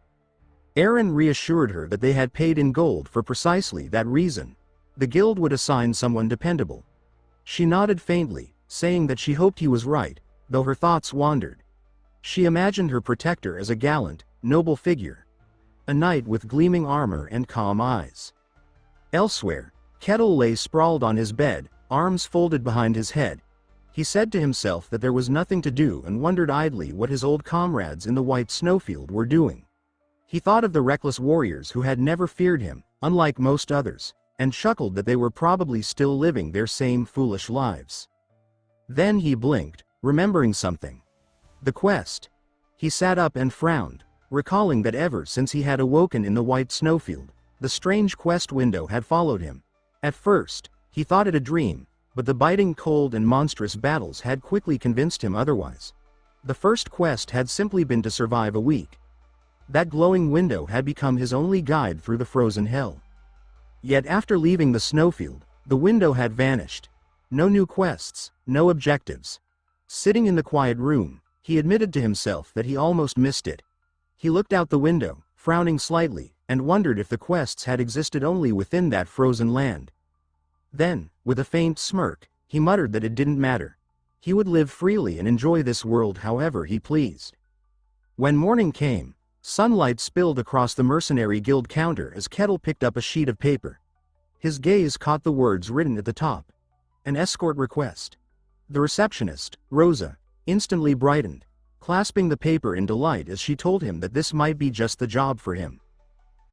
Aaron reassured her that they had paid in gold for precisely that reason. The guild would assign someone dependable. She nodded faintly, saying that she hoped he was right, though her thoughts wandered. She imagined her protector as a gallant, noble figure. A knight with gleaming armor and calm eyes. Elsewhere, Kettle lay sprawled on his bed, arms folded behind his head. He said to himself that there was nothing to do and wondered idly what his old comrades in the white snowfield were doing. He thought of the reckless warriors who had never feared him, unlike most others, and chuckled that they were probably still living their same foolish lives. Then he blinked, remembering something. The quest. He sat up and frowned, recalling that ever since he had awoken in the white snowfield, the strange quest window had followed him. At first, he thought it a dream, but the biting cold and monstrous battles had quickly convinced him otherwise. The first quest had simply been to survive a week. That glowing window had become his only guide through the frozen hell. Yet after leaving the snowfield, the window had vanished. No new quests, no objectives. Sitting in the quiet room, he admitted to himself that he almost missed it. He looked out the window, frowning slightly, and wondered if the quests had existed only within that frozen land. Then, with a faint smirk, he muttered that it didn't matter. He would live freely and enjoy this world however he pleased. When morning came, sunlight spilled across the mercenary guild counter as Kettle picked up a sheet of paper. His gaze caught the words written at the top. An escort request. The receptionist, Rosa, instantly brightened, clasping the paper in delight as she told him that this might be just the job for him.